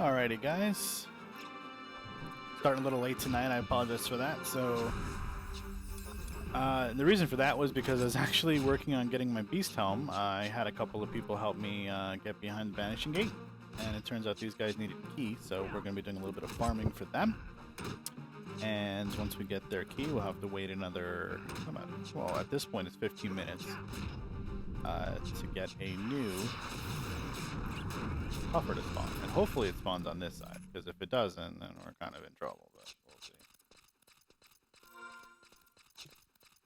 Alrighty, guys. Starting a little late tonight. I apologize for that. So, the reason for that was because I was actually working on getting my beast helm. I had a couple of people help me get behind the vanishing gate, and it turns out these guys needed a key, so we're going to be doing a little bit of farming for them. And once we get their key, we'll have to wait another, well, at this point it's 15 minutes to get a new coffer to spawn. And hopefully it spawns on this side, because if it doesn't, then we're kind of in trouble, but we'll see.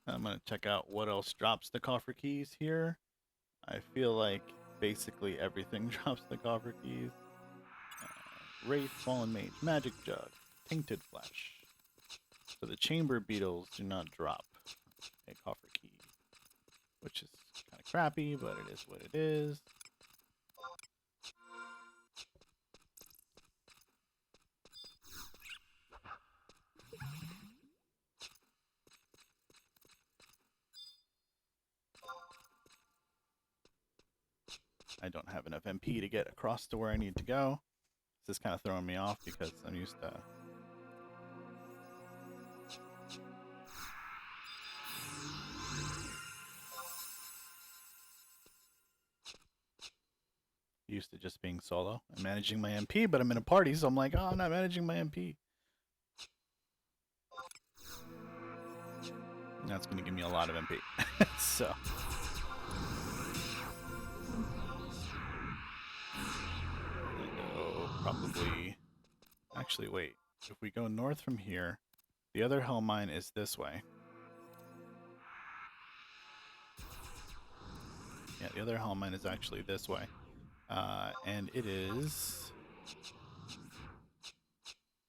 I'm going to check out what else drops the coffer keys here. I feel like basically everything drops the coffer keys. Wraith, Fallen Mage, Magic Jug, Tainted Flesh. So the chamber beetles do not drop a coffer key, which is kind of crappy, but it is what it is. I don't have enough MP to get across to where I need to go. This is kind of throwing me off because I'm used to... just being solo and managing my MP, but I'm in a party, so I'm like, oh, I'm not managing my MP. And that's going to give me a lot of MP. So... probably... Actually, wait. If we go north from here, the other hell mine is this way. Yeah, the other hell mine is actually this way. And it is...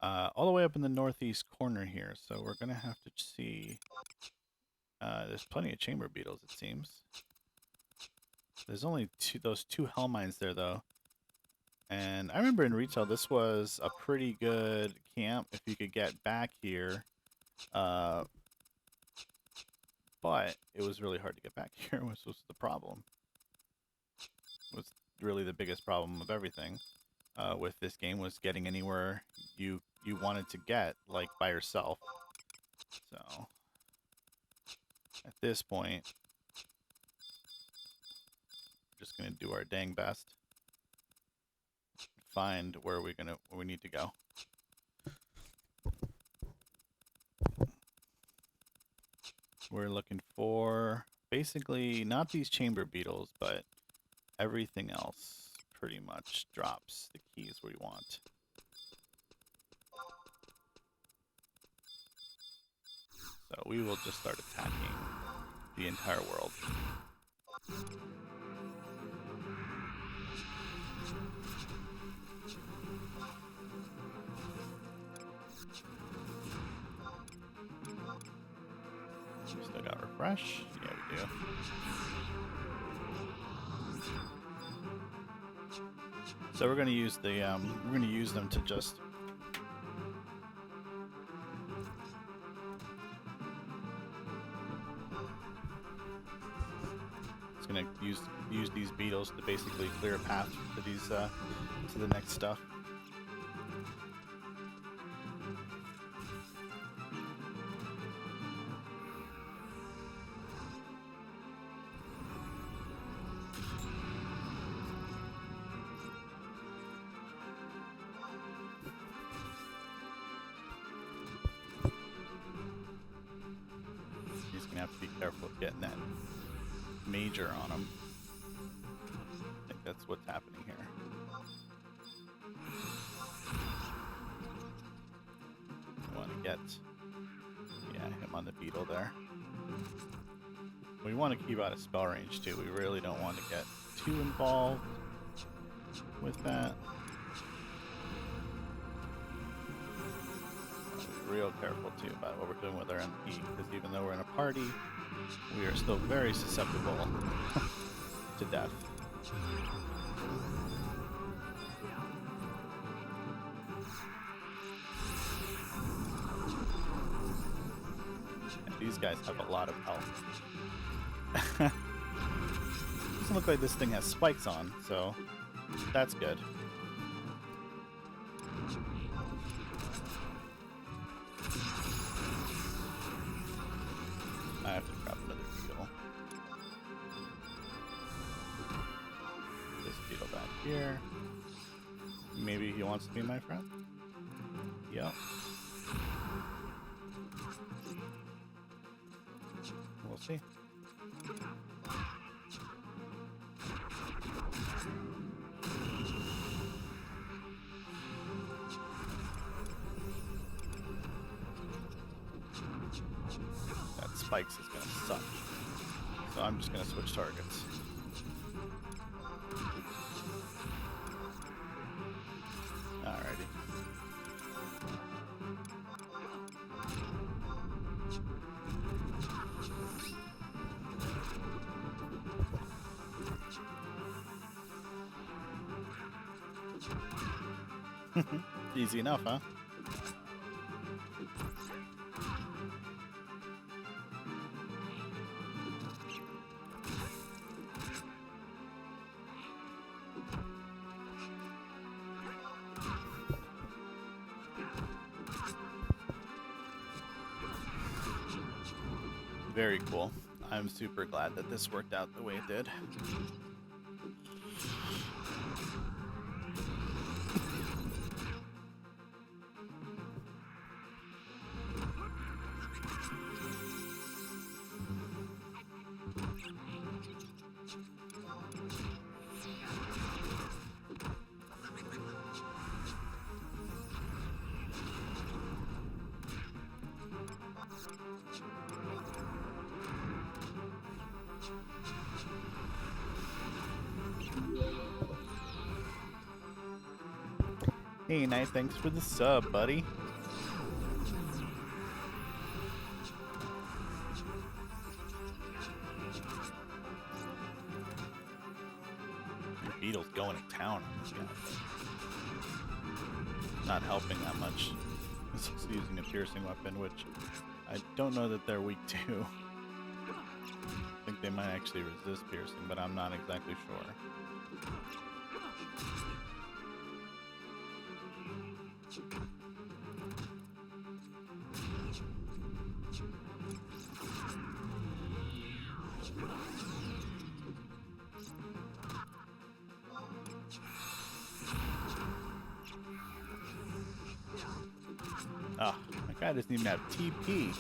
all the way up in the northeast corner here, so we're going to have to see... there's plenty of chamber beetles, it seems. There's only those two hell mines there, though. And I remember in retail, this was a pretty good camp if you could get back here. But it was really hard to get back here, which was the problem. It was really the biggest problem of everything with this game, was getting anywhere you wanted to get, like, by yourself. So, at this point, we're just going to do our dang best. Find where we need to go. We're looking for basically not these chamber beetles, but everything else pretty much drops the keys we want. So we will just start attacking the entire world. We still got refresh. Yeah, we do. So we're gonna use the we're gonna use them to just gonna use these beetles to basically clear a path to these to the next stuff. He's gonna have to be careful of getting that major on him. I think that's what's happening here. I want to get, him on the beetle there. We want to keep out of spell range too. We really don't want to get too involved with that. Be real careful too about what we're doing with our MP, because even though we're in a party, we are still very susceptible to death. And these guys have a lot of health. Doesn't look like this thing has spikes on, so that's good. here. Maybe he wants to be my friend? Yep. We'll see. That spikes is gonna suck. So I'm just gonna switch targets. Alrighty. Easy enough, huh? Very cool. I'm super glad that this worked out the way it did. Hey, Knight, thanks for the sub, buddy. Your beetle's going to town on this guy. Not helping that much. He's using a piercing weapon, which I don't know that they're weak to. I think they might actually resist piercing, but I'm not exactly sure. Ah, that guy doesn't even have TP.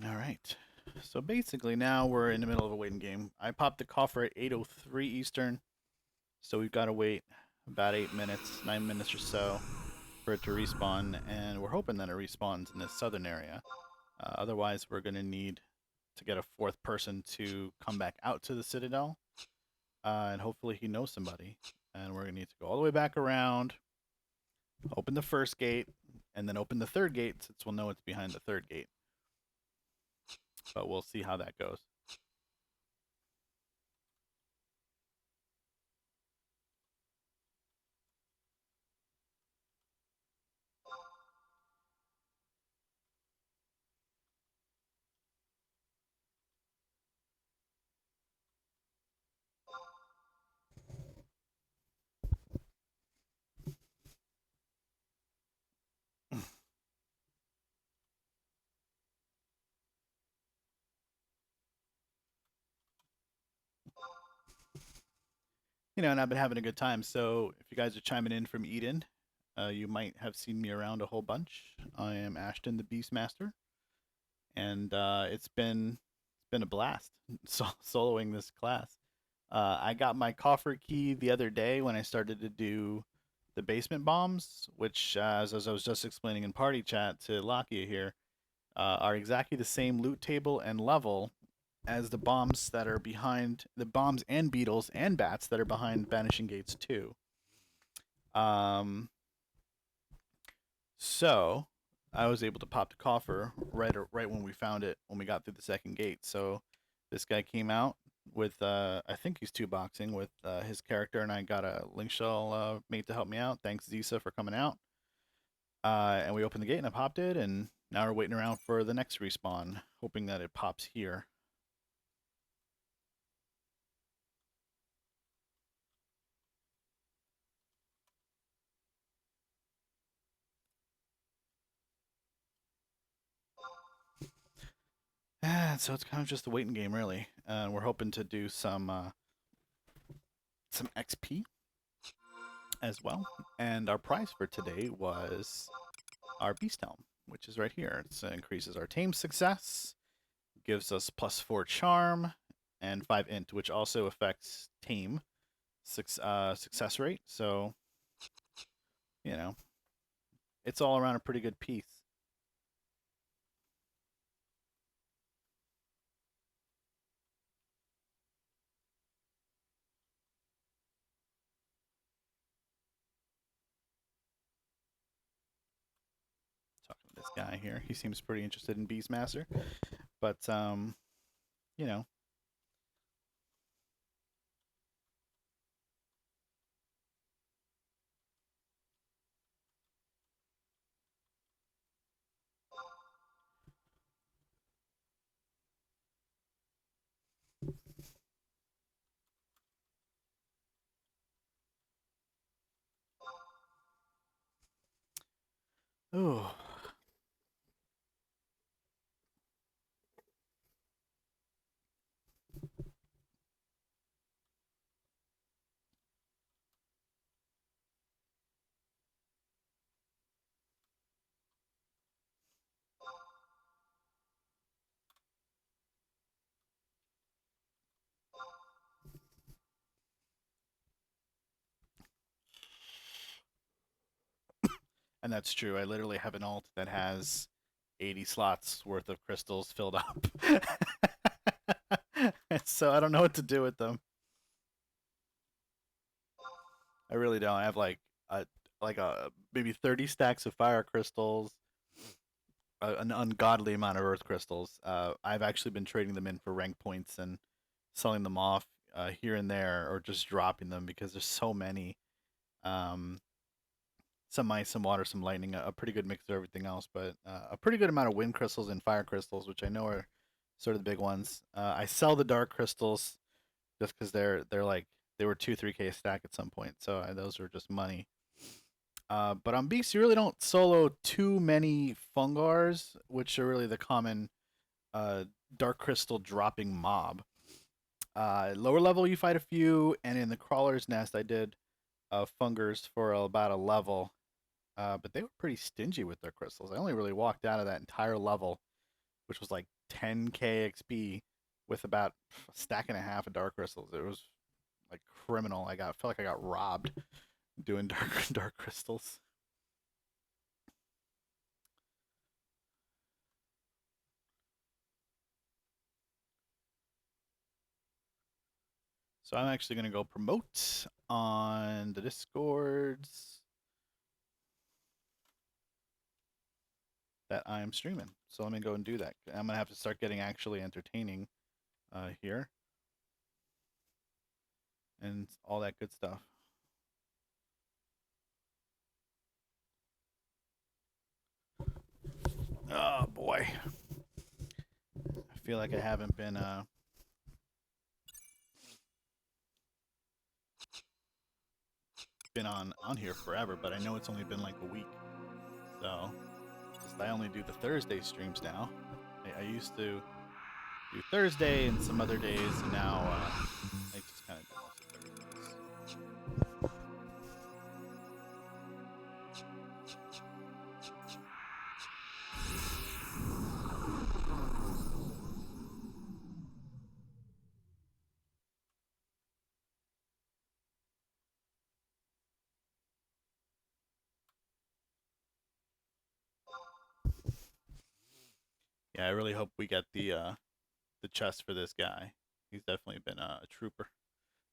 Alright, so basically now we're in the middle of a waiting game. I popped the coffer at 8:03 Eastern, so we've got to wait about 8 minutes, 9 minutes or so for it to respawn, and we're hoping that it respawns in this southern area. Otherwise, we're going to need to get a fourth person to come back out to the Citadel, and hopefully he knows somebody. And we're going to need to go all the way back around, open the first gate, and then open the third gate since we'll know it's behind the third gate. But we'll see how that goes. You know, and I've been having a good time. So if you guys are chiming in from Eden, you might have seen me around a whole bunch. I am Ashton the Beastmaster, and it's been a blast soloing this class. I got my coffer key the other day when I started to do the basement bombs, which, as I was just explaining in party chat to Lakia here, are exactly the same loot table and level as the bombs that are behind the bombs and beetles and bats that are behind Banishing Gates 2. Um, so I was able to pop the coffer right when we found it when we got through the second gate. So this guy came out with I think he's two boxing with his character, and I got a link shell mate to help me out. Thanks Zisa for coming out. And we opened the gate and I popped it, and now we're waiting around for the next respawn, hoping that it pops here. And so it's kind of just a waiting game, really. And we're hoping to do some XP as well. And our prize for today was our Beast Helm, which is right here. It increases our tame success, gives us +4 charm, and 5 int, which also affects tame success rate. So, you know, it's all around a pretty good piece. Talking to this guy here, he seems pretty interested in Beastmaster, but you know, oh, and that's true. I literally have an alt that has 80 slots worth of crystals filled up. So I don't know what to do with them. I really don't. I have like a maybe 30 stacks of fire crystals, an ungodly amount of earth crystals. I've actually been trading them in for rank points and selling them off here and there, or just dropping them because there's so many. Um, some ice, some water, some lightning, a pretty good mix of everything else, but a pretty good amount of wind crystals and fire crystals, which I know are sort of the big ones. I sell the dark crystals just because they're like they were 2-3K a stack at some point, so those are just money. But on Beast, you really don't solo too many Fungars, which are really the common uh, dark crystal dropping mob. Lower level, you fight a few, and in the Crawler's Nest, I did Fungars for about a level, but they were pretty stingy with their crystals. I only really walked out of that entire level, which was like 10K XP, with about a stack and a half of dark crystals. It was like criminal. Felt like I got robbed doing dark crystals. So I'm actually gonna go promote on the Discords that I am streaming. So let me go and do that. I'm gonna have to start getting actually entertaining here and all that good stuff. Oh boy, I feel like I haven't been on here forever, but I know it's only been like a week. So just I only do the Thursday streams now. I used to do Thursday and some other days, and now I just kind of do mostly Thursdays. Yeah, I really hope we get the the chest for this guy. He's definitely been a trooper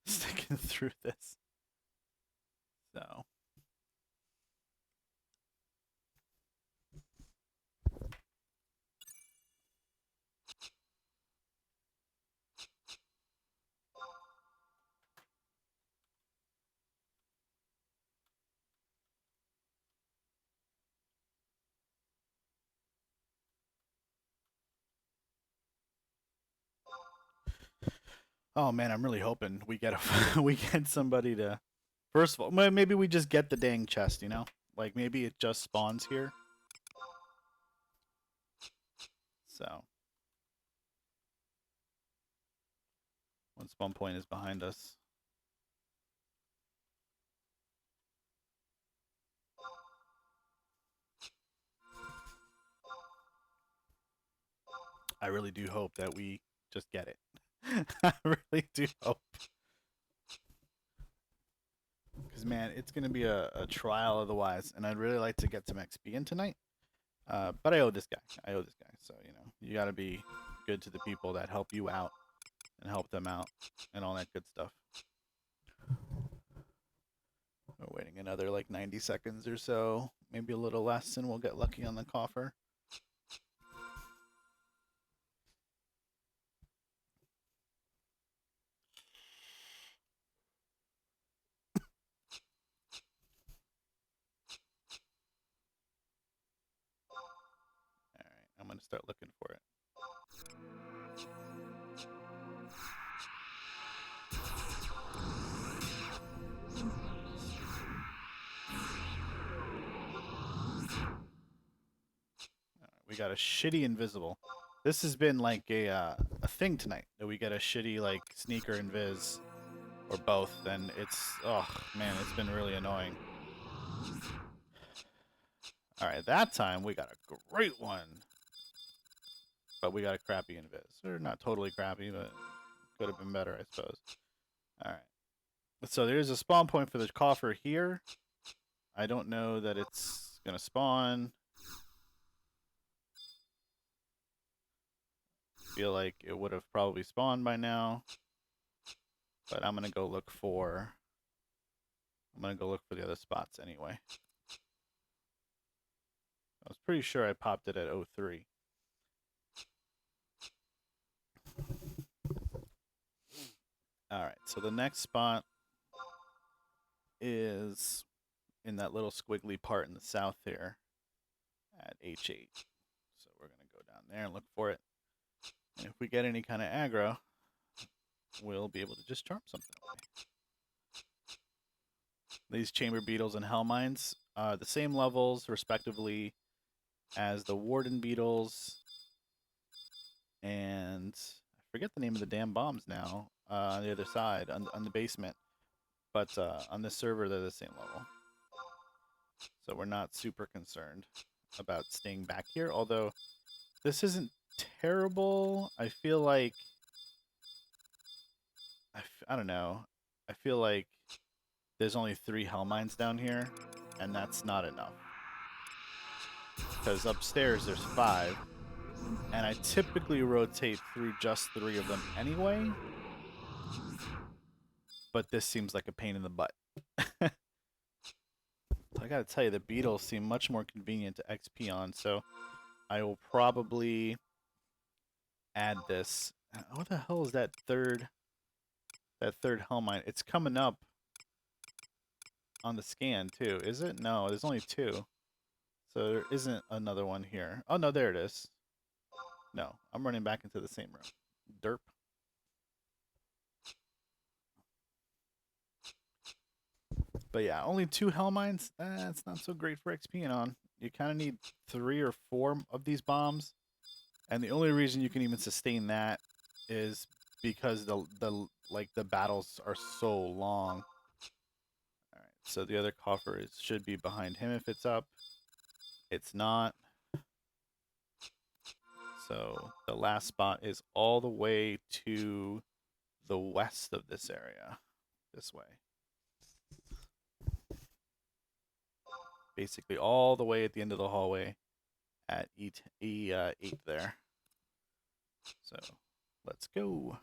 sticking through this. So, oh man, I'm really hoping we get a we get somebody to. First of all, maybe we just get the dang chest. You know, like maybe it just spawns here. So, one spawn point is behind us. I really do hope that we just get it. I really do hope. Because, man, it's going to be a trial otherwise. And I'd really like to get some XP in tonight. But I owe this guy. So, you know, you got to be good to the people that help you out and help them out and all that good stuff. We're waiting another like 90 seconds or so, maybe a little less, and we'll get lucky on the coffer. All right, I'm going to start looking for it. We got a shitty invisible. This has been like a thing tonight that we get a shitty like sneaker invis or both, and it's oh man, it's been really annoying. All right, that time we got a great one, but we got a crappy invis, or not totally crappy, but could have been better, I suppose. All right, so there's a spawn point for the coffer here. I don't know that it's gonna spawn. Feel like it would have probably spawned by now, but I'm gonna go look for the other spots anyway. I was pretty sure I popped it at 03. Alright, so the next spot is in that little squiggly part in the south here at H8. So we're going to go down there and look for it. And if we get any kind of aggro, we'll be able to just charm something away. These chamber beetles and hell mines, the same levels respectively as the warden beetles, and I forget the name of the damn bombs now. On the other side, on the basement, but on this server they're the same level, so we're not super concerned about staying back here. Although this isn't terrible, I feel like I don't know. I feel like there's only 3 hell mines down here, and that's not enough. Because upstairs there's 5, and I typically rotate through just 3 of them anyway. But this seems like a pain in the butt. I gotta tell you, the beetles seem much more convenient to XP on, so I will probably add this. What the hell is that third hell mine? It's coming up on the scan too, is it? No, there's only 2. So there isn't another one here. Oh no, there it is. No, I'm running back into the same room. Derp. But yeah, only 2 hell mines. That's not so great for XPing on. You kind of need 3 or 4 of these bombs, and the only reason you can even sustain that is because the battles are so long. All right, so the other coffer should be behind him if it's up. It's not. So the last spot is all the way to the west of this area, this way. Basically all the way at the end of the hallway at E8 there. So Let's go.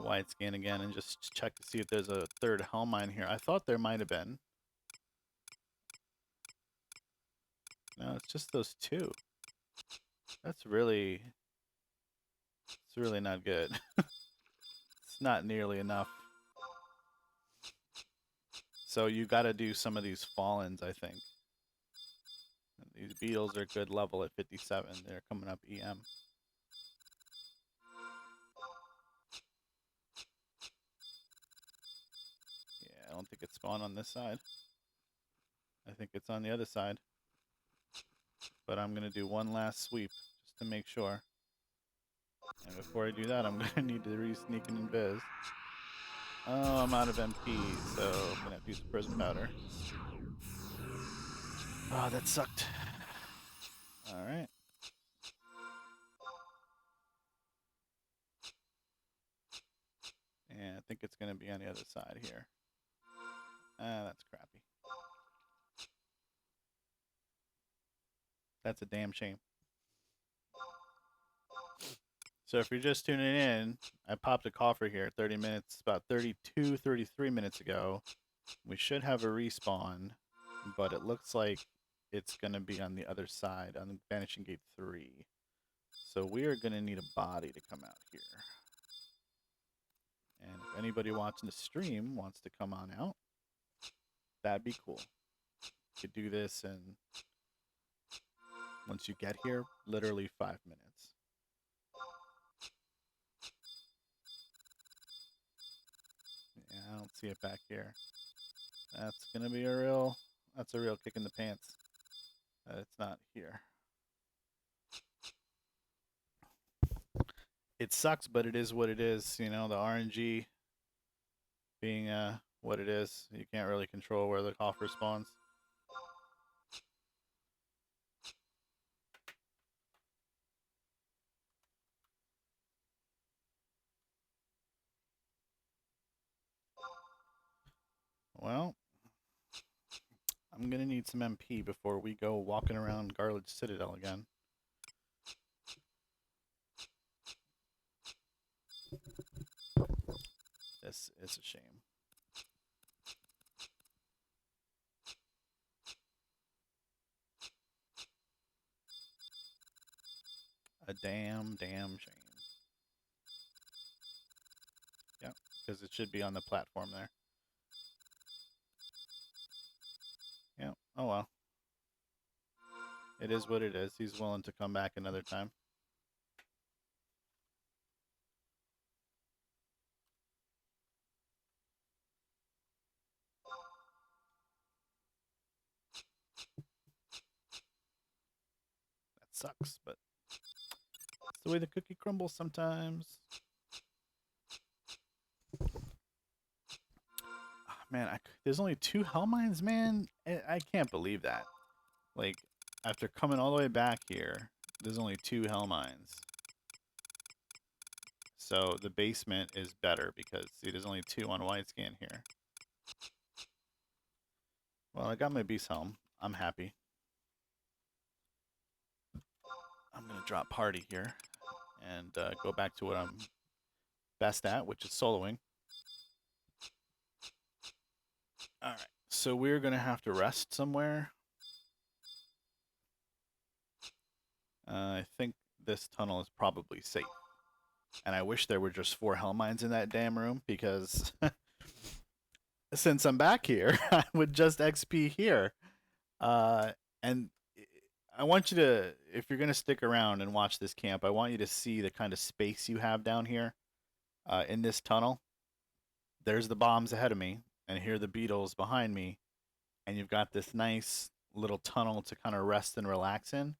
Wide scan again and just check to see if there's a third hell mine here. I thought there might have been. No, it's just those two. It's really not good. It's not nearly enough. So you got to do some of these fallens, I think. These beetles are good level at 57. They're coming up EM. Yeah, I don't think it's spawned on this side. I think it's on the other side. But I'm going to do one last sweep just to make sure. And before I do that, I'm going to need to re-sneak an invis. Oh, I'm out of MP, so I'm going to have to use prism powder. Oh, that sucked. Alright. And I think it's going to be on the other side here. Ah, that's crappy. That's a damn shame. So if you're just tuning in, I popped a coffer here 30 minutes, about 32, 33 minutes ago. We should have a respawn, but it looks like it's going to be on the other side, on Vanishing Gate 3. So we are going to need a body to come out here. And if anybody watching the stream wants to come on out, that'd be cool. You could do this in, once you get here, literally 5 minutes. Yeah, I don't see it back here. That's gonna be a real kick in the pants. It's not here. It sucks, but it is what it is. You know, the RNG being what it is. You can't really control where the coffer spawns. Well, I'm gonna need some MP before we go walking around Garledge Citadel again. This is a shame. A damn shame. Yep, because it should be on the platform there. Yep, oh well. It is what it is. He's willing to come back another time. That sucks, but it's the way the cookie crumbles sometimes. Man, there's only 2 hell mines, man. I can't believe that. Like, after coming all the way back here, there's only 2 hell mines. So the basement is better because, see, there's only 2 on wide scan here. Well, I got my beast helm. I'm happy. I'm going to drop party here and go back to what I'm best at, which is soloing. Alright, so we're going to have to rest somewhere. I think this tunnel is probably safe. And I wish there were just 4 hell mines in that damn room, because since I'm back here, I would just XP here. And I want you to, if you're going to stick around and watch this camp, I want you to see the kind of space you have down here in this tunnel. There's the bombs ahead of me, and here are the beetles behind me. And you've got this nice little tunnel to kind of rest and relax in.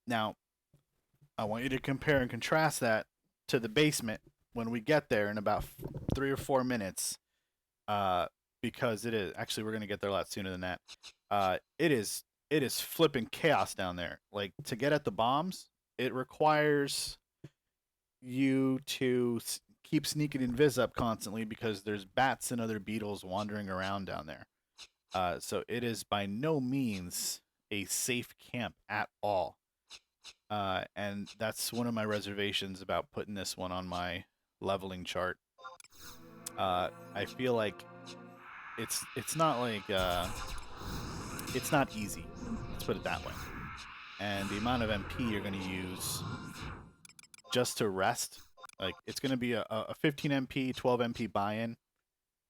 Now, I want you to compare and contrast that to the basement when we get there in about 3 or 4 minutes, because it is actually, we're gonna get there a lot sooner than that. It is flipping chaos down there. Like, to get at the bombs, it requires you to keep sneaking invis up constantly because there's bats and other beetles wandering around down there. So it is by no means a safe camp at all. And that's one of my reservations about putting this one on my leveling chart. I feel like it's not like it's not easy. Let's put it that way. And the amount of MP you're going to use just to rest, like it's going to be a 15 MP, 12 MP buy-in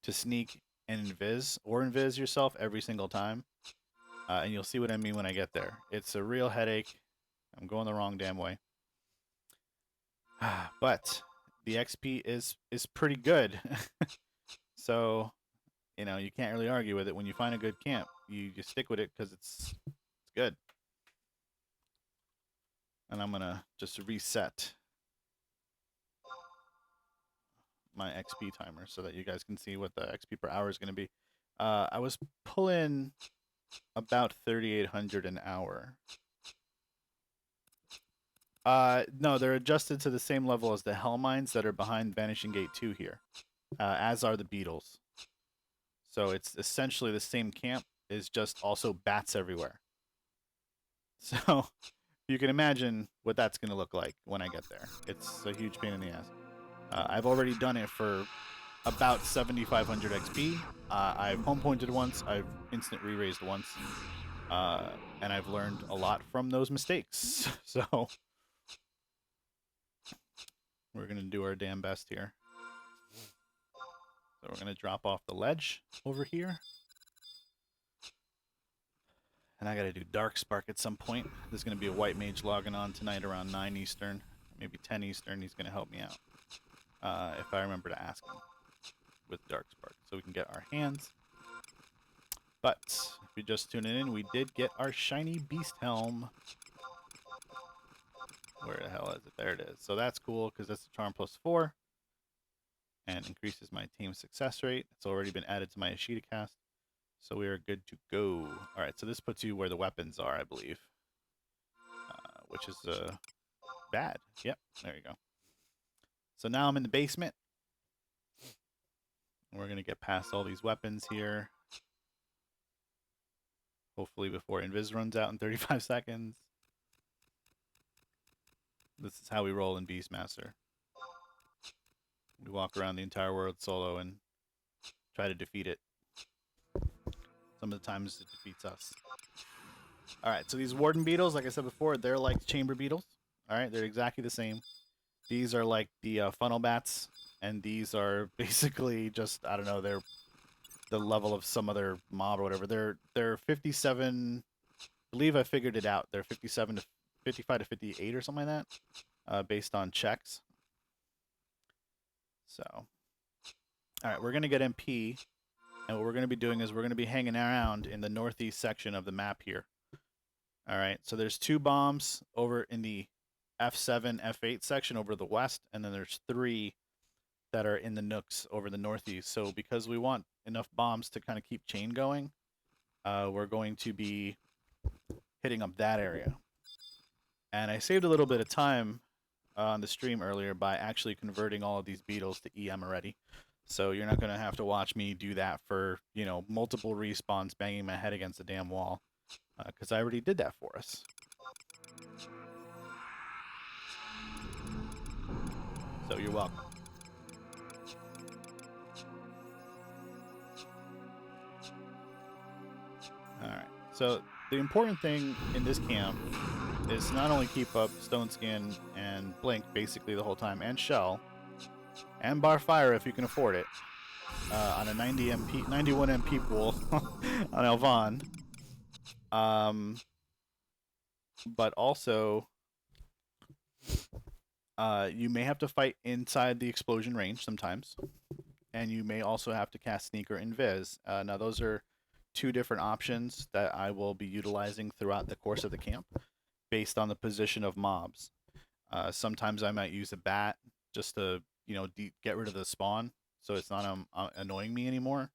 to sneak and invis yourself every single time. And you'll see what I mean when I get there. It's a real headache. I'm going the wrong damn way. But the XP is pretty good. So, you know, you can't really argue with it. When you find a good camp, you stick with it because it's good. And I'm going to just reset my XP timer so that you guys can see what the XP per hour is going to be. I was pulling about 3,800 an hour. No, they're adjusted to the same level as the Hell Mines that are behind Vanishing Gate 2 here, as are the beetles. So it's essentially the same camp, is just also bats everywhere. So you can imagine what that's going to look like when I get there. It's a huge pain in the ass. I've already done it for about 7,500 XP. I've home pointed once. I've instant re-raised once. And I've learned a lot from those mistakes. So we're going to do our damn best here. So we're going to drop off the ledge over here. And I got to do Dark Spark at some point. There's going to be a white mage logging on tonight around 9 Eastern, maybe 10 Eastern. He's going to help me out if I remember to ask him with Dark Spark, so we can get our hands. But if you're just tuning in, we did get our shiny beast helm. Where the hell is it? There it is. So that's cool because that's a charm +4 and increases my team success rate. It's already been added to my Ashita cast. So we are good to go. All right, so this puts you where the weapons are, I believe, which is bad. Yep, there you go. So now I'm in the basement. We're going to get past all these weapons here. Hopefully before Invis runs out in 35 seconds. This is how we roll in Beastmaster. We walk around the entire world solo and try to defeat it. Some of the times it defeats us. Alright, so these Warden Beetles, like I said before, they're like Chamber Beetles. Alright, they're exactly the same. These are like the Funnel Bats, and these are basically just, I don't know, they're the level of some other mob or whatever. They're 57, I believe I figured it out. They're 57 to 55 to 58 or something like that, based on checks. So, alright, we're going to get MP. And what we're going to be doing is we're going to be hanging around in the northeast section of the map here. All right, so there's 2 bombs over in the F7, F8 section over the west, and then there's 3 that are in the nooks over the northeast. So because we want enough bombs to kind of keep chain going, we're going to be hitting up that area. And I saved a little bit of time on the stream earlier by actually converting all of these beetles to EM already. So you're not going to have to watch me do that for, you know, multiple respawns banging my head against the damn wall. Because I already did that for us. So you're welcome. Alright. So the important thing in this camp is to not only keep up Stone Skin and Blink basically the whole time, and Shell, and Bar Fire if you can afford it, on a 91 MP pool on Elvan. But also, you may have to fight inside the explosion range sometimes, and you may also have to cast Sneak or Invis. Now, those are 2 different options that I will be utilizing throughout the course of the camp, based on the position of mobs. Sometimes I might use a bat just to, you know, get rid of the spawn, so it's not annoying me anymore.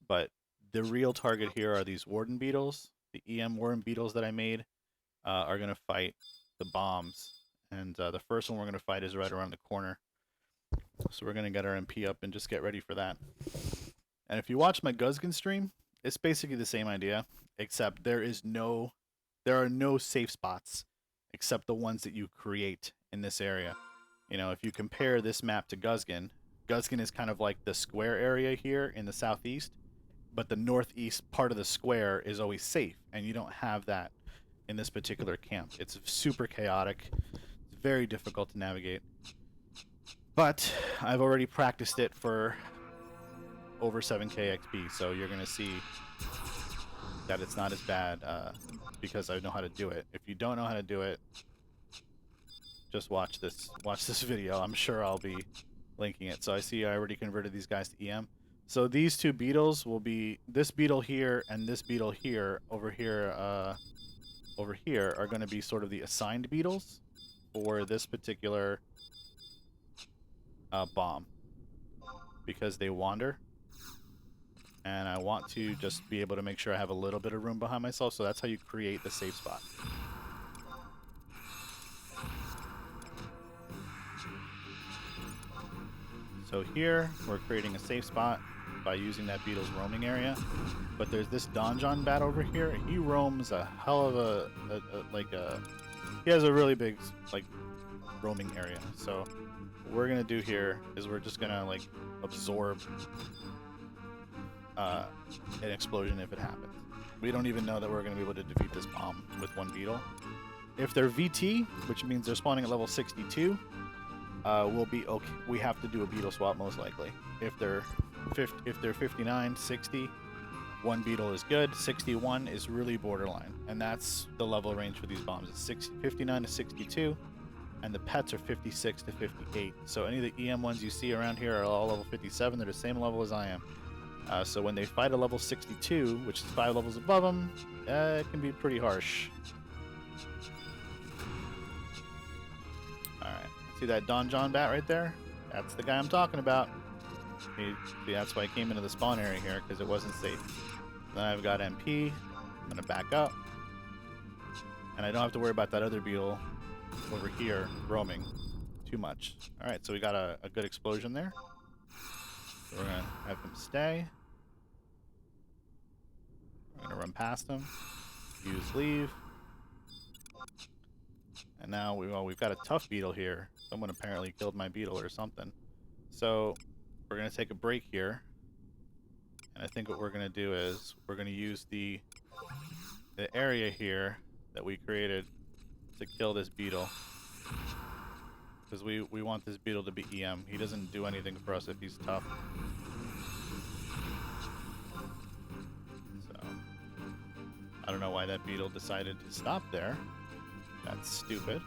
But the real target here are these Warden Beetles. The EM Warden Beetles that I made are going to fight the bombs. And the first one we're going to fight is right around the corner. So we're going to get our MP up and just get ready for that. And if you watch my Guzgan stream, it's basically the same idea, except there are no safe spots except the ones that you create in this area. You know, if you compare this map to Guzgan, Guzgan is kind of like the square area here in the southeast, but the northeast part of the square is always safe, and you don't have that in this particular camp. It's super chaotic. It's very difficult to navigate. But I've already practiced it for over 7k XP, so you're going to see that it's not as bad because I know how to do it. If you don't know how to do it, just watch this video. I'm sure I'll be linking it. So I see I already converted these guys to EM. So these two beetles will be this beetle here and this beetle here over here are going to be sort of the assigned beetles for this particular bomb because they wander. And I want to just be able to make sure I have a little bit of room behind myself, so that's how you create the safe spot. So here, we're creating a safe spot by using that beetle's roaming area. But there's this donjon bat over here. He roams a hell of he has a really big, like, roaming area. So what we're going to do here is we're just going to, like, absorb an explosion if it happens. We don't even know that we're going to be able to defeat this bomb with one beetle. If they're VT, which means they're spawning at level 62, we'll be okay. We have to do a beetle swap most likely. If they're 59, 60, one beetle is good. 61 is really borderline, and that's the level range for these bombs. It's 59 to 62, and the pets are 56 to 58. So any of the EM ones you see around here are all level 57. They're the same level as I am. So when they fight a level 62, which is 5 levels above them, it can be pretty harsh. Alright, see that donjon bat right there? That's the guy I'm talking about. See, that's why I came into the spawn area here, because it wasn't safe. Then I've got MP. I'm going to back up. And I don't have to worry about that other beetle over here roaming too much. Alright, so we got a good explosion there. So we're going to have him stay. We're going to run past him. Use leave. And now we've got a tough beetle here. Someone apparently killed my beetle or something. So we're going to take a break here. And I think what we're going to do is we're going to use the area here that we created to kill this beetle. Because we want this beetle to be EM. He doesn't do anything for us if he's tough. So I don't know why that beetle decided to stop there. That's stupid.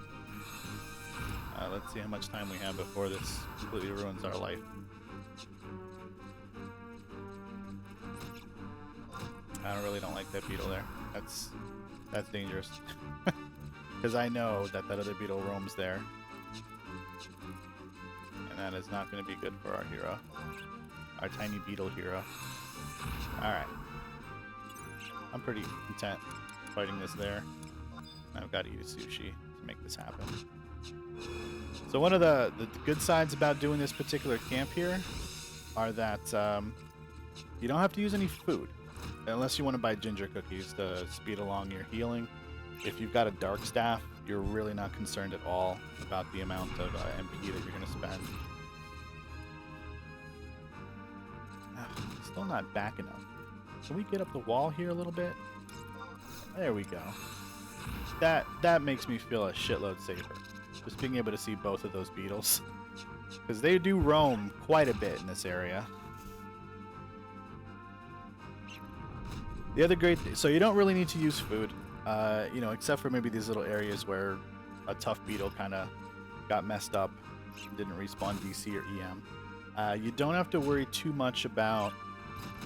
Let's see how much time we have before this completely ruins our life. I don't like that beetle there. That's dangerous. Because I know that other beetle roams there. And that is not going to be good for our hero. Our tiny beetle hero. Alright. I'm pretty content fighting this there. I've got to eat a sushi to make this happen. So one of the good sides about doing this particular camp here are that you don't have to use any food. Unless you want to buy ginger cookies to speed along your healing. If you've got a dark staff, you're really not concerned at all about the amount of MP that you're going to spend. Still not back enough. Can we get up the wall here a little bit? There we go. That makes me feel a shitload safer. Just being able to see both of those beetles. Because they do roam quite a bit in this area. The other great thing, so you don't really need to use food, you know, except for maybe these little areas where a tough beetle kind of got messed up, didn't respawn DC or EM. You don't have to worry too much about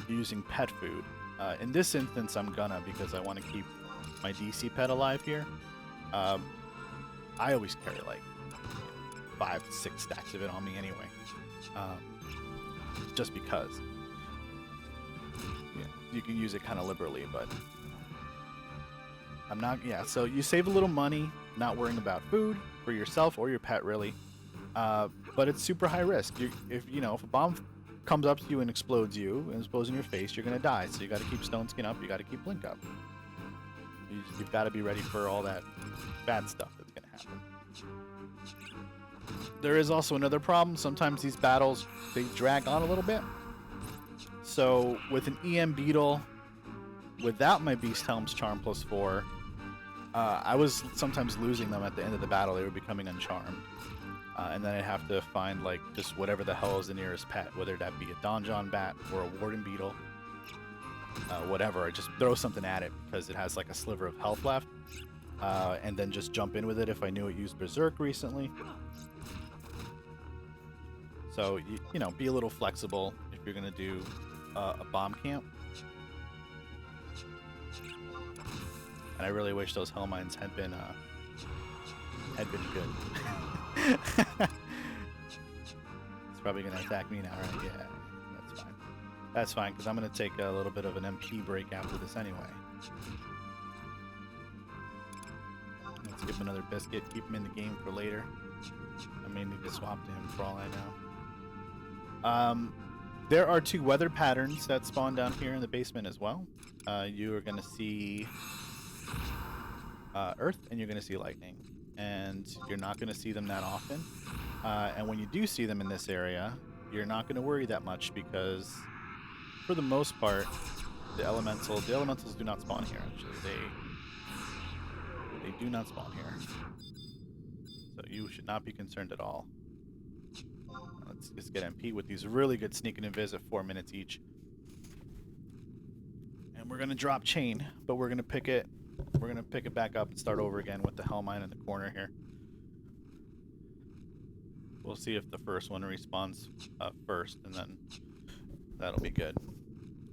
using pet food. In this instance, I'm gonna, because I want to keep my DC pet alive here. I always carry like 5 to 6 stacks of it on me anyway, just because. Yeah, you can use it kind of liberally, but I'm not. Yeah, so you save a little money not worrying about food for yourself or your pet, really. But it's super high risk. If a bomb comes up to you and explodes you and explodes in your face, you're gonna die. So you got to keep Stone Skin up. You got to keep Blink up. You've got to be ready for all that bad stuff that's There is also another problem. Sometimes these battles, they drag on a little bit. So with an EM Beetle, without my Beast Helm's Charm +4, I was sometimes losing them at the end of the battle. They were becoming uncharmed. And then I'd have to find like just whatever the hell is the nearest pet, whether that be a Donjon Bat or a Warden Beetle. Whatever, I just throw something at it because it has like a sliver of health left. And then just jump in with it if I knew it used Berserk recently. So, you know, be a little flexible if you're going to do a bomb camp. And I really wish those Hellmines had been good. It's probably going to attack me now, right? Yeah, that's fine. That's fine, because I'm going to take a little bit of an MP break after this anyway. Let's give him another biscuit, keep him in the game for later. I may need to swap to him for all I know. There are 2 weather patterns that spawn down here in the basement as well. You are going to see Earth, and you're going to see lightning. And you're not going to see them that often. And when you do see them in this area, you're not going to worry that much because, for the most part, the elementals do not spawn here. Actually, they do not spawn here. So you should not be concerned at all. Let's just get MP with these really good sneak and invis at 4 minutes each. And we're going to drop chain, but we're going to pick it. We're going to pick it back up and start over again with the Hellmine in the corner here. We'll see if the first one respawns first, and then that'll be good.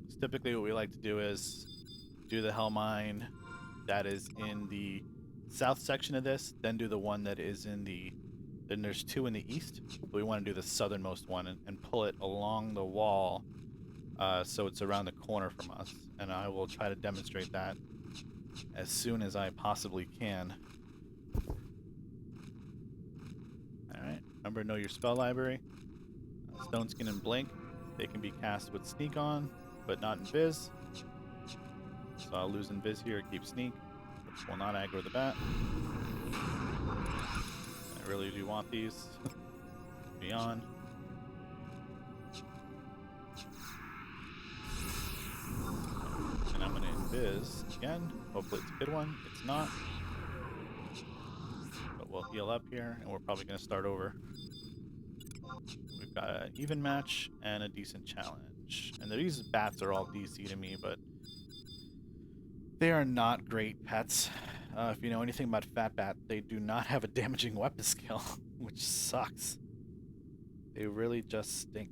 So typically what we like to do is do the Hellmine that is in the south section of this, then do the one that is in the... Then there's 2 in the east. We want to do the southernmost one and pull it along the wall so it's around the corner from us. And I will try to demonstrate that as soon as I possibly can. Alright, remember to know your spell library. Stone Skin and Blink. They can be cast with Sneak on, but not Invis. So I'll lose Invis here, keep Sneak, which will not aggro the bat. I really do want these. Beyond. And I'm going to Invis again. Hopefully it's a good one. It's not. But we'll heal up here, and we're probably going to start over. We've got an even match and a decent challenge. And these bats are all DC to me, but they are not great pets. If you know anything about Fat Bat, they do not have a damaging weapon skill, which sucks. They really just stink.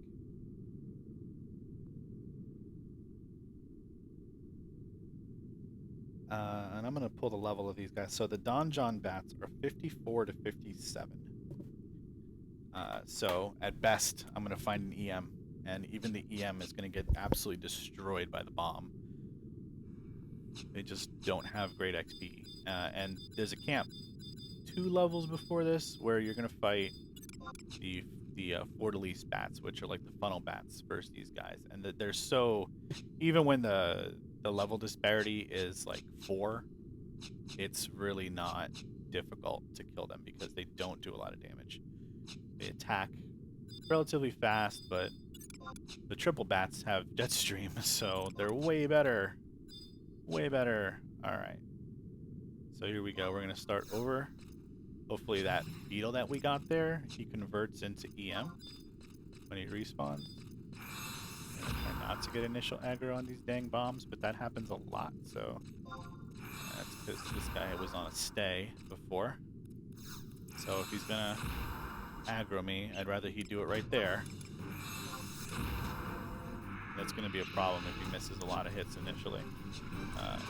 And I'm going to pull the level of these guys. So the Donjon Bats are 54 to 57. So at best, I'm going to find an EM. And even the EM is going to get absolutely destroyed by the bomb. They just don't have great XP. And there's a camp 2 levels before this where you're going to fight the Fortalice bats, which are like the funnel bats versus these guys. And they're so... Even when the level disparity is like 4, it's really not difficult to kill them because they don't do a lot of damage. They attack relatively fast, but the triple bats have Jetstream, so they're way better. Way better. Alright. So here we go. We're going to start over. Hopefully that beetle that we got there, he converts into EM when he respawns. Try not to get initial aggro on these dang bombs, but that happens a lot, so that's because this guy was on a stay before. So if he's gonna aggro me, I'd rather he do it right there. That's gonna be a problem if he misses a lot of hits initially,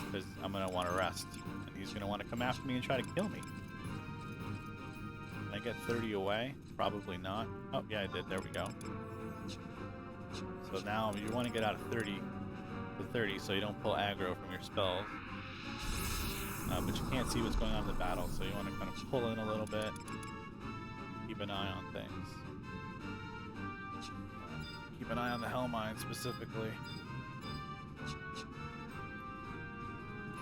because I'm gonna want to rest, and he's gonna want to come after me and try to kill me. Can I get 30 away? Probably not. Oh yeah, I did. There we go. So now you want to get out of 30 to 30 so you don't pull aggro from your spells. But you can't see what's going on in the battle, so you want to kind of pull in a little bit. Keep an eye on things. Keep an eye on the Hellmine specifically.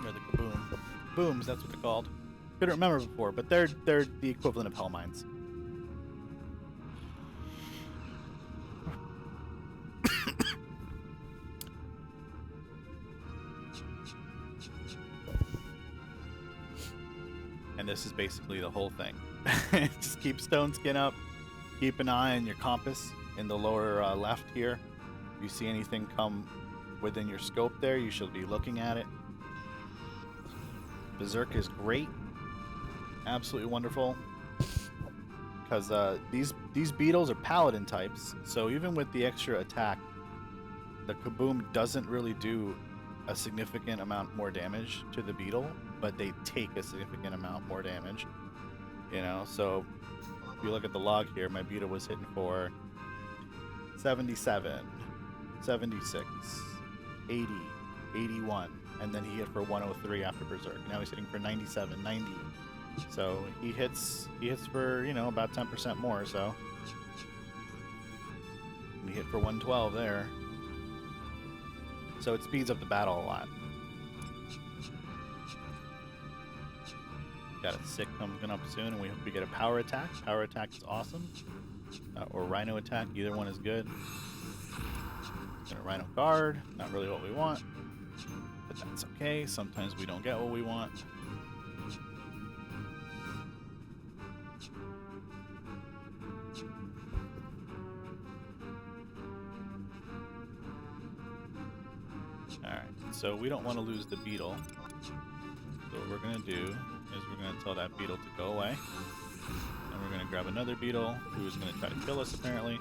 Or the Kaboom. Booms, that's what they're called. Couldn't remember before, but they're the equivalent of Hellmines. this is basically the whole thing. Just keep stone skin up. Keep an eye on your compass in the lower left here. If you see anything come within your scope there, you should be looking at it. Berserk is great. Absolutely wonderful. Because these beetles are paladin types, so even with the extra attack, the kaboom doesn't really do a significant amount more damage to the beetle, but they take a significant amount more damage. You know, so if you look at the log here, my beetle was hitting for 77, 76, 80, 81, and then he hit for 103 after Berserk. Now he's hitting for 97, 90. So he hits for, you know, about 10% more, so. And he hit for 112 there. So it speeds up the battle a lot. Got a sick coming up soon, and we hope we get a power attack. Power attack is awesome. Or rhino attack, either one is good. Gonna rhino guard, not really what we want. But that's okay, sometimes we don't get what we want. So we don't want to lose the beetle. So what we're going to do is we're going to tell that beetle to go away. And we're going to grab another beetle who's going to try to kill us apparently.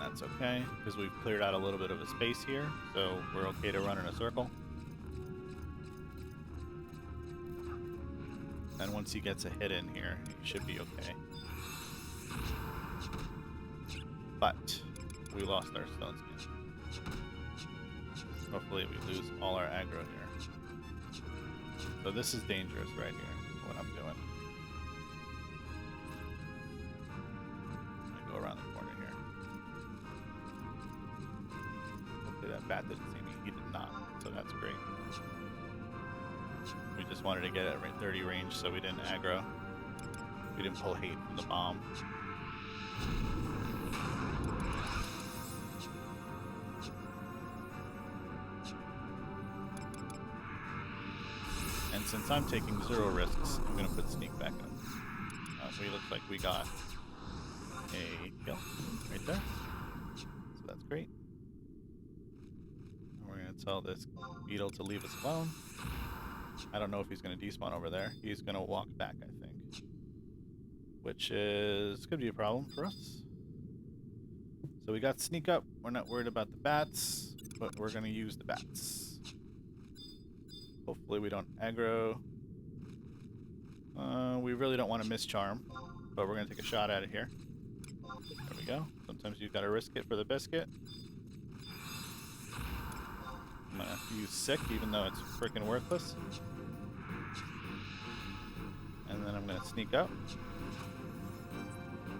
That's okay, because we've cleared out a little bit of a space here. So we're okay to run in a circle. And once he gets a hit in here, he should be okay. But we lost our stone skin. Hopefully we lose all our aggro here. So this is dangerous right here, what I'm doing. I'm gonna go around the corner here. Hopefully that bat didn't see me. He did not, so that's great. We just wanted to get at 30 range so we didn't aggro. We didn't pull hate from the bomb. And since I'm taking 0 risks, I'm going to put sneak back up. We look like we got a kill right there. So that's great. And we're going to tell this beetle to leave us alone. I don't know if he's going to despawn over there. He's going to walk back, I think. Which could be a problem for us. So we got sneak up. We're not worried about the bats, but we're going to use the bats. Hopefully we don't aggro. We really don't want to miss charm, but we're going to take a shot at it here. There we go. Sometimes you've got to risk it for the biscuit. I'm going to use sick, even though it's freaking worthless. And then I'm going to sneak up.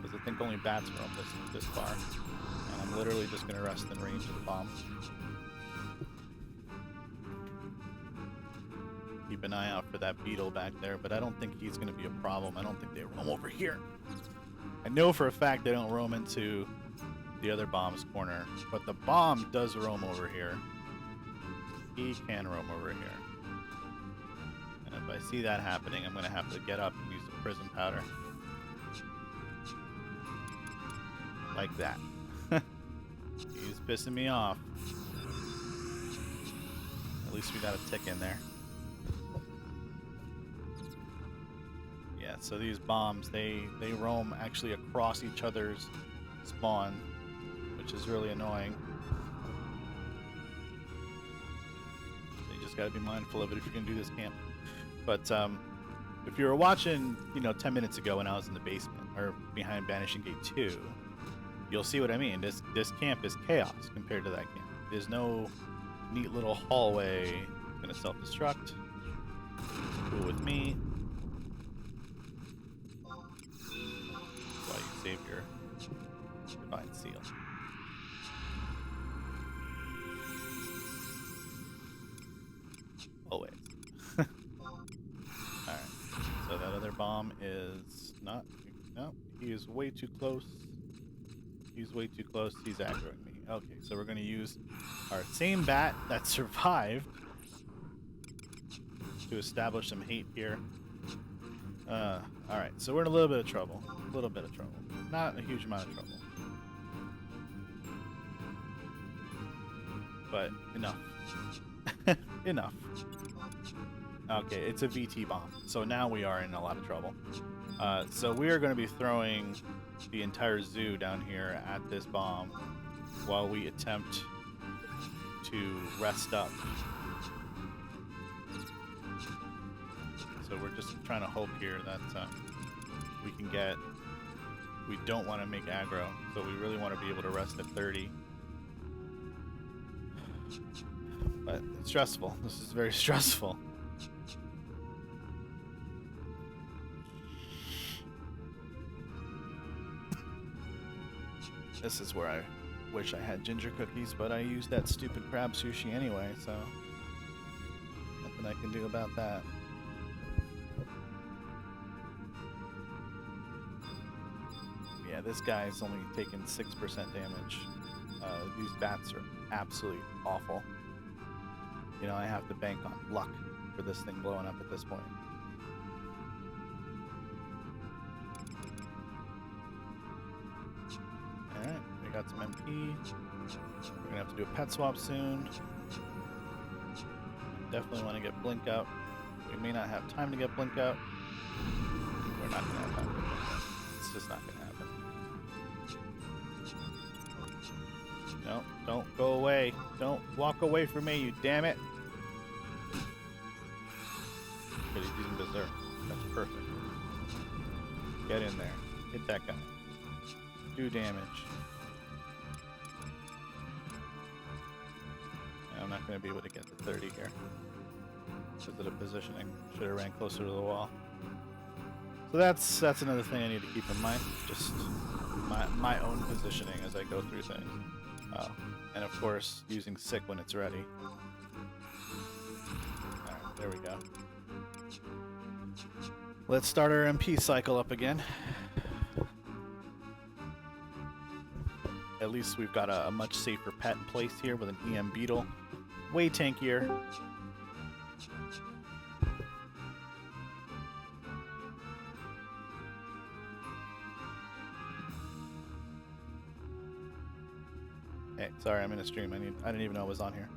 Because I think only bats roam this far. And I'm literally just going to rest in range of the bomb. Keep an eye out for that beetle back there, but I don't think he's going to be a problem. I don't think they roam over here. I know for a fact they don't roam into the other bomb's corner, but the bomb does roam over here. He can roam over here. And if I see that happening, I'm going to have to get up and use the prison powder. Like that. He's pissing me off. At least we got a tick in there. Yeah, so these bombs, they roam actually across each other's spawn, which is really annoying. You just got to be mindful of it if you're going to do this camp. But if you were watching, 10 minutes ago when I was in the basement, or behind Banishing Gate 2, you'll see what I mean. This camp is chaos compared to that camp. There's no neat little hallway. It's going to self-destruct. Cool with me. That's why you save your Divine Seal. Always. Alright. So that other bomb is not... No, he is way too close. He's way too close. He's aggroing me. Okay, so we're going to use our same bat that survived to establish some hate here. Alright, so we're in a little bit of trouble. A little bit of trouble. Not a huge amount of trouble. But enough. Enough. Okay, it's a VT bomb. So now we are in a lot of trouble. So we are going to be throwing the entire zoo down here at this bomb while we attempt to rest up. So we're just trying to hope here that we can get... We don't want to make aggro, so we really want to be able to rest at 30. But it's stressful. This is very stressful. This is where I wish I had ginger cookies, but I used that stupid crab sushi anyway, so nothing I can do about that. Yeah, this guy's only taken 6% damage. These bats are absolutely awful. You know, I have to bank on luck for this thing blowing up at this point. Alright, we got some MP. We're gonna have to do a pet swap soon. Definitely want to get Blink out. We may not have time to get Blink out. We're not gonna have time to get Blink out. It's just not gonna happen. No, don't go away. Don't walk away from me, you damn it. But he's using Berserk. That's perfect. Get in there. Hit that guy. Do damage. I'm not going to be able to get to 30 here because of the positioning. Should have ran closer to the wall. So that's another thing I need to keep in mind. Just my own positioning as I go through things. And of course, using sick when it's ready. Alright, there we go. Let's start our MP cycle up again. At least we've got a much safer pet in place here with an EM Beetle. Way tankier. Hey, sorry, I'm in a stream. I didn't even know it was on here.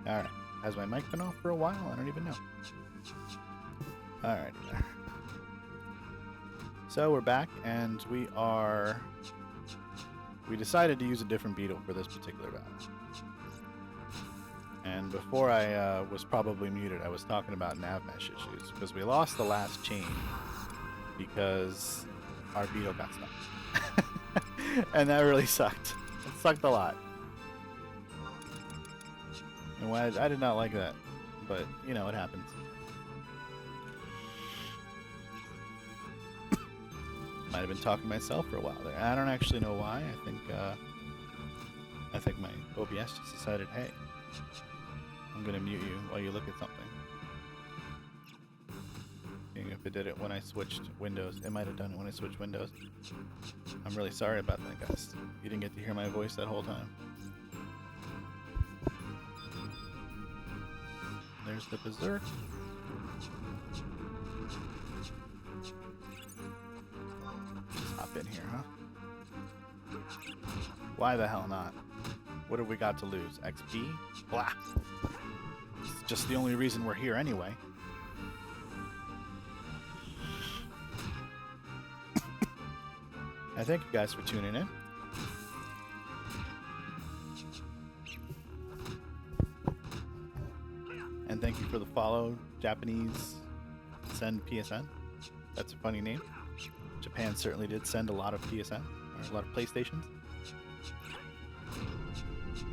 Alright. Has my mic been off for a while? I don't even know. Alright. So we're back, and we decided to use a different beetle for this particular battle. And before I was probably muted, I was talking about nav mesh issues, because we lost the last chain because our beetle got stuck. And that really sucked. It sucked a lot. And I did not like that, but, you know, it happens. Might have been talking to myself for a while there. I don't actually know why. I think my OBS just decided, hey, I'm gonna mute you while you look at something. Seeing if it did it when I switched windows. It might have done it when I switched windows. I'm really sorry about that, guys. You didn't get to hear my voice that whole time. There's the Berserk. Just hop in here, huh? Why the hell not? What have we got to lose? XP? Blah. It's just the only reason we're here anyway. I thank you guys for tuning in. And thank you for the follow, Japanese send PSN. That's a funny name. Japan certainly did send a lot of PSN, or a lot of PlayStations.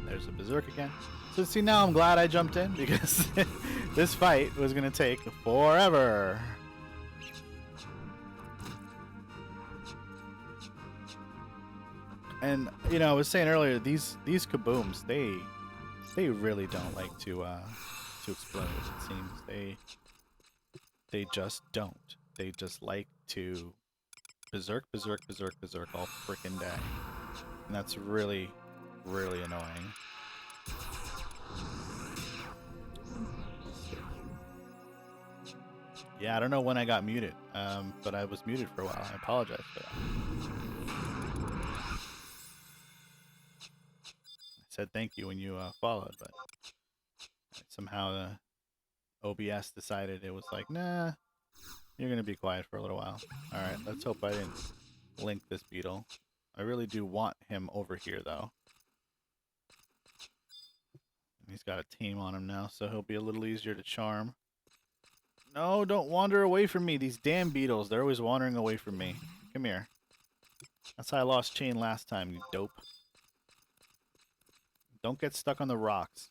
There's a Berserk again. So see, now I'm glad I jumped in, because this fight was going to take forever. And, you know, I was saying earlier, these kabooms, they really don't like to explode, it seems. They just don't. They just like to berserk all frickin' day. And that's really, really annoying. Yeah, I don't know when I got muted, but I was muted for a while. I apologize for that. I said thank you when you followed, but somehow the OBS decided it was like, nah, you're going to be quiet for a little while. Alright, let's hope I didn't link this beetle. I really do want him over here, though. He's got a team on him now, so he'll be a little easier to charm. No, don't wander away from me. These damn beetles, they're always wandering away from me. Come here. That's how I lost chain last time, you dope. Don't get stuck on the rocks.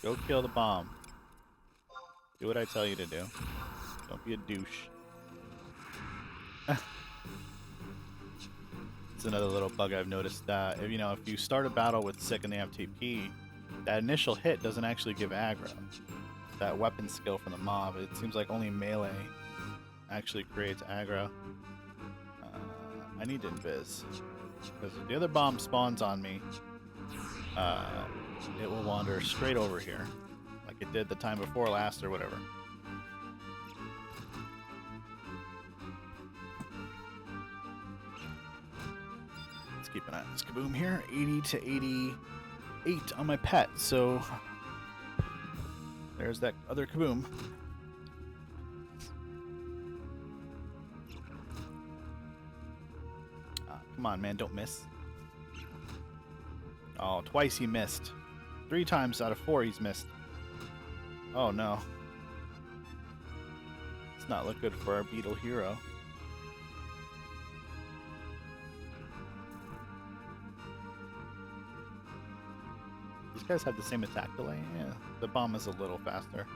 Go kill the bomb. Do what I tell you to do. Don't be a douche. It's another little bug I've noticed. If you start a battle with Sick and they have TP, that initial hit doesn't actually give aggro. That weapon skill from the mob, it seems like only melee actually creates aggro. I need to invis. Because if the other bomb spawns on me, it will wander straight over here. Like it did the time before last or whatever. Let's keep an eye on this kaboom here. 80 to 88 on my pet, so there's that other kaboom. Come on, man, don't miss. Oh, twice he missed. 3 times out of 4 he's missed. Oh no. It's not look good for our beetle hero. These guys have the same attack delay? Yeah, the bomb is a little faster.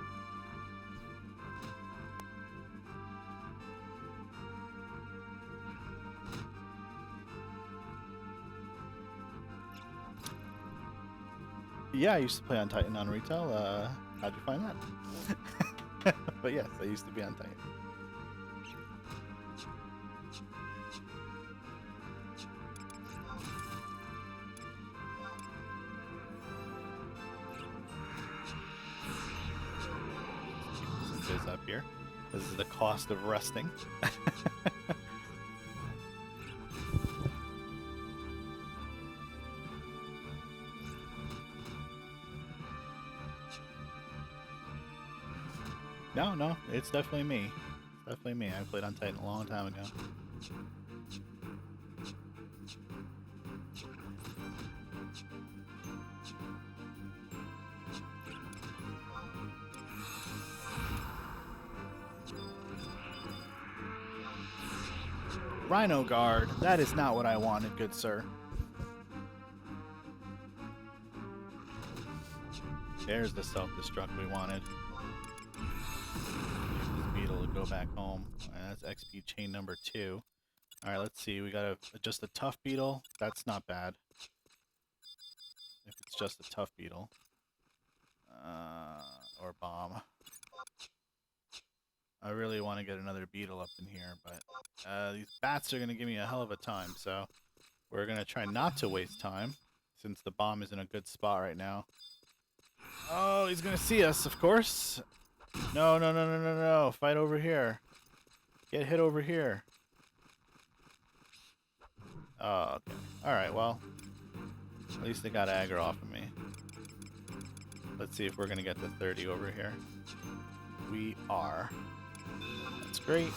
Yeah, I used to play on Titan on retail. How'd you find that? But yes, I used to be on Titan. Keep this up here. This is the cost of resting. No, it's definitely me. It's definitely me. I played on Titan a long time ago. Rhino Guard. That is not what I wanted, good sir. There's the self-destruct we wanted. This beetle go back home. That's XP chain number 2. Alright, let's see. We got just a tough beetle. That's not bad. If it's just a tough beetle. Or bomb. I really want to get another beetle up in here, but these bats are going to give me a hell of a time, so we're going to try not to waste time, since the bomb is in a good spot right now. Oh, he's going to see us, of course. No, no, no, no, no, no. Fight over here. Get hit over here. Oh, okay. Alright, well, at least they got aggro off of me. Let's see if we're going to get to 30 over here. We are. That's great.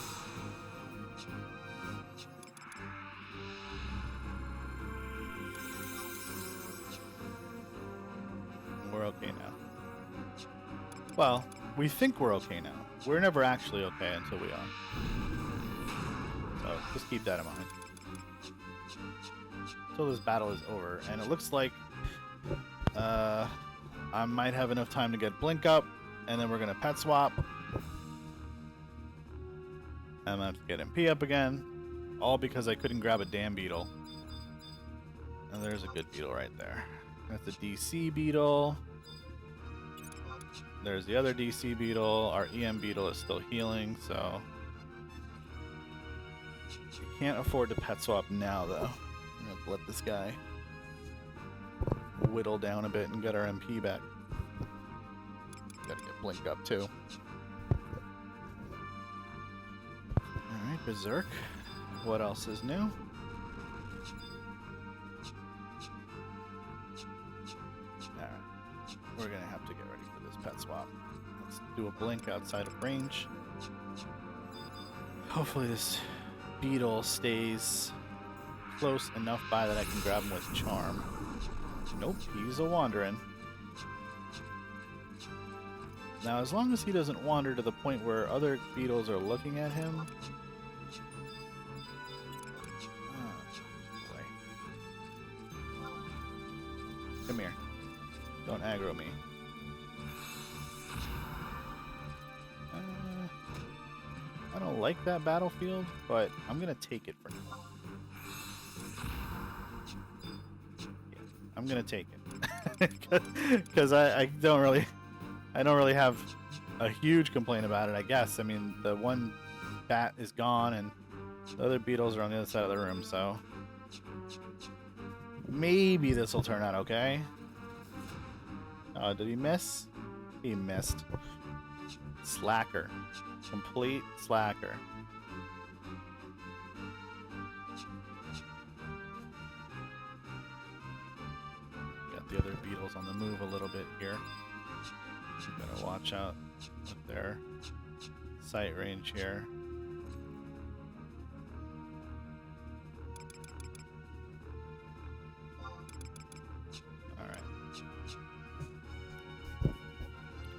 We're okay now. Well, we think we're okay now. We're never actually okay until we are. So, just keep that in mind. Until this battle is over. And it looks like I might have enough time to get Blink up, and then we're going to pet swap. And I'm going to have to get MP up again. All because I couldn't grab a damn beetle. And there's a good beetle right there. That's a DC beetle. There's the other DC beetle. Our EM beetle is still healing, so... we can't afford to pet swap now, though. I'm going to let this guy whittle down a bit and get our MP back. Gotta get Blink up, too. Alright, Berserk. What else is new? Alright. We're gonna have to get ready for this pet swap. Let's do a Blink outside of range. Hopefully this beetle stays close enough by that I can grab him with Charm. Nope, he's a wandering. Now, as long as he doesn't wander to the point where other beetles are looking at him... oh, boy. Come here. Don't aggro me. I don't like that battlefield, but I'm gonna take it for now. Yeah, I'm gonna take it. Because I don't really have a huge complaint about it, I guess. I mean, the one bat is gone and the other beetles are on the other side of the room, so maybe this will turn out okay. Oh, did he miss? He missed. Slacker. Complete slacker. Got the other beetles on the move a little bit here. Gotta watch out with their sight range here. Alright.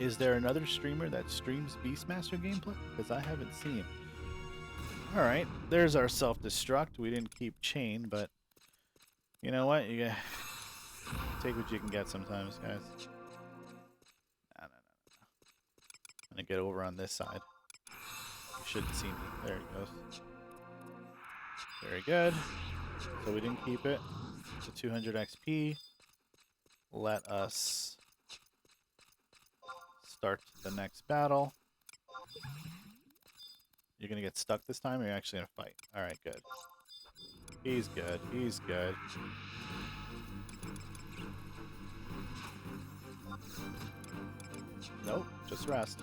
Is there another streamer that streams Beastmaster gameplay? Because I haven't seen. Alright, there's our self-destruct. We didn't keep chain, but you know what? You gotta take what you can get sometimes, guys. No. I'm gonna get over on this side. You shouldn't see me. There he goes. Very good. So we didn't keep it. It's a 200 XP. Let us start the next battle. You're gonna get stuck this time, or you're actually gonna fight? Alright, good. He's good. He's good. Nope, just rest.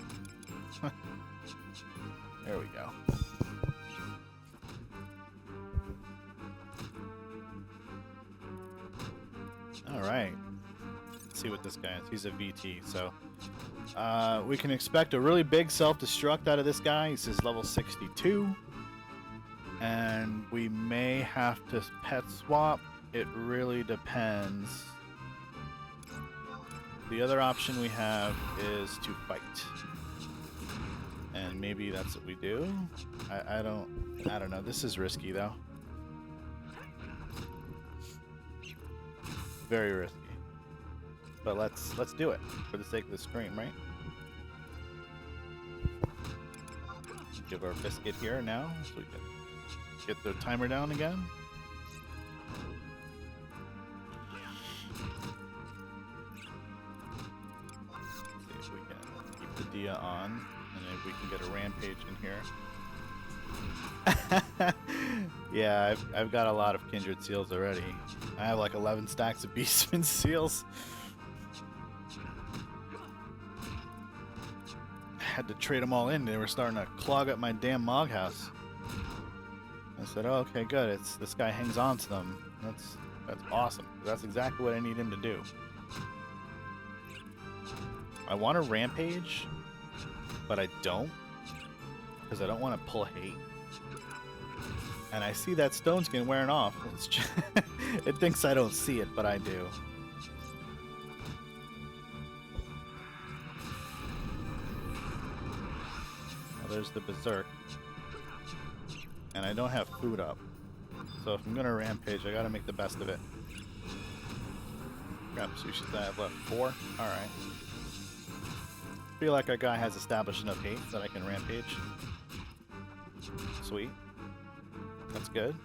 There we go. Alright. Let's see what this guy is. He's a VT, so... we can expect a really big self-destruct out of this guy. He says level 62. And we may have to pet swap. It really depends. The other option we have is to fight. And maybe that's what we do. I don't know. This is risky though. Very risky. But let's do it for the sake of the stream, right? give our biscuit here now so we can get the timer down again. See if we can keep the Dia on, and then we can get a rampage in here. Yeah, I've got a lot of kindred seals already. I have like 11 stacks of beastman seals. I had to trade them all in. They were starting to clog up my damn Mog house. I said, oh, okay, good. It's this guy hangs on to them. That's awesome. That's exactly what I need him to do. I want a rampage, but I don't, because I don't want to pull hate. And I see that stone skin wearing off. It's just it thinks I don't see it, but I do. Well, there's the berserk. And I don't have food up. So if I'm gonna rampage, I gotta make the best of it. Grab sushis I have left 4. Alright. Feel like our guy has established enough hate that I can rampage. Sweet. That's good.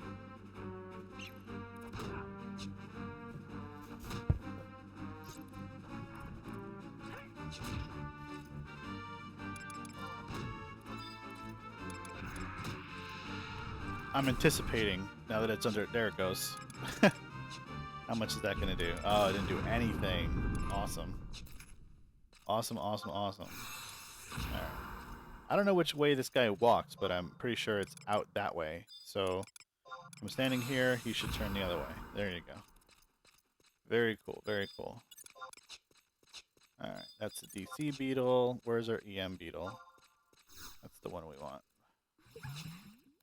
I'm anticipating, now that it's under, there it goes. How much is that going to do? Oh, it didn't do anything. Awesome. Awesome, awesome, awesome. Alright. I don't know which way this guy walks, but I'm pretty sure it's out that way. So, I'm standing here, he should turn the other way. There you go. Very cool, very cool. Alright, that's the DC beetle. Where's our EM beetle? That's the one we want.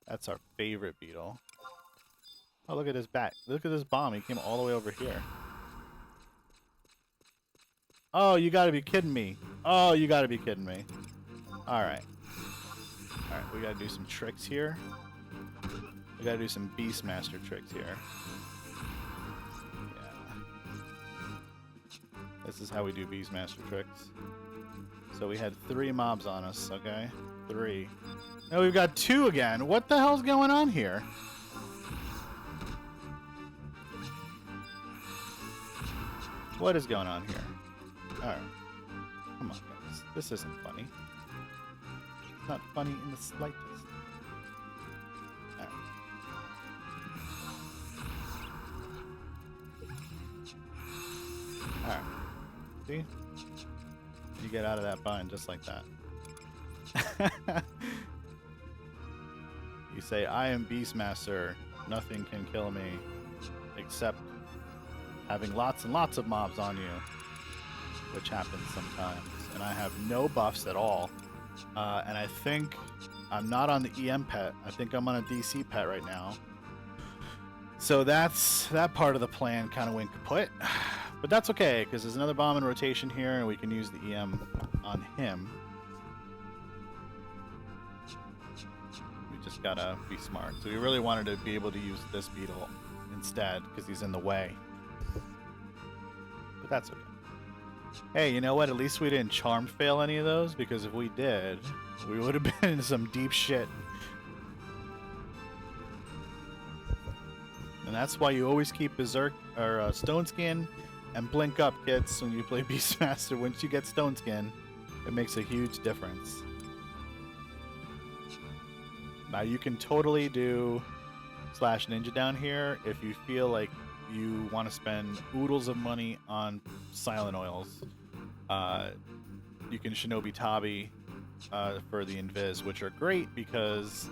That's our favorite beetle. Oh, look at his back. Look at this bomb. He came all the way over here. Oh, you gotta be kidding me. Oh, you gotta be kidding me. Alright. Alright, we gotta do some tricks here. We gotta do some Beastmaster tricks here. Yeah. This is how we do Beastmaster tricks. So we had 3 mobs on us, okay? 3. Now we've got 2 again. What the hell's going on here? What is going on here? Alright. Come on, guys. This isn't funny. It's not funny in the slightest. Alright. Alright. See? You get out of that bind just like that. You say, I am Beastmaster. Nothing can kill me except having lots and lots of mobs on you, which happens sometimes. And I have no buffs at all. And I think I'm not on the EM pet. I think I'm on a DC pet right now. So that's that part of the plan kind of went kaput. But that's okay, because there's another bomb in rotation here, and we can use the EM on him. We just gotta be smart. So we really wanted to be able to use this beetle instead, because he's in the way. But that's okay. Hey, you know what? At least we didn't charm fail any of those, because if we did, we would have been in some deep shit. And that's why you always keep Berserk or Stone Skin and Blink up, kids, when you play Beastmaster. Once you get Stone Skin, it makes a huge difference. Now you can totally do Slash Ninja down here if you feel like you want to spend oodles of money on silent oils. You can Shinobi Tabi for the Invis, which are great because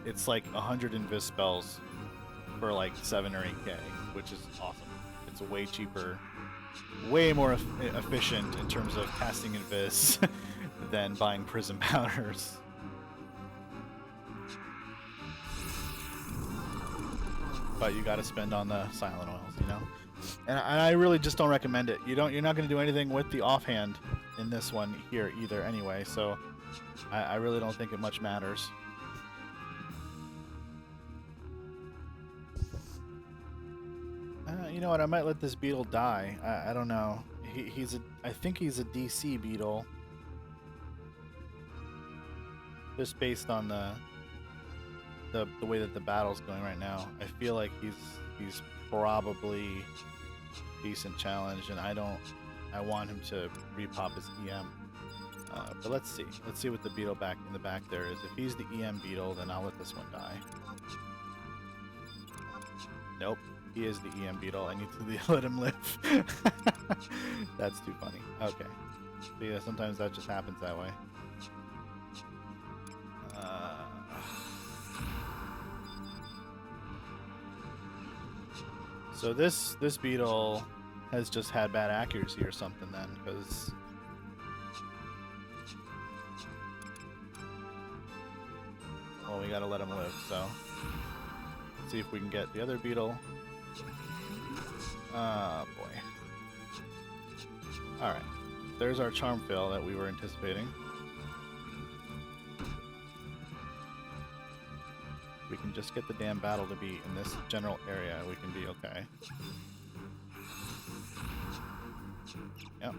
it's like 100 Invis spells for like 7 or 8k, which is awesome. It's way cheaper, way more efficient in terms of casting Invis than buying Prism Powders. But you got to spend on the silent oils, you know. And I really just don't recommend it. You're not going to do anything with the offhand in this one here either, anyway. So I really don't think it much matters. You know what? I might let this beetle die. I don't know. I think he's a DC beetle. just based on the way that the battle's going right now, I feel like he's probably decent challenge, and I want him to repop his EM. But let's see what the beetle back in the back there is. If he's the EM beetle, then I'll let this one die. Nope, he is the EM beetle. I need to let him live. That's too funny. Okay, so yeah, sometimes that just happens that way. So this beetle has just had bad accuracy or something then, because well, we gotta let him live. So let's see if we can get the other beetle. Ah, boy. All right, there's our charm fail that we were anticipating. We can just get the damn battle to be in this general area, we can be okay. Yep.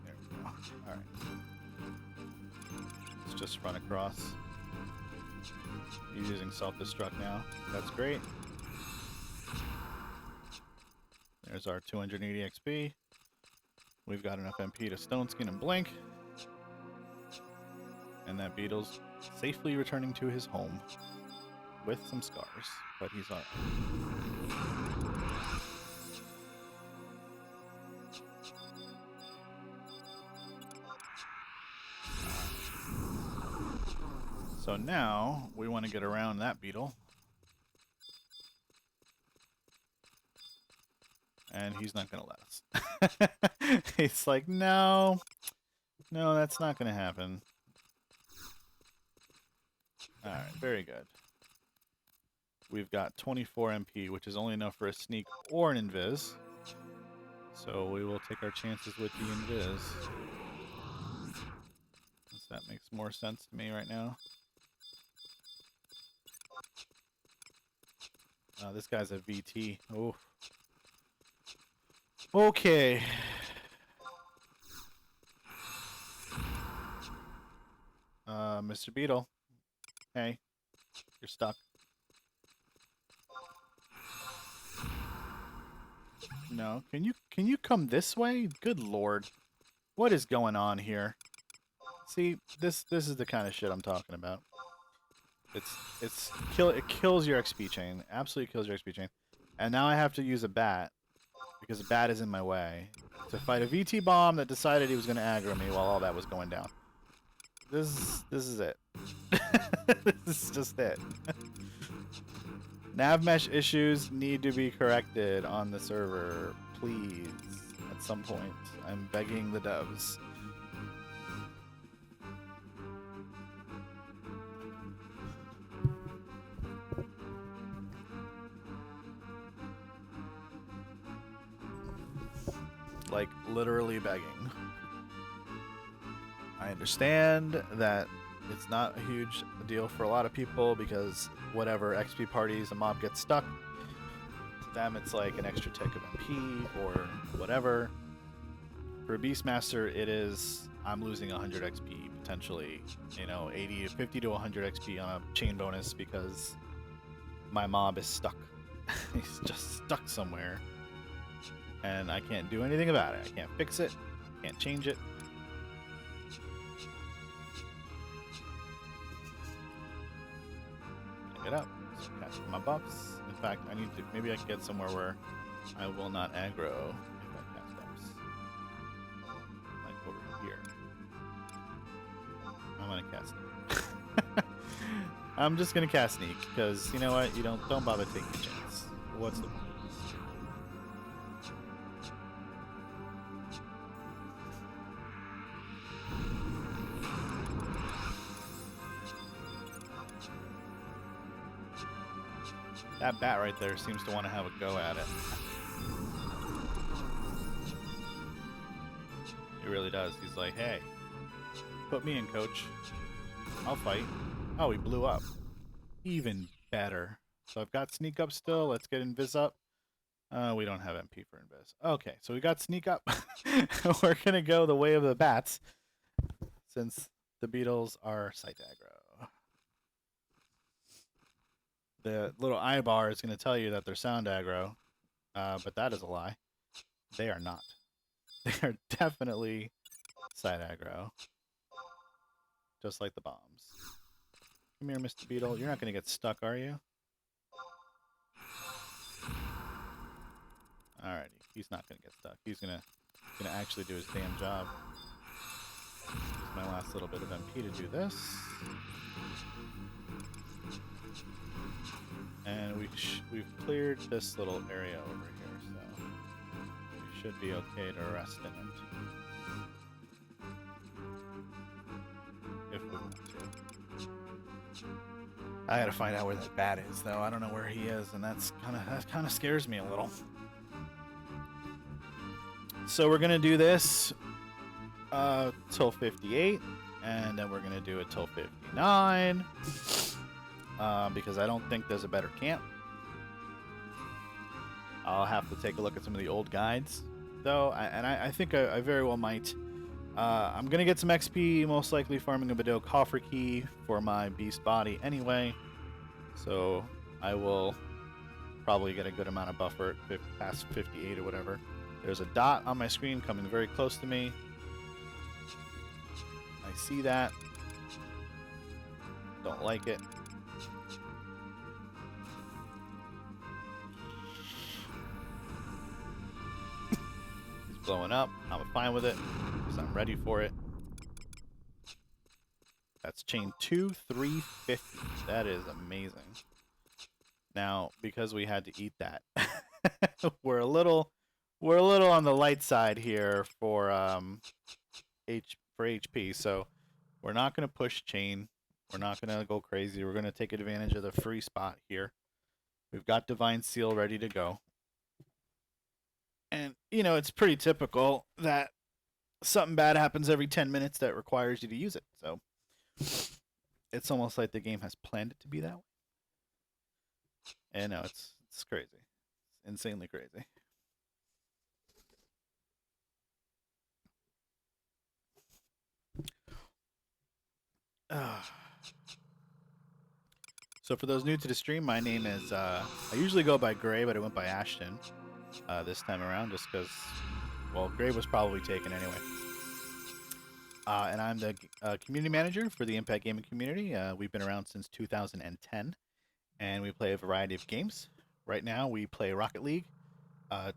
There we go. Alright. Let's just run across. He's using self-destruct now. That's great. There's our 280 XP. We've got enough MP to Stone Skin and Blink. And that beetle's safely returning to his home. With some scars, but he's alright. So now we want to get around that beetle. And he's not going to let us. He's like, no, that's not going to happen. Alright, very good. We've got 24 MP, which is only enough for a sneak or an invis. So we will take our chances with the invis. That makes more sense to me right now. This guy's a VT. Oh. Okay. Mr. Beetle. Hey. You're stuck. No. Can you come this way? Good lord. What is going on here? See, this is the kind of shit I'm talking about. It kills your XP chain. Absolutely kills your XP chain. And now I have to use a bat because a bat is in my way to fight a VT bomb that decided he was going to aggro me while all that was going down. This is it. This is just it. Nav mesh issues need to be corrected on the server, please. At some point, I'm begging the devs. Like, literally begging. I understand that it's not a huge deal for a lot of people because whatever XP parties a mob gets stuck, to them it's like an extra tick of MP or whatever. For a Beastmaster, it is, I'm losing 100 XP potentially, you know, 50 to 100 XP on a chain bonus because my mob is stuck. He's just stuck somewhere. And I can't do anything about it. I can't fix it. Can't change it. Get up. So catch my buffs. In fact, I need to. Maybe I can get somewhere where I will not aggro if I cast buffs. Like over here. I'm gonna cast sneak. I'm just gonna cast sneak because you know what? You don't bother taking a chance. What's the point? That bat right there seems to want to have a go at it. He really does. He's like, hey, put me in, coach. I'll fight. Oh, he blew up. Even better. So I've got sneak up still. Let's get invis up. We don't have MP for invis. Okay, so we got sneak up. We're going to go the way of the bats. Since The beetles are site aggro. The little eye bar is going to tell you that they're sound aggro, but that is a lie. They are not. They are definitely side aggro, just like the bombs. Come here, Mr. Beetle. You're not going to get stuck, are you? Alrighty. He's not going to get stuck. He's going to actually do his damn job. Use my last little bit of MP to do this. And we've cleared this little area over here, so we should be okay to rest in it. If we want to. I gotta find out where that bat is, though. I don't know where he is, and that kind of scares me a little. So we're gonna do this till 58, and then we're gonna do it till 59, because I don't think there's a better camp. I'll have to take a look at some of the old guides, though, and I think I very well might. I'm gonna get some XP, most likely farming a Bedeau coffer key for my beast body anyway, so I will probably get a good amount of buffer past 58 or whatever. There's a dot on my screen coming very close to me. I see that. Don't like it. He's blowing up. I'm fine with it because I'm ready for it. That's chain 2, 350. That is amazing. Now, because we had to eat that, we're a little on the light side here for HP. So we're not going to push chain. We're not going to go crazy. We're going to take advantage of the free spot here. We've got Divine Seal ready to go. And, you know, it's pretty typical that something bad happens every 10 minutes that requires you to use it. So it's almost like the game has planned it to be that way. And no, it's crazy. It's insanely crazy. So for those new to the stream, my name is, I usually go by Gray, but I went by Ashton this time around just because, well, Gray was probably taken anyway. And I'm the community manager for the Impact Gaming community. We've been around since 2010, and we play a variety of games. Right now, we play Rocket League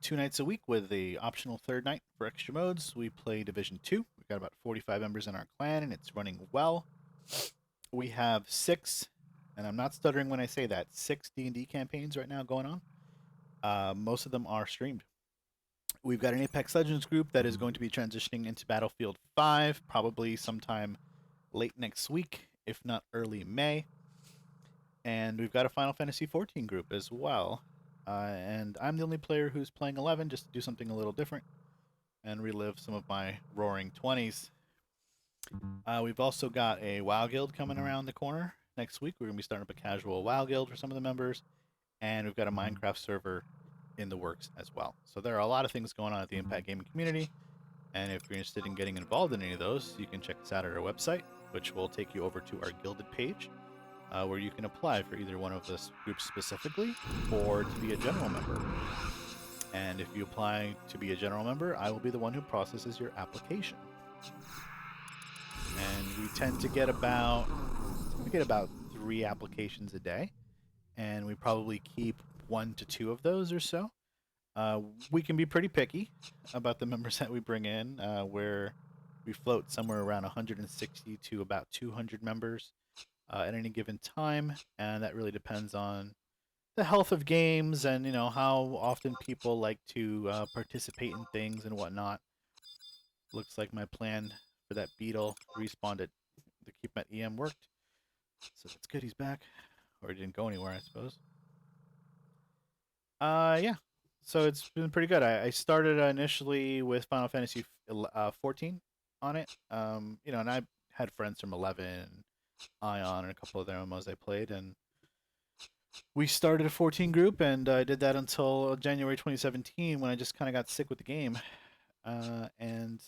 2 nights a week with the optional third night for extra modes. We play Division 2. We've got about 45 members in our clan, and it's running well. We have 6, and I'm not stuttering when I say that, 6 D&D campaigns right now going on. Most of them are streamed. We've got an Apex Legends group that is going to be transitioning into Battlefield 5, probably sometime late next week, if not early May. And we've got a Final Fantasy 14 group as well. And I'm the only player who's playing 11, just to do something a little different and relive some of my roaring 20s. We've also got a WoW guild coming around the corner next week. We're going to be starting up a casual WoW guild for some of the members. And we've got a Minecraft server in the works as well. So there are a lot of things going on at the Impact Gaming community. And if you're interested in getting involved in any of those, you can check us out at our website, which will take you over to our Guilded page, where you can apply for either one of this groups specifically or to be a general member. And if you apply to be a general member, I will be the one who processes your application. And we tend to get about 3 applications a day, and we probably keep 1 to 2 of those or so. We can be pretty picky about the members that we bring in, where we float somewhere around 160 to about 200 members at any given time, and that really depends on the health of games and, you know, how often people like to participate in things and whatnot. Looks like my plan for that beetle respawned at the Keep Met EM worked, so that's good. He's back, or he didn't go anywhere, I suppose. Yeah. So it's been pretty good. I started initially with Final Fantasy 14 on it. You know, and I had friends from 11, Ion, and a couple of their MMOs I played, and we started a 14 group, and I did that until January 2017 when I just kind of got sick with the game. And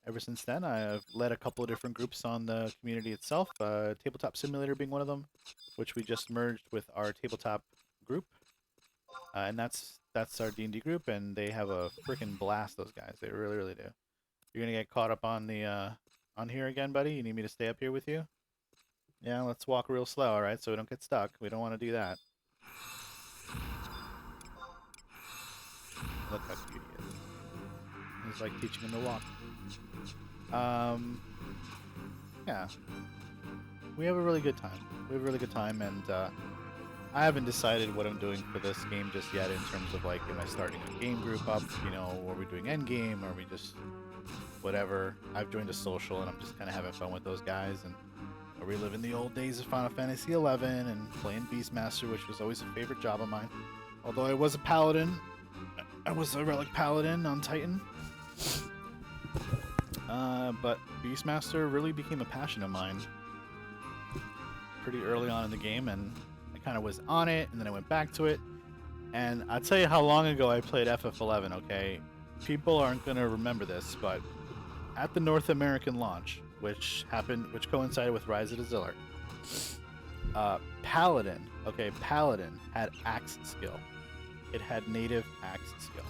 ever since then, I've led a couple of different groups on the community itself. Tabletop Simulator being one of them, which we just merged with our tabletop group, and that's our D&D group, and they have a freaking blast. Those guys, they really, really do. You're gonna get caught up on the on here again, buddy. You need me to stay up here with you? Yeah, let's walk real slow, all right, so we don't get stuck. We don't want to do that. Look how cute he is. It's like teaching him to walk. Yeah. We have a really good time. We have a really good time, and I haven't decided what I'm doing for this game just yet in terms of, like, am I starting a game group up, you know, are we doing endgame, or are we just whatever. I've joined a social, and I'm just kind of having fun with those guys, and reliving the old days of Final Fantasy XI and playing Beastmaster, which was always a favorite job of mine. Although I was a paladin, I was a relic paladin on Titan. But Beastmaster really became a passion of mine pretty early on in the game, and I kind of was on it, and then I went back to it. And I'll tell you how long ago I played FF11, okay? People aren't going to remember this, but at the North American launch, which coincided with Rise of the Zillard, Paladin had axe skill. It had native axe skill.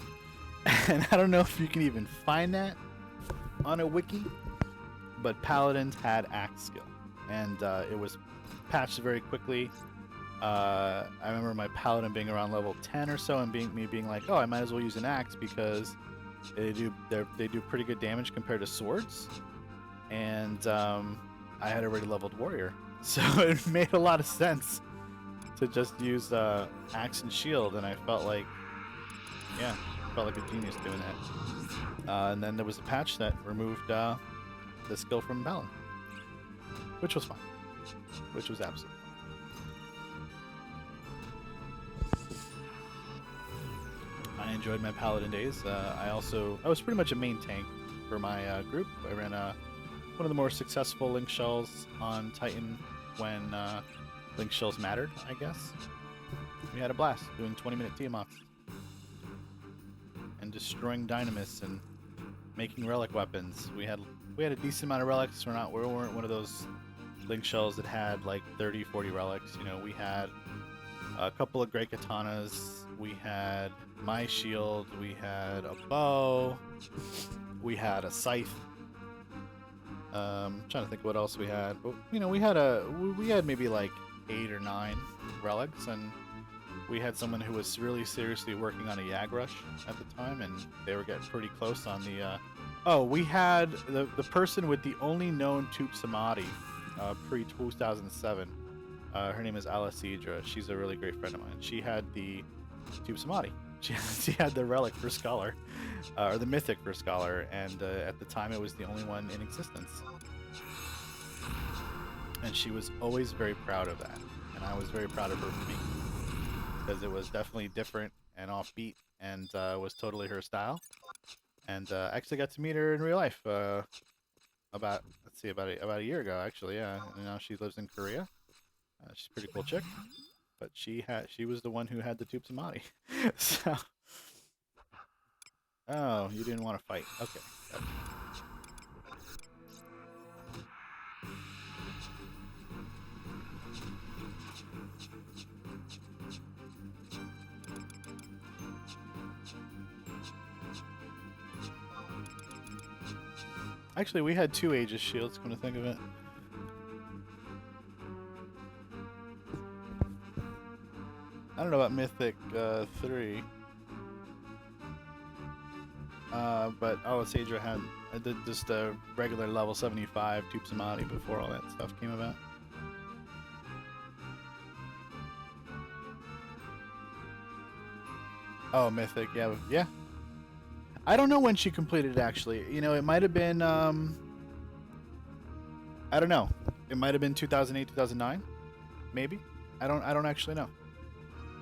And I don't know if you can even find that on a wiki, but Paladins had axe skill. And it was patched very quickly. I remember my Paladin being around level 10 or so, and being like, oh, I might as well use an axe because they do pretty good damage compared to swords. And I had already leveled warrior, so it made a lot of sense to just use axe and shield, and I felt like a genius doing that. And then there was a patch that removed the skill from Paladin, which was fine, which was absolutely fine. I enjoyed my Paladin days. I was pretty much a main tank for my group. I ran one of the more successful Link Shells on Titan when Link Shells mattered, I guess. We had a blast doing 20-minute Tiamats and destroying Dynamis and making relic weapons. We had a decent amount of relics. We weren't one of those Link Shells that had like 30, 40 relics. You know, we had a couple of great katanas. We had my shield. We had a bow. We had a scythe. Trying to think what else we had, but you know, we had maybe like 8 or 9 relics, and we had someone who was really seriously working on a Yag Rush at the time, and they were getting pretty close on the. We had the person with the only known Tube Samadhi, pre 2007. Her name is Alicidra. She's a really great friend of mine. She had the Tube Samadhi. She had the relic for Scholar, or the mythic for Scholar, and at the time it was the only one in existence. And she was always very proud of that, and I was very proud of her for me, because it was definitely different and offbeat, and was totally her style. And actually got to meet her in real life about a year ago, actually. Yeah, and now she lives in Korea. She's a pretty cool chick. But she was the one who had the Tube Samadhi. So, oh, you didn't want to fight. Okay. Gotcha. Actually, we had 2 Aegis shields, come to think of it. I don't know about Mythic 3. But Alicidra had just a regular level 75 Tube Samadhi before all that stuff came about. Oh, Mythic, yeah. I don't know when she completed it, actually. You know, it might have been, I don't know. It might have been 2008, 2009, maybe. I don't actually know.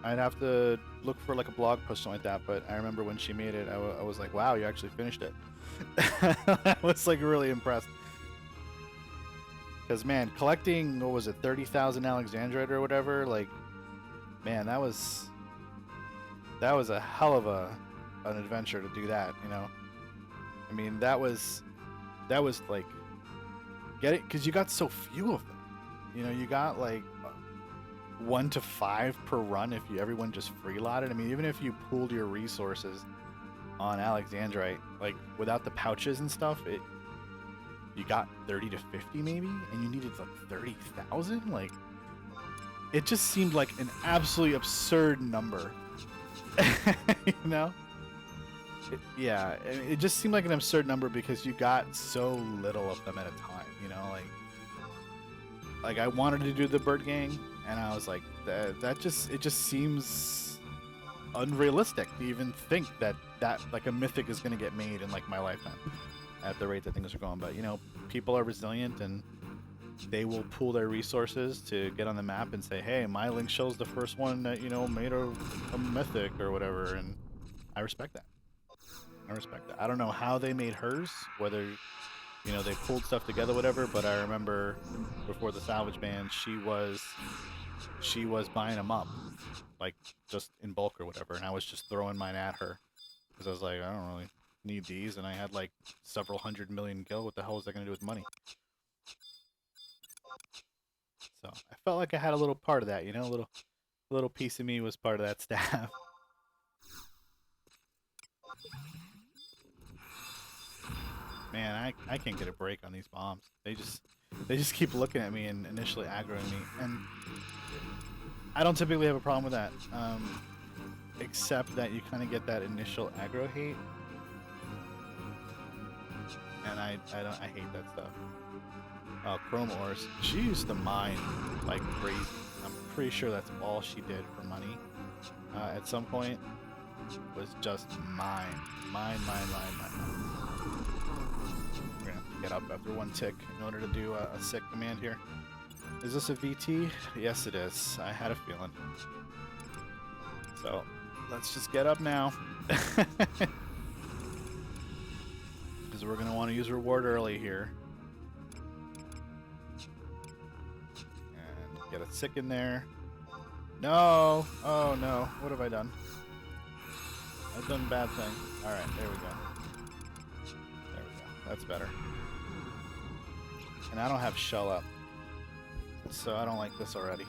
I'd have to look for like a blog post or something like that, but I remember when she made it, I was like, wow, you actually finished it. I was like really impressed. Because man, collecting, what was it, 30,000 Alexandrite or whatever, like, man, that was a hell of an adventure to do that, you know. I mean, that was that was like, get it? Because you got so few of them. You know, you got like 1 to 5 per run if you everyone just freelotted. I mean, even if you pooled your resources on Alexandrite, like without the pouches and stuff, you got 30 to 50 maybe, and you needed like 30,000. Like, it just seemed like an absolutely absurd number. You know? Yeah, it just seemed like an absurd number because you got so little of them at a time. You know, like I wanted to do the bird gang, and I was like, that just seems unrealistic to even think that like a mythic is going to get made in like my lifetime at the rate that things are going. But you know, people are resilient and they will pool their resources to get on the map and say, hey, my link show's the first one that, you know, made a mythic or whatever, and I respect that. I don't know how they made hers, whether, you know, they pulled stuff together, whatever, but I remember before the salvage ban, she was buying them up, like just in bulk or whatever, and I was just throwing mine at her because I was like, I don't really need these, and I had like several 100 million gil. What the hell is that gonna do with money? So I felt like I had a little part of that, you know, a little piece of me was part of that staff. Man, I can't get a break on these bombs. They just keep looking at me and initially aggroing me, and I don't typically have a problem with that, except that you kind of get that initial aggro hate, and I hate that stuff. Oh, chrome ores. She used to mine like crazy. I'm pretty sure that's all she did for money. At some point, was just mine. Mine. We're gonna have to get up after one tick in order to do a sick command here. Is this a VT? Yes, it is. I had a feeling. So, let's just get up now. Because we're gonna want to use reward early here. And get a sick in there. No! Oh no, what have I done? I've done a bad thing. Alright, there we go. There we go. That's better. And I don't have shell up. So I don't like this already.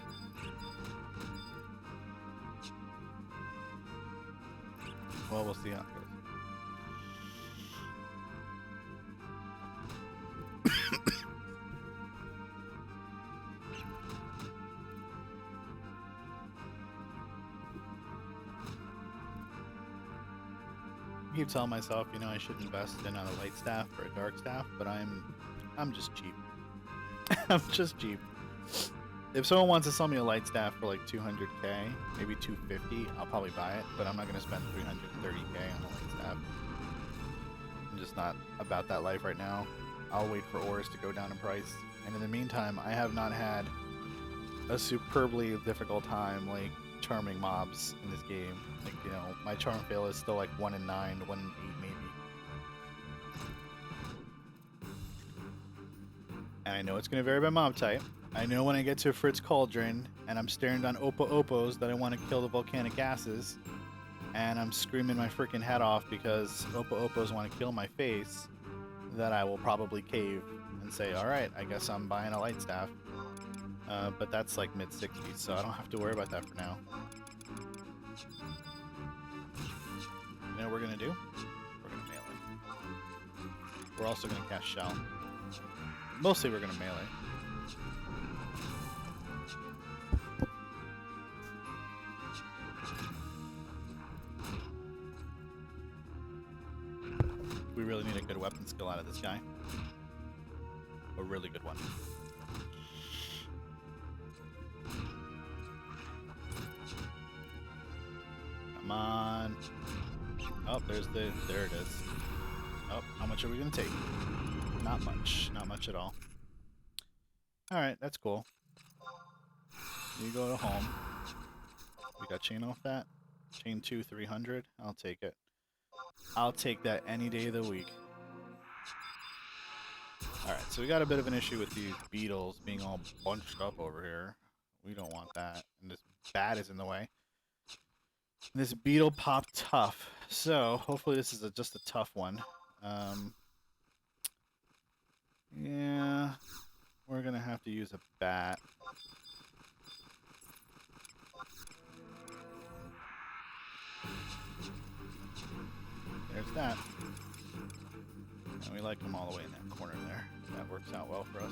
Well, we'll see how it goes. I keep telling myself, you know, I should invest in a light staff or a dark staff, but I'm just cheap. I'm just cheap. If someone wants to sell me a light staff for like 200k, maybe 250, I'll probably buy it, but I'm not going to spend 330k on a light staff. I'm just not about that life right now. I'll wait for ores to go down in price, and in the meantime, I have not had a superbly difficult time like charming mobs in this game. Like, you know, my charm fail is still like 1 in 9, 1 in 8 maybe. And I know it's going to vary by mob type. I know when I get to Fritz Cauldron and I'm staring down Opos that I want to kill the volcanic gases, and I'm screaming my freaking head off because Opos want to kill my face, that I will probably cave and say, alright, I guess I'm buying a light staff. But that's like mid-60s, so I don't have to worry about that for now. You know what we're going to do? We're going to melee. We're also going to cast Shell. Mostly we're going to melee. We really need a good weapon skill out of this guy. A really good one. Come on. Oh, there it is. Oh, how much are we gonna take? Not much. Not much at all. Alright, that's cool. You go to home. We got chain off that. Chain 2, 300. I'll take it. I'll take that any day of the week. Alright, so we got a bit of an issue with these beetles being all bunched up over here. We don't want that. And this bat is in the way. This beetle popped tough. So, hopefully this is just a tough one. Yeah, we're gonna have to use a bat. There's that. And we like them all the way in that corner there. That works out well for us.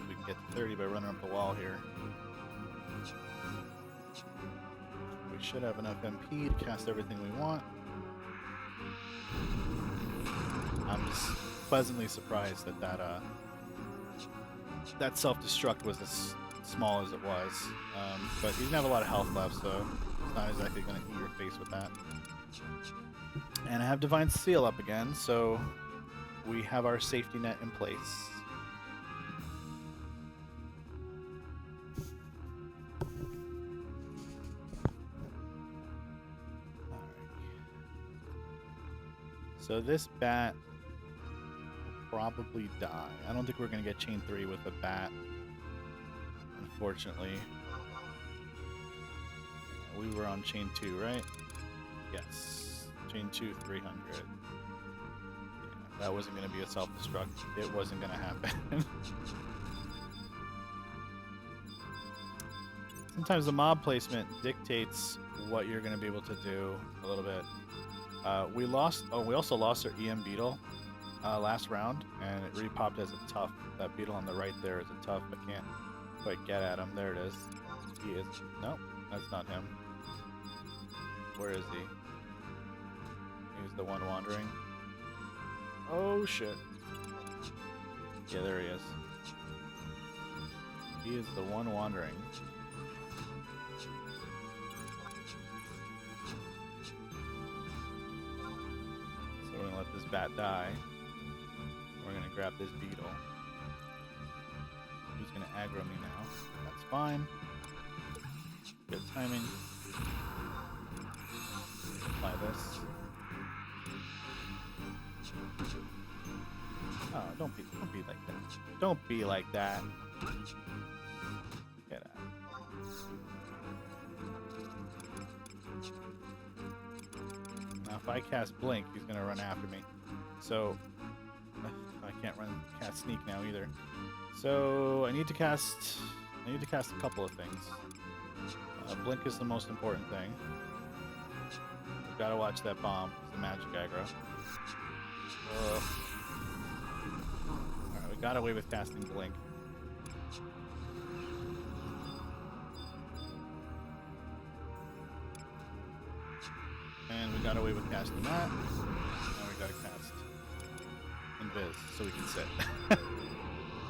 We can get to 30 by running up the wall here. We should have enough MP to cast everything we want. I'm just pleasantly surprised that that self-destruct was as small as it was. But he didn't have a lot of health left, so it's not exactly going to eat your face with that. And I have Divine Seal up again, so we have our safety net in place. So this bat will probably die. I don't think we're going to get chain 3 with a bat, unfortunately. We were on chain 2, right? Yes. Chain 2, 300. Yeah, that wasn't going to be a self-destruct. It wasn't going to happen. Sometimes the mob placement dictates what you're going to be able to do a little bit. We also lost our EM Beetle last round, and it repopped as a tough. That beetle on the right there is a tough. I can't quite get at him. There it is. He is. Nope, that's not him. Where is he? He's the one wandering. Oh shit. Yeah, there he is. He is the one wandering. So we're gonna let this bat die. We're gonna grab this beetle. Who's gonna aggro me now? That's fine. Good timing. Apply this. Oh, don't be like that. Don't be like that. Get out. Now, if I cast Blink, he's gonna run after me. So I can't cast Sneak now either. So I need to cast a couple of things. Blink is the most important thing. We've got to watch that bomb. It's the magic aggro. Alright, we got away with casting Blink. And we got away with casting that. Now we gotta cast Invis so we can sit.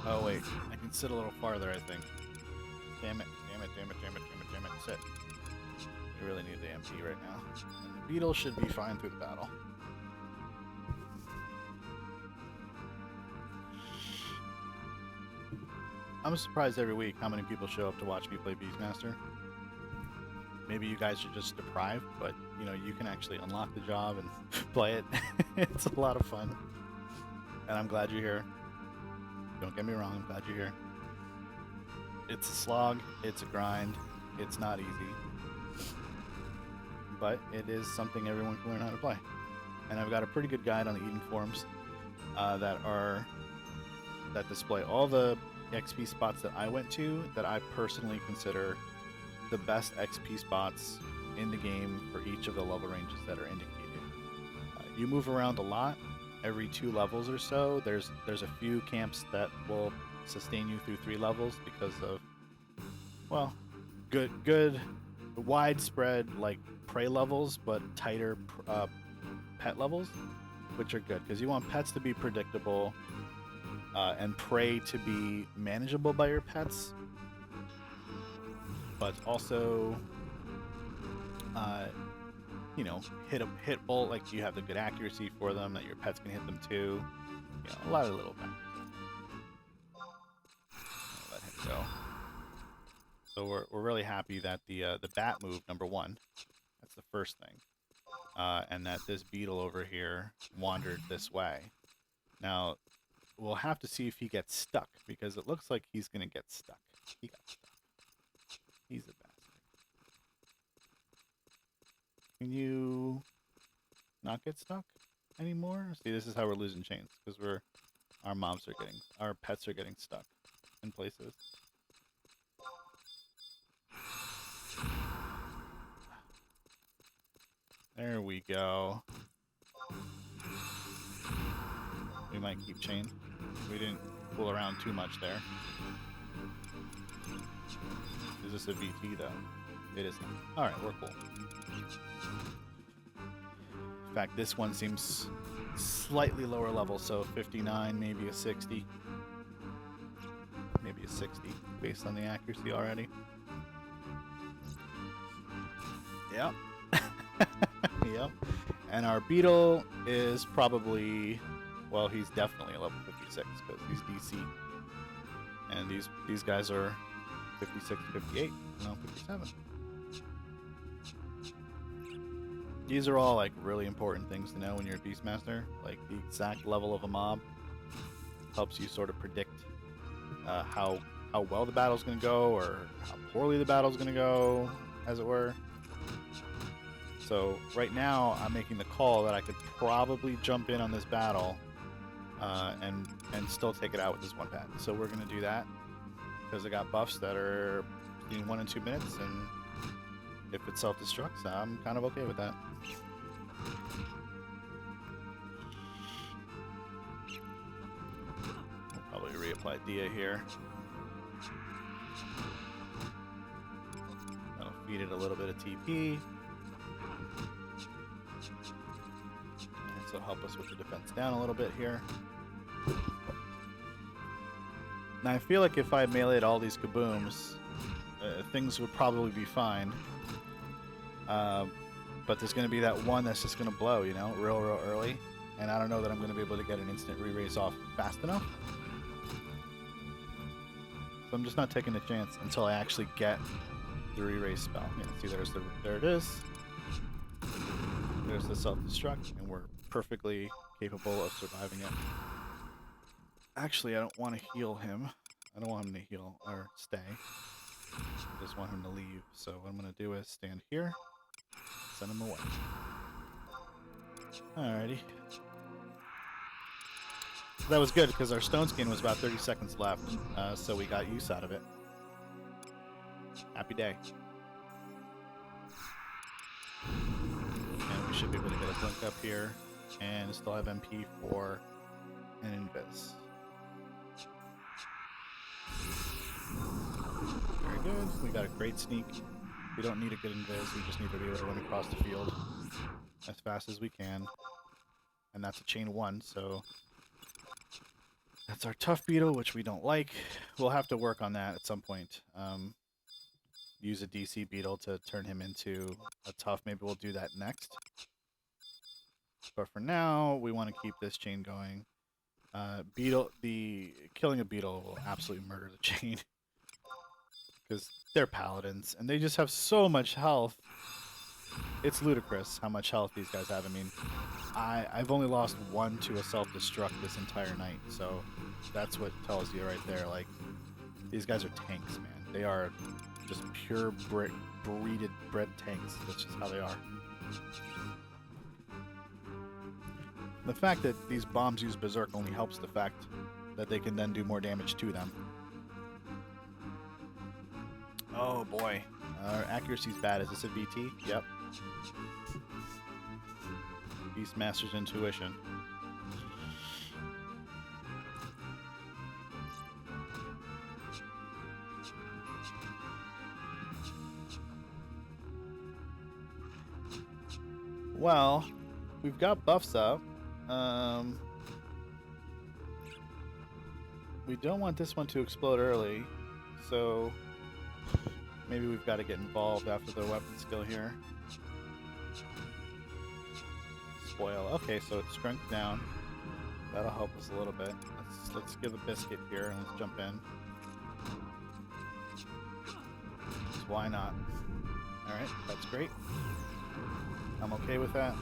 Oh wait, I can sit a little farther, I think. Damn it, damn it, damn it, damn it, damn it, damn it, sit. We really need the MP right now. And the beetle should be fine through the battle. I'm surprised every week how many people show up to watch me play Beastmaster. Maybe you guys are just deprived, but you know, you can actually unlock the job and play it. It's a lot of fun. And I'm glad you're here. Don't get me wrong, I'm glad you're here. It's a slog, it's a grind, it's not easy. But it is something everyone can learn how to play. And I've got a pretty good guide on the Eden forums that display all the XP spots that I went to that I personally consider the best XP spots in the game for each of the level ranges that are indicated. You move around a lot. Every 2 levels or so, there's a few camps that will sustain you through 3 levels because of, well, good widespread like prey levels, but tighter pet levels, which are good because you want pets to be predictable and prey to be manageable by your pets, but also you know, hit bolt, like you have the good accuracy for them, that your pets can hit them too. You know, a lot of little things. Let him go. So we're really happy that the bat moved, number 1. That's the first thing. And that this beetle over here wandered this way. Now, we'll have to see if he gets stuck, because it looks like he's going to get stuck. He got stuck. He's a bastard. Can you not get stuck anymore? See, this is how we're losing chains, because we're our mobs are getting, our pets are getting stuck in places. There we go. We might keep chain. We didn't fool around too much there. Is this a VT though? It is not. Alright, we're cool. In fact, this one seems slightly lower level, so 59, maybe a 60. Maybe a 60, based on the accuracy already. Yep. Yep. And our beetle is probably, well, he's definitely a level 56 because he's DC. And these guys are 56, 58, no, 57. These are all like really important things to know when you're a Beastmaster. Like the exact level of a mob helps you sort of predict how well the battle's going to go or how poorly the battle's going to go, as it were. So right now I'm making the call that I could probably jump in on this battle and still take it out with this one pet. So we're going to do that because I got buffs that are between 1 and 2 minutes, and if it self-destructs, I'm kind of okay with that. We'll probably reapply Dia here. That'll feed it a little bit of TP. This will help us with the defense down a little bit here. Now I feel like if I meleeed all these kabooms, things would probably be fine. But there's going to be that one that's just going to blow, you know, real early. And I don't know that I'm going to be able to get an instant re-raise off fast enough. So I'm just not taking a chance until I actually get the re-raise spell. Yeah, see, there it is. There's the self-destruct, and we're perfectly capable of surviving it. Actually, I don't want to heal him. I don't want him to heal or stay. I just want him to leave. So what I'm going to do is stand here, send him away. Alrighty. That was good because our stone skin was about 30 seconds left, so we got use out of it. Happy day. And we should be able to get a blink up here and still have MP for an invis. Very good. We got a great sneak. We don't need a good invis. We just need to be able to run across the field as fast as we can. And that's a chain 1, so that's our tough beetle, which we don't like. We'll have to work on that at some point. Use a DC beetle to turn him into a tough. Maybe we'll do that next. But for now, we want to keep this chain going. Killing a beetle will absolutely murder the chain. Because they're paladins, and they just have so much health. It's ludicrous how much health these guys have. I mean, I've only lost 1 to a self-destruct this entire night, so that's what tells you right there. Like, these guys are tanks, man. They are just pure bred tanks. That's just how they are. The fact that these bombs use Berserk only helps the fact that they can then do more damage to them. Oh boy, our accuracy's bad. Is this a VT? Yep. Beastmaster's intuition. Well, we've got buffs up. We don't want this one to explode early, so maybe we've got to get involved after the weapon skill here. Spoil. Okay, so it's strength down. That'll help us a little bit. Let's give a biscuit here and let's jump in. So why not? Alright, that's great. I'm okay with that.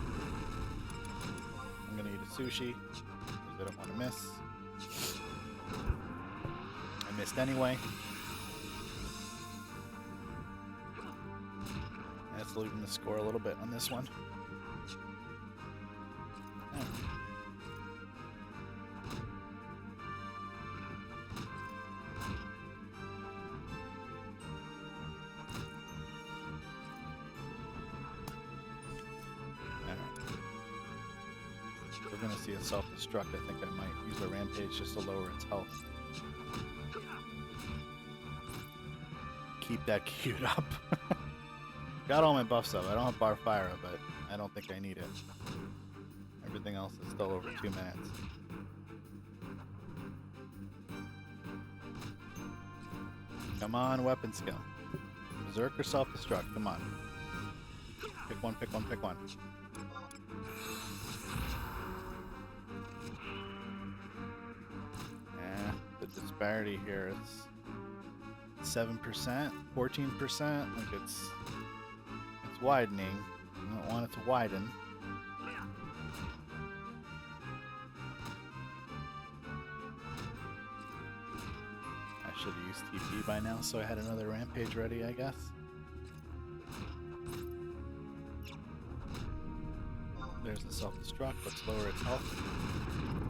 I'm gonna eat a sushi because I don't want to miss. I missed anyway. That's leaving the score a little bit on this one. we're gonna see a self-destruct, I think I might use a rampage just to lower its health. Keep that queued up. Got all my buffs up. I don't have Bar Fire, but I don't think I need it. Everything else is still over 2 minutes. Come on, weapon skill. Berserk or self-destruct? Come on. Pick one, pick one, pick one. Yeah, the disparity here is 7%, 14%. Like it's widening. I don't want it to widen. I should have used TP by now, so I had another rampage ready, I guess. There's the self-destruct. Let's lower its health.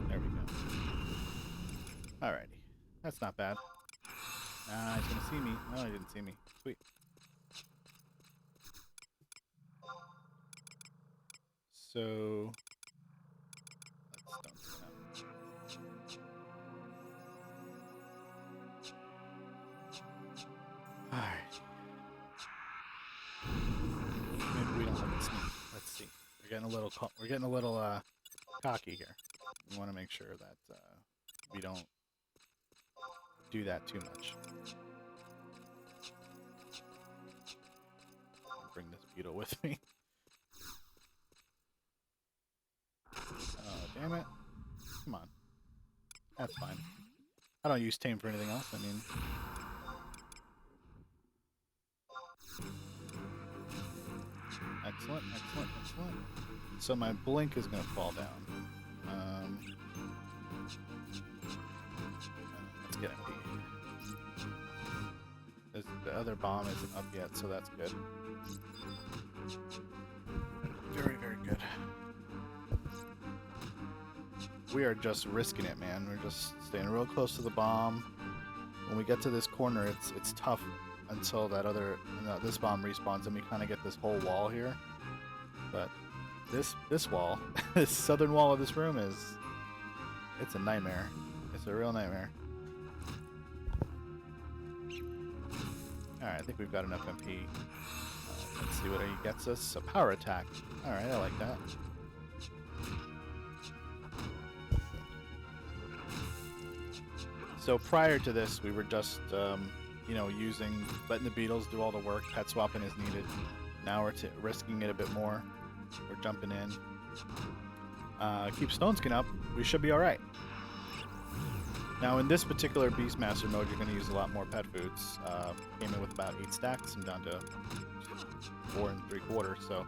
There we go. Alrighty. That's not bad. He's gonna see me. No, he didn't see me. Sweet. So... let's stone spin up. Alright. Maybe we don't have it sneak. Let's see. We're getting a little cocky here. We want to make sure that we don't do that too much. I'll bring this beetle with me. Oh, damn it. Come on. That's fine. I don't use tame for anything else. I mean... excellent, excellent, excellent. So my blink is going to fall down. Let's get MP. The other bomb isn't up yet, so that's good. Very, very good. We are just risking it, man. We're just staying real close to the bomb. When we get to this corner, it's tough until that this bomb respawns, and we kind of get this whole wall here. But this wall, this southern wall of this room it's a nightmare. It's a real nightmare. Alright, I think we've got enough MP. Let's see what he gets us. A power attack. Alright, I like that. So prior to this, we were just, you know, letting the beetles do all the work, pet swapping as needed. Now we're risking it a bit more. We're jumping in. Keep stone skin up. We should be alright. Now in this particular Beastmaster mode, you're going to use a lot more pet foods. Came in with about 8 stacks. I'm down to 4 3/4. So,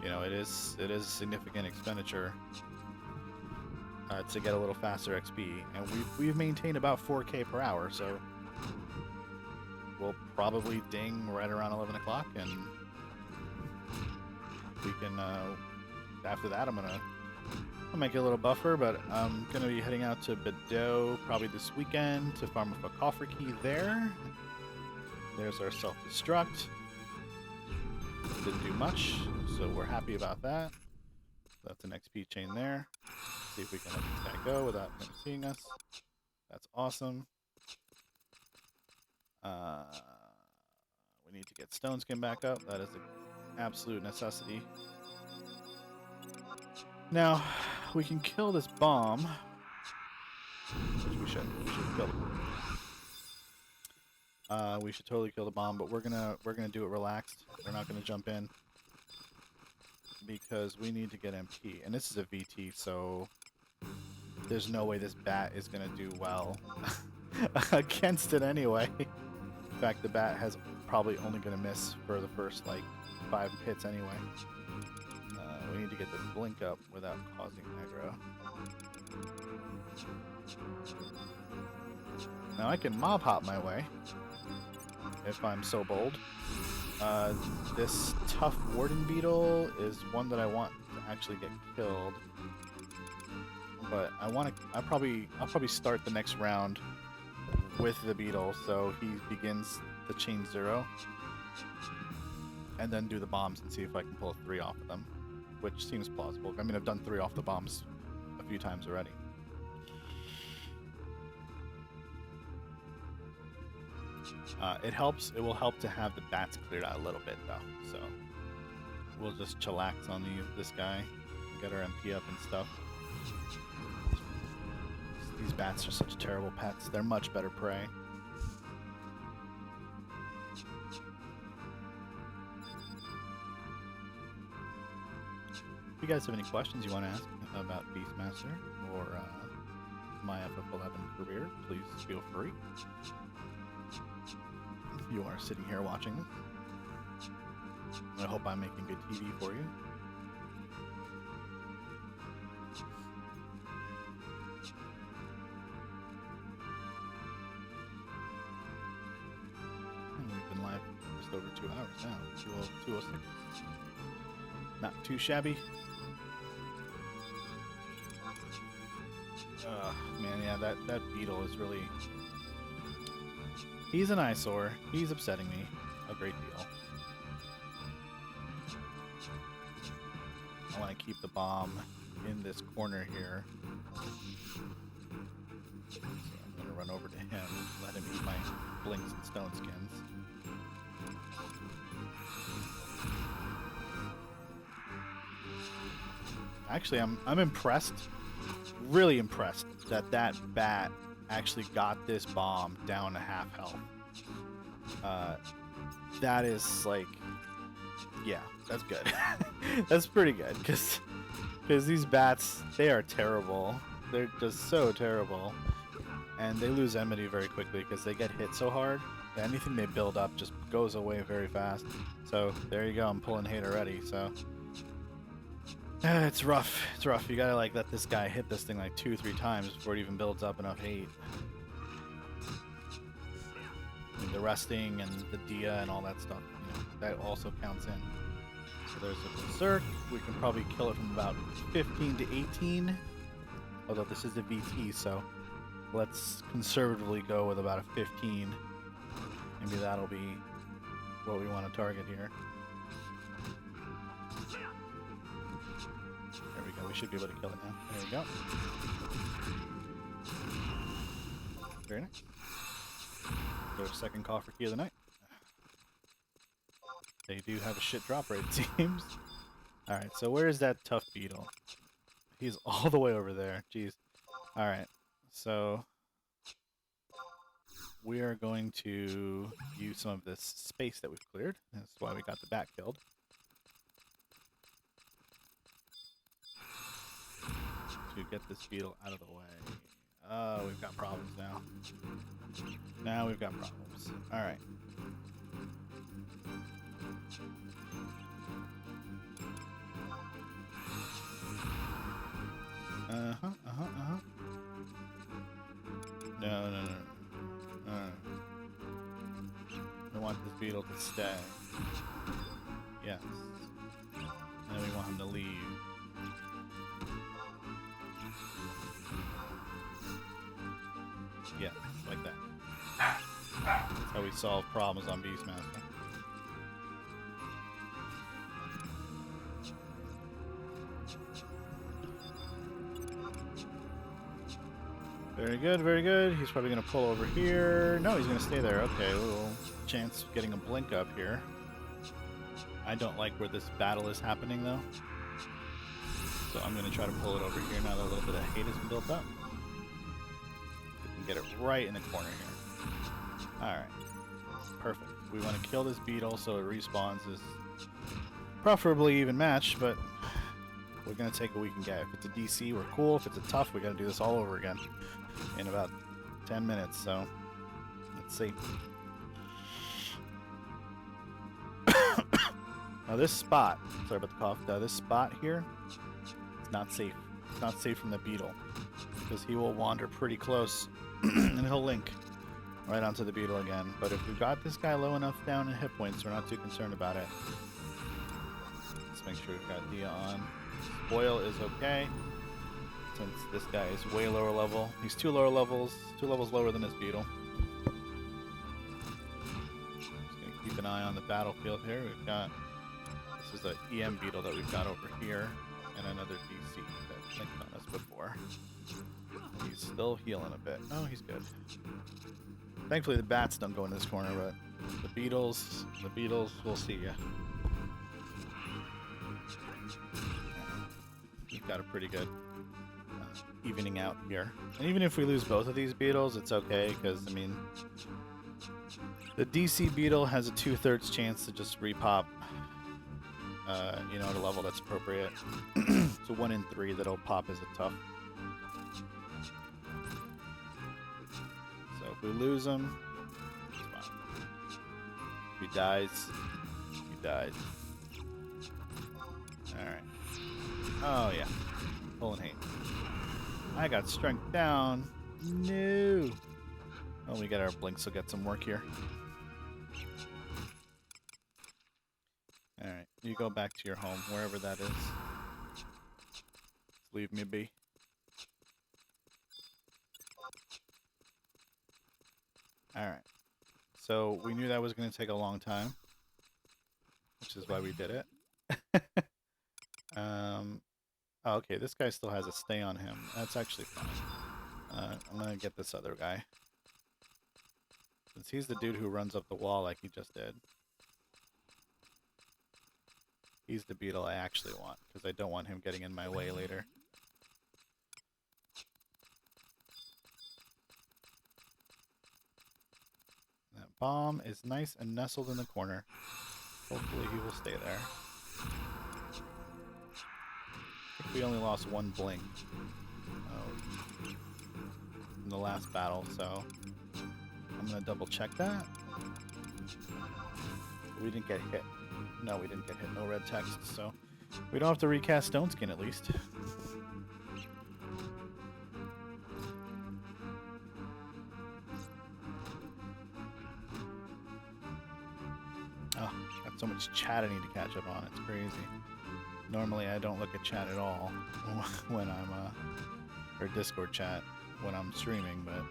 you know, it is significant expenditure to get a little faster XP, and we've maintained about 4K per hour. So we'll probably ding right around 11 o'clock, and we can. After that, I'll make a little buffer, but I'm gonna be heading out to Bedeau probably this weekend to farm up a coffer key there. There's our self-destruct. Didn't do much, so we're happy about that. That's an XP chain there. See if we can let this guy go without him seeing us. That's awesome. We need to get stone skin back up. That is an absolute necessity. Now, we can kill this bomb, which we should. We should kill it. We should totally kill the bomb, but we're gonna do it relaxed. We're not gonna jump in because we need to get MP, and this is a VT, so there's no way this bat is gonna do well against it anyway. In fact, the bat has probably only gonna miss for the first like 5 hits anyway. We need to get this blink up without causing aggro. Now I can mob hop my way if I'm so bold. This tough warden beetle is one that I want to actually get killed, but I'll probably start the next round with the beetle, so he begins the chain 0, and then do the bombs and see if I can pull a 3 off of them, which seems plausible. I mean, I've done 3 off the bombs few times already. It helps. It will help to have the bats cleared out a little bit, though. So we'll just chillax on this guy, get our MP up and stuff. These bats are such terrible pets. They're much better prey. If you guys have any questions you want to ask about Beastmaster or my FF11 career, please feel free. You are sitting here watching this. I hope I'm making good TV for you. And we've been live just over 2 hours now. 206. Not too shabby. Man, yeah, that beetle is really... He's an eyesore. He's upsetting me a great deal. I want to keep the bomb in this corner here. So I'm going to run over to him, let him eat my blinks and stone skins. Actually, I'm impressed, really impressed that bat actually got this bomb down to half health. That is like, yeah, that's good. That's pretty good, because these bats, they are terrible. They're just so terrible, and they lose enmity very quickly because they get hit so hard that anything they build up just goes away very fast. So there you go, I'm pulling hate already. So it's rough. It's rough. You gotta like let this guy hit this thing like 2-3 times before it even builds up enough hate. And the resting and the Dia and all that stuff, you know, that also counts in. So there's a Berserk. We can probably kill it from about 15 to 18. Although this is a VT, so let's conservatively go with about a 15. Maybe that'll be what we want to target here. There we go. We should be able to kill it now. There we go. Very nice. Go to second coffer key of the night. They do have a shit drop rate, it seems. Alright, so where is that tough beetle? He's all the way over there. Jeez. Alright, so we are going to use some of this space that we've cleared. That's why we got the bat killed. To get this beetle out of the way. Oh, we've got problems now. Now we've got problems. Alright. No. I want this beetle to stay. Yes. And then we want him to leave. Yeah, like that. That's how we solve problems on Beastmaster. Very good, very good. He's probably going to pull over here. No, he's going to stay there. Okay, a little chance of getting a blink up here. I don't like where this battle is happening, though. So I'm going to try to pull it over here now that a little bit of hate has been built up. We can get it right in the corner here. Alright. Perfect. We want to kill this beetle so it respawns as preferably even match, but we're going to take what we can get. If it's a DC, we're cool. If it's a tough, we got to do this all over again in about 10 minutes, so let's see. Now this spot, sorry about the cough, this spot here, it's not safe. It's not safe from the beetle because he will wander pretty close and he'll link right onto the beetle again. But if we've got this guy low enough down in hit points, we're not too concerned about it. Let's make sure we've got Dia on. Spoil is okay, since this guy is way lower level. He's two levels lower than his beetle. Just gonna keep an eye on the battlefield here. We've got, this is an EM beetle that we've got over here, and another DC that linked on us before. Still healing a bit. Oh, he's good. Thankfully the bats don't go in this corner, but the beetles, we'll see ya. We've got a pretty good evening out here. And even if we lose both of these beetles, it's okay, because, I mean, the DC beetle has a 2/3 chance to just repop, you know, at a level that's appropriate. So 1 in 3 that'll pop as a tough. So if we lose him, it's fine. If he dies, he dies. Alright. Oh, yeah. Pulling hate. I got strength down. No. Oh, we got our blinks, so get some work here. Alright, you go back to your home, wherever that is. Leave me be. Alright. So, we knew that was going to take a long time. Which is why we did it. Oh, okay, this guy still has a stay on him. That's actually fine. I'm going to get this other guy. Since he's the dude who runs up the wall like he just did. He's the beetle I actually want, because I don't want him getting in my way later. That bomb is nice and nestled in the corner. Hopefully he will stay there. I think we only lost 1 blink in the last battle, so I'm going to double check that. We didn't get hit. No, we didn't get hit. No red text, so we don't have to recast Stone Skin at least. Oh, got so much chat I need to catch up on. It's crazy. Normally I don't look at chat at all when I'm or Discord chat when I'm streaming, but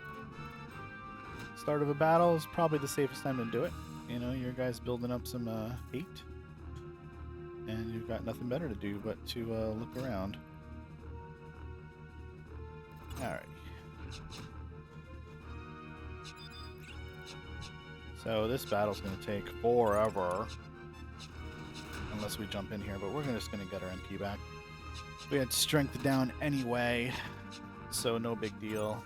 start of a battle is probably the safest time to do it. You know, your guys building up some hate, and you've got nothing better to do but to look around. Alright. So this battle's going to take forever. Unless we jump in here, but we're just going to get our MP back. We had strength down anyway, so no big deal.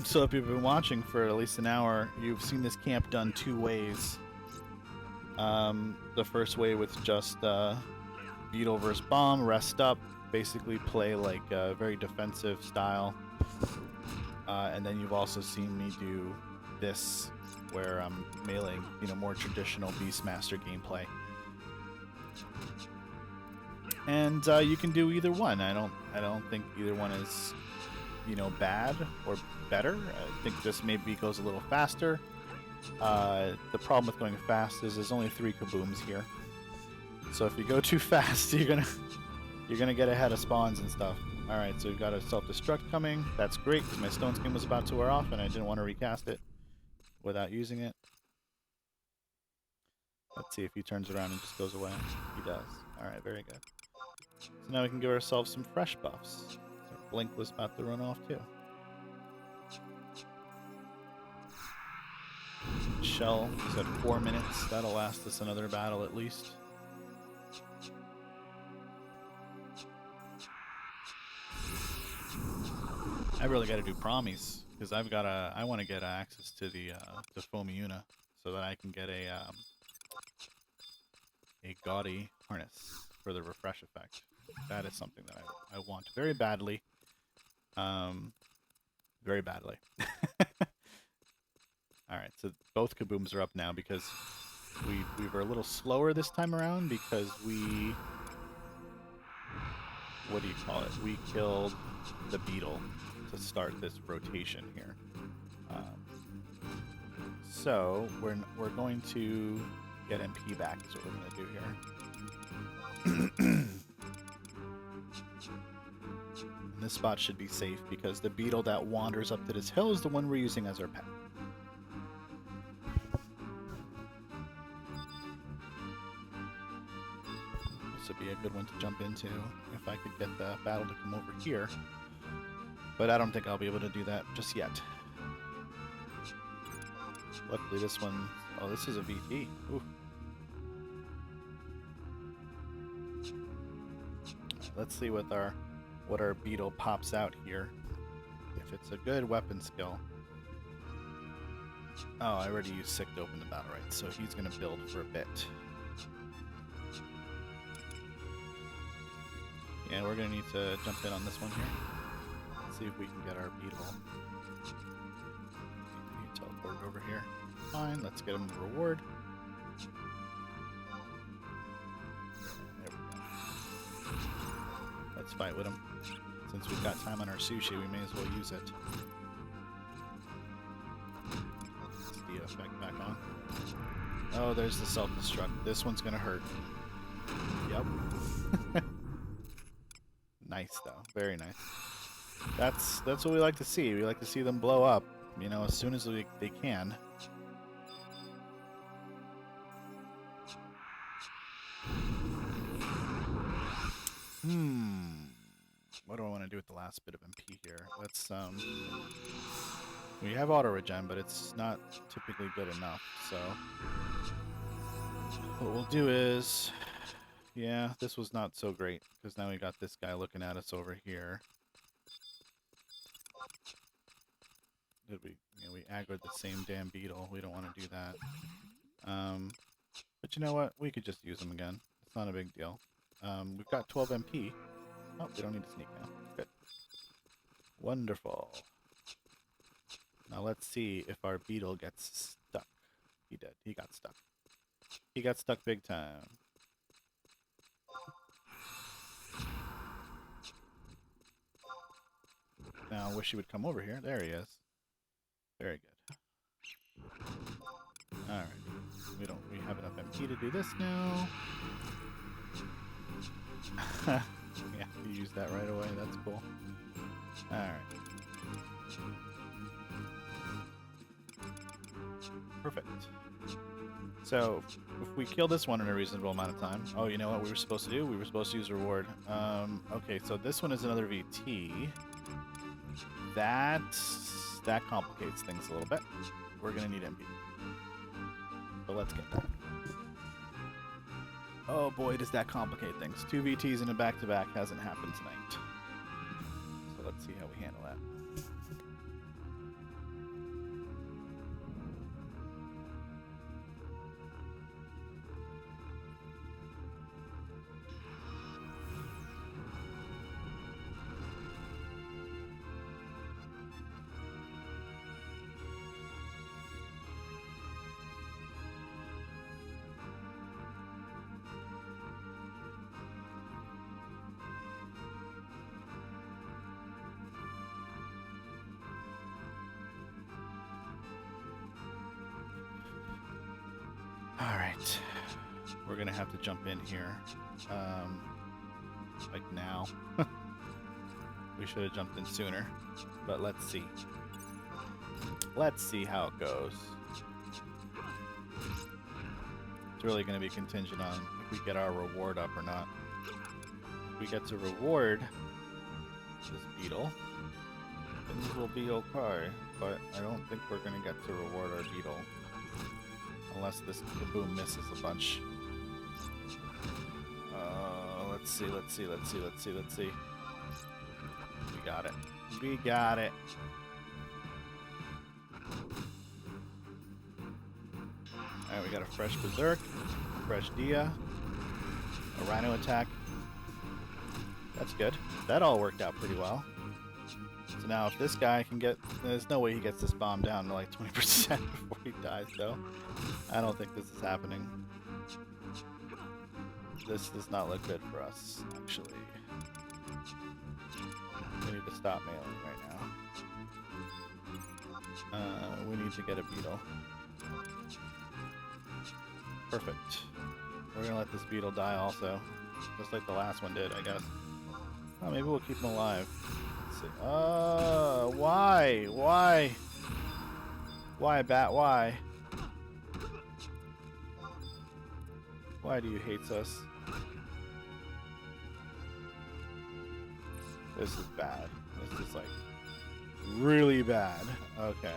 So if you've been watching for at least an hour, you've seen this camp done 2 ways. The first way with just beetle versus bomb, rest up, basically play like a very defensive style. And then you've also seen me do this, where I'm mailing, you know, more traditional Beastmaster gameplay. And you can do either one. I don't think either one is, you know, bad or better. I think this maybe goes a little faster. The problem with going fast is there's only 3 kabooms here. So if you go too fast, you're gonna get ahead of spawns and stuff. All right, so we've got a self-destruct coming. That's great because my stone skin was about to wear off and I didn't want to recast it without using it. Let's see if he turns around and just goes away. He does. All right, very good. So now we can give ourselves some fresh buffs. Our blink was about to run off too. Shell is at 4 minutes. That'll last us another battle at least. I really got to do promies because I want to get access to the Foamiuna so that I can get a gaudy harness for the refresh effect. That is something that I want very badly. Very badly. Alright, so both kabooms are up now because we were a little slower this time around because we... What do you call it? We killed the beetle to start this rotation here. So we're going to get MP back is what we're going to do here. And this spot should be safe because the beetle that wanders up to this hill is the one we're using as our pet. also be a good one to jump into if I could get the battle to come over here. But I don't think I'll be able to do that just yet. Luckily this one... Oh, this is a VT. Ooh. Let's see what our beetle pops out here. If it's a good weapon skill. Oh, I already used Sick to open the battle, right? So he's going to build for a bit. Yeah, we're going to need to jump in on this one here. Let's see if we can get our beetle. Teleport over here. Fine, let's get him the reward. There we go. Let's fight with him. Since we've got time on our sushi, we may as well use it. Let's the effect back on. Oh, there's the self-destruct. This one's gonna hurt. Yep. Nice though. Very nice. That's what we like to see. We like to see them blow up, you know, as soon as they can. What do I want to do with the last bit of MP here? Let's, we have auto regen, but it's not typically good enough, so what we'll do is, yeah, this was not so great, because now we got this guy looking at us over here. Did we, you know, we aggroed the same damn beetle. We don't want to do that. But you know what? We could just use him again. It's not a big deal. We've got 12 MP. Oh, we don't need to sneak now. Good. Wonderful. Now let's see if our beetle gets stuck. He did. He got stuck. He got stuck big time. Now I wish he would come over here. There he is. Very good. Alright. We have enough MP to do this now. Yeah, you use that right away. That's cool. Alright. Perfect. So, if we kill this one in a reasonable amount of time... Oh, you know what we were supposed to do? We were supposed to use reward. Okay, so this one is another VT. That complicates things a little bit. We're going to need MP. So let's get that. Oh boy, does that complicate things. 2 VTs in a back-to-back hasn't happened tonight. So let's see how we handle that. Alright, we're gonna have to jump in here, like now. We should have jumped in sooner, but let's see. Let's see how it goes. It's really gonna be contingent on if we get our reward up or not. If we get to reward this beetle, things will be okay, but I don't think we're gonna get to reward our beetle. Unless this boom misses a bunch. Let's see. We got it. We got it. Alright, we got a fresh Berserk, a fresh Dia, a Rhino attack. That's good. That all worked out pretty well. So now if this guy can get... There's no way he gets this bomb down to like 20% before he dies, though. I don't think this is happening. This does not look good for us, actually. We need to stop mailing right now. We need to get a beetle. Perfect. We're gonna let this beetle die also. Just like the last one did, I guess. Oh, maybe we'll keep him alive. Let's see. Why? Why? Why, Bat? Why? Why do you hate us? This is bad. This is like really bad. Okay.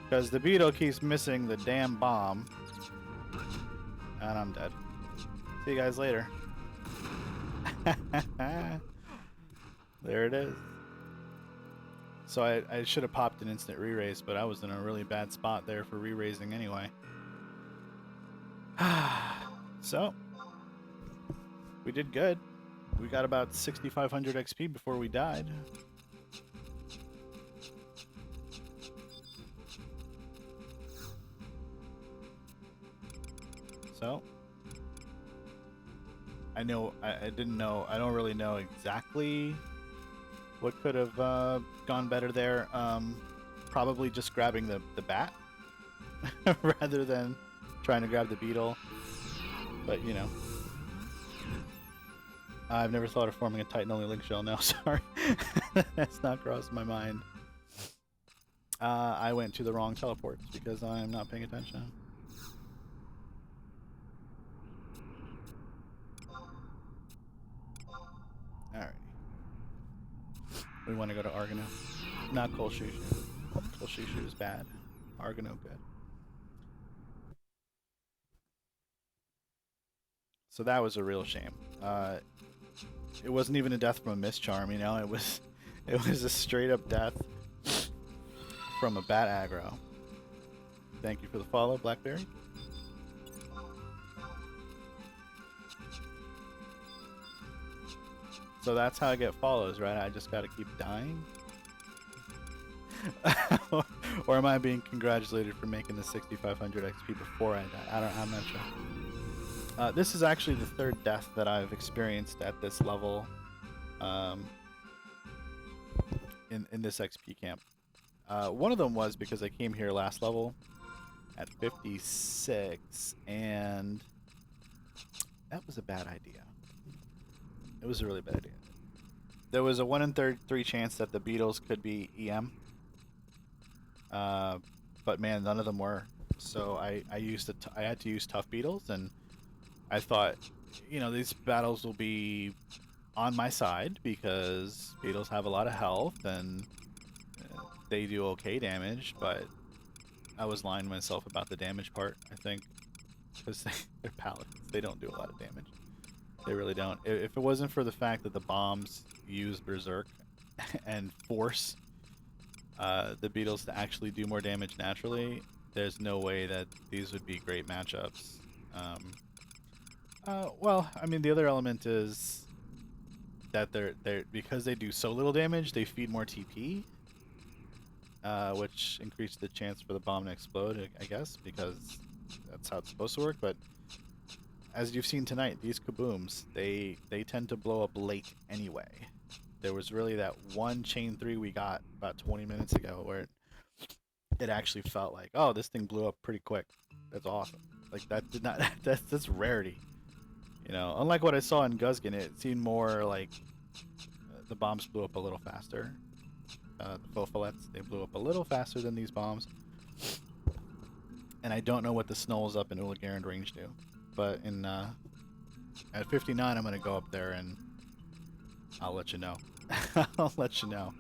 Because the beetle keeps missing the damn bomb. And I'm dead. See you guys later. There it is. So I should have popped an instant re-raise, but I was in a really bad spot there for re-raising anyway. So, we did good. We got about 6,500 XP before we died. So, I don't really know exactly what could have gone better there. Probably just grabbing the bat rather than trying to grab the beetle. But, you know. I've never thought of forming a Titan-only link shell now, sorry. That's not crossed my mind. I went to the wrong teleports because I'm not paying attention. Alright. We want to go to Argano. Not Kolshushu. Kolshushu is bad. Argano good. So that was a real shame. It wasn't even a death from a mischarm, you know. It was a straight up death from a bat aggro. Thank you for the follow, Blackberry. So that's how I get follows, right? I just gotta keep dying? Or am I being congratulated for making the 6,500 XP before I die? I'm not sure. This is actually the third death that I've experienced at this level in this XP camp. One of them was because I came here last level at 56, and that was a bad idea. It was a really bad idea. There was a 1 in 33 chance that the beetles could be EM. But man, none of them were. So I had to use tough beetles, and I thought, you know, these battles will be on my side because beetles have a lot of health and they do okay damage, but I was lying to myself about the damage part, I think, because they're paladins. They don't do a lot of damage. They really don't. If it wasn't for the fact that the bombs use Berserk and force the beetles to actually do more damage naturally, there's no way that these would be great matchups. Well, I mean, the other element is that they're because they do so little damage, they feed more TP, which increases the chance for the bomb to explode, I guess, because that's how it's supposed to work. But as you've seen tonight, these kabooms, they tend to blow up late anyway. There was really that one chain 3 we got about 20 minutes ago where it actually felt like, oh, this thing blew up pretty quick. That's awesome. Like, that did not, that's rarity. You know, unlike what I saw in Guzgan, it seemed more like the bombs blew up a little faster. The Fofalettes, they blew up a little faster than these bombs. And I don't know what the Snowls up in Ullagarand range do. But in at 59, I'm going to go up there and I'll let you know. I'll let you know.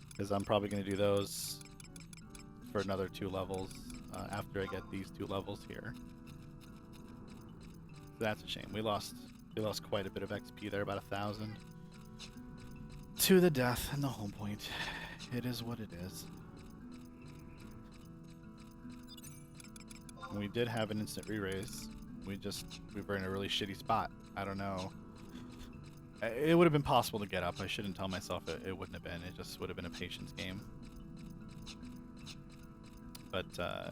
Because I'm probably going to do those for another 2 levels after I get these 2 levels here. So that's a shame. We lost quite a bit of XP there, about 1,000. To the death and the home point. It is what it is. We did have an instant re-raise. We were in a really shitty spot. I don't know. It would have been possible to get up. I shouldn't tell myself it wouldn't have been. It just would have been a patience game. But yeah,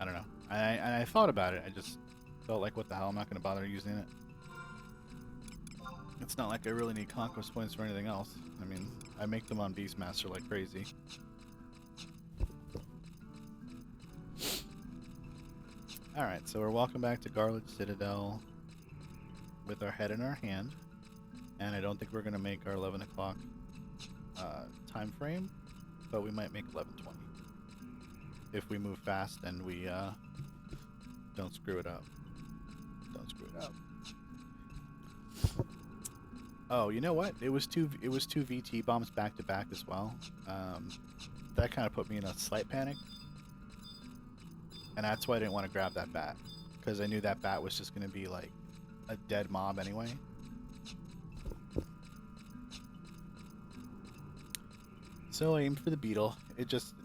I don't know. I thought about it. I just felt like, what the hell? I'm not going to bother using it. It's not like I really need conquest points for anything else. I mean, I make them on Beastmaster like crazy. Alright, so we're walking back to Garland Citadel with our head in our hand. And I don't think we're going to make our 11 o'clock time frame, but we might make 11:20 if we move fast and we don't screw it up. Don't screw it up. Oh, you know what? It was two VT bombs back to back as well. That kind of put me in a slight panic, and that's why I didn't want to grab that bat, because I knew that bat was just going to be like a dead mob anyway. So I aimed for the beetle.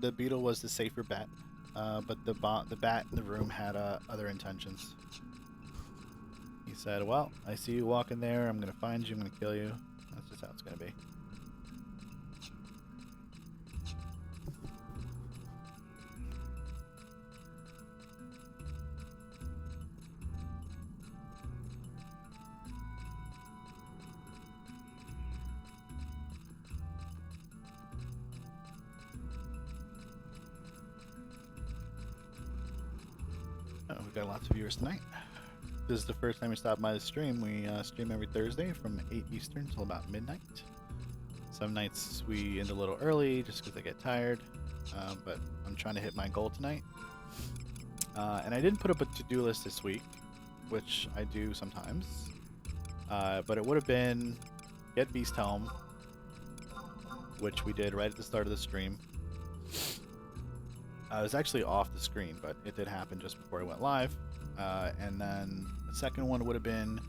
The beetle was the safer bet, but the bat in the room had other intentions. He said, "Well, I see you walking there. I'm gonna find you. I'm gonna kill you." That's just how it's gonna be. Oh, we've got lots of viewers tonight. This is the first time we stopped by the stream. We stream every Thursday from 8 Eastern until about midnight. Some nights we end a little early just because I get tired, but I'm trying to hit my goal tonight. And I didn't put up a to-do list this week, which I do sometimes, but it would have been get Beast Helm, which we did right at the start of the stream. I was actually off the screen, but it did happen just before I went live. And then the second one would have been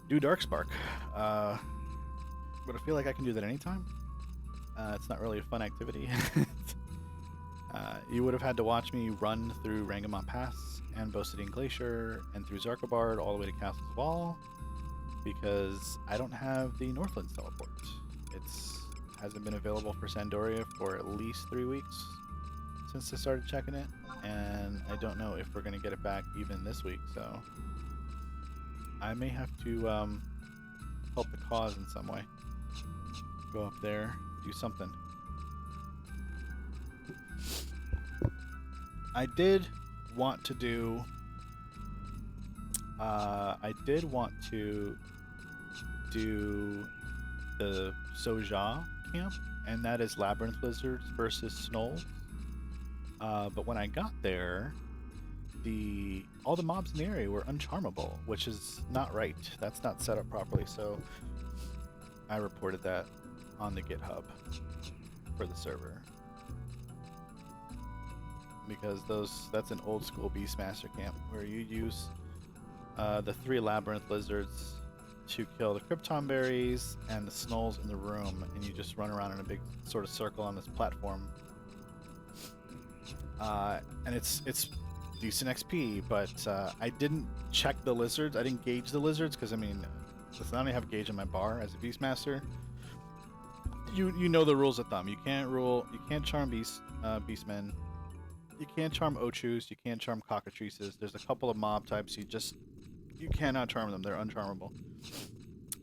do Darkspark. But I feel like I can do that anytime. It's not really a fun activity. You would have had to watch me run through Rangamon Pass and Bosidine Glacier and through Zarkobard all the way to Castle's Wall, because I don't have the Northlands teleport. Hasn't been available for Sandoria for at least 3 weeks since I started checking it, and I don't know if we're going to get it back even this week, so I may have to help the cause in some way. Go up there, do something. I did want to do the Soja camp, and that is Labyrinth Lizards versus Snolls. But when I got there, all the mobs in the area were uncharmable, which is not right. That's not set up properly, so I reported that on the GitHub for the server. Because that's an old school Beastmaster camp where you use the 3 Labyrinth Lizards to kill the Krypton berries and the Snolls in the room, and you just run around in a big sort of circle on this platform. And it's decent XP, but I didn't check the lizards. I didn't gauge the lizards because, I mean, listen, I only have a gauge on my bar as a Beastmaster. You know the rules of thumb. You can't charm beastmen. You can't charm Ochus. You can't charm cockatrices. There's a couple of mob types you cannot charm them. They're uncharmable.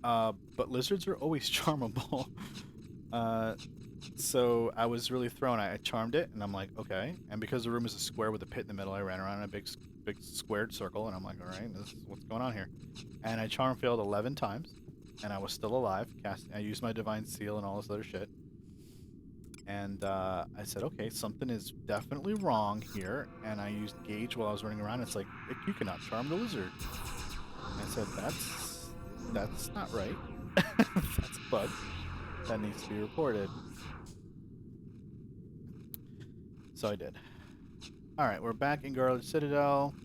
But lizards are always charmable. So I was really thrown. I charmed it, and I'm like, okay. And because the room is a square with a pit in the middle, I ran around in a big squared circle, and I'm like, all right, this is what's going on here. And I charm failed 11 times, and I was still alive. I used my divine seal and all this other shit. And I said, okay, something is definitely wrong here. And I used gauge while I was running around. It's like, you cannot charm the lizard. And I said, that's not right. That's a bug. That needs to be reported. So I did. Alright, we're back in Garland Citadel,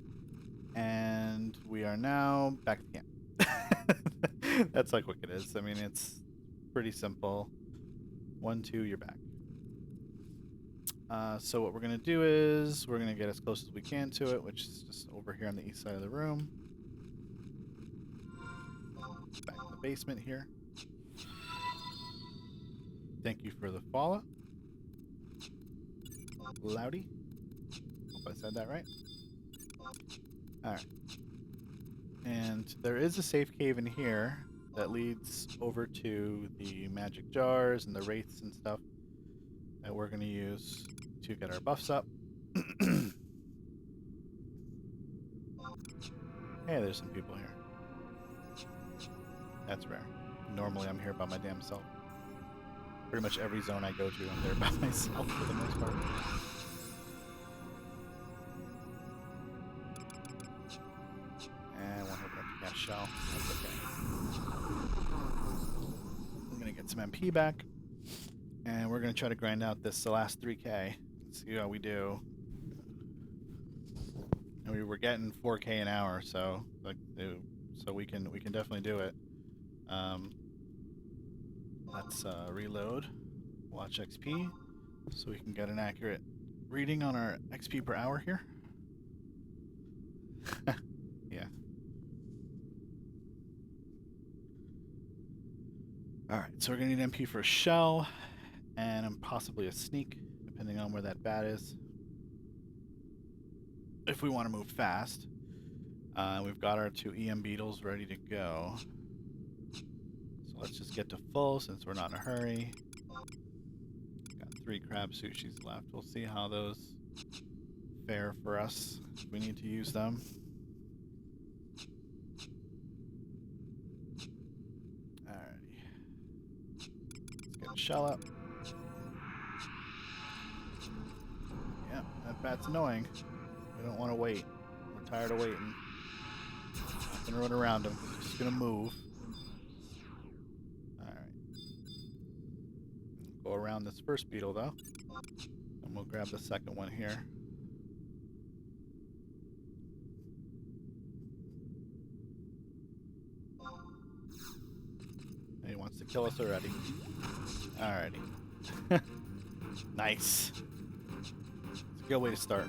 and we are now back at camp. That's how quick it is. I mean, it's pretty simple. 1, 2, you're back. So what we're going to do is we're going to get as close as we can to it, which is just over here on the east side of the room. Back in the basement here. Thank you for the follow. Loudy. Hope I said that right. Alright. And there is a safe cave in here that leads over to the magic jars and the wraiths and stuff that we're going to use to get our buffs up. Hey, there's some people here. That's rare. Normally I'm here by my damn self. Pretty much every zone I go to, I'm there by myself for the most part. And one hit to cast shell. That's okay. We're gonna get some MP back, and we're gonna try to grind out this the last 3K. See how we do. And we were getting 4K an hour, so like, so we can definitely do it. Let's reload, watch XP, so we can get an accurate reading on our XP per hour here. Yeah. Alright, so we're gonna need MP for a shell, and possibly a sneak, depending on where that bat is. If we want to move fast. We've got our 2 EM beetles ready to go. So let's just get to full since we're not in a hurry. Got 3 crab sushis left. We'll see how those fare for us if we need to use them. Alrighty. Let's get a shell up. Yeah, that bat's annoying. We don't want to wait. We're tired of waiting. Not gonna run around him. He's just gonna move. Alright. Go around this first beetle though. And we'll grab the second one here. He wants to kill us already. Alrighty. Nice. It's a good way to start.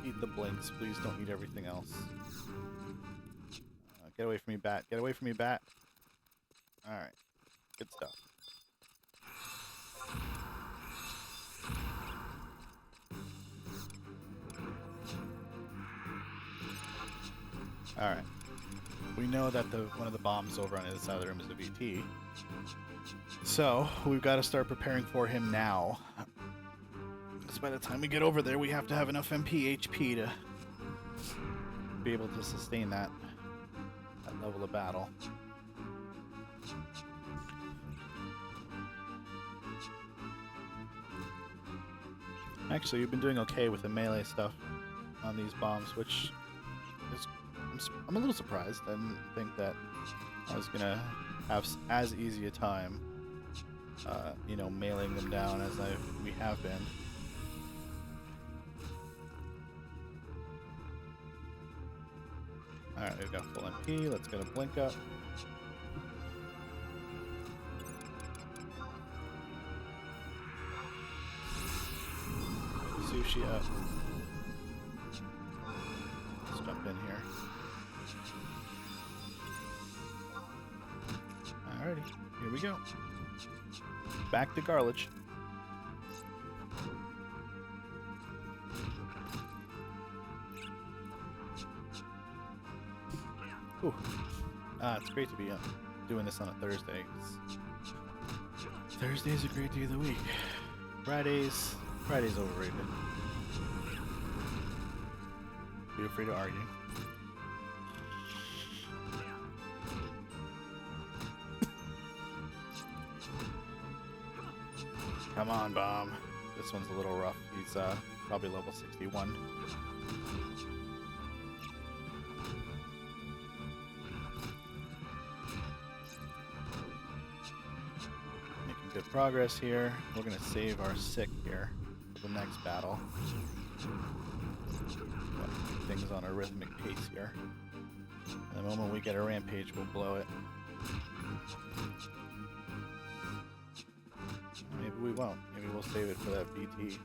Eat the blinks, please don't eat everything else. Get away from me, bat. Get away from me, bat. Alright. Good stuff. Alright. We know that one of the bombs over on the other side of the room is a VT. So, we've got to start preparing for him now. Because by the time we get over there, we have to have enough MP HP to be able to sustain that level of battle. Actually, you've been doing okay with the melee stuff on these bombs, which is... I'm a little surprised. I didn't think that I was gonna have as easy a time, you know, mailing them down as we have been. Alright, we've got full MP. Let's get a blink up. Sushi up. Let's jump in here. Alrighty, here we go. Back to Garlage. Ooh. It's great to be doing this on a Thursday. Thursday's a great day of the week. Friday's overrated. Feel free to argue. Come on, bomb. This one's a little rough. He's probably level 61. Making good progress here. We're gonna save our sick here for the next battle. Things on a rhythmic pace here. And the moment we get a rampage, we'll blow it. Maybe we won't. Maybe we'll save it for that VT.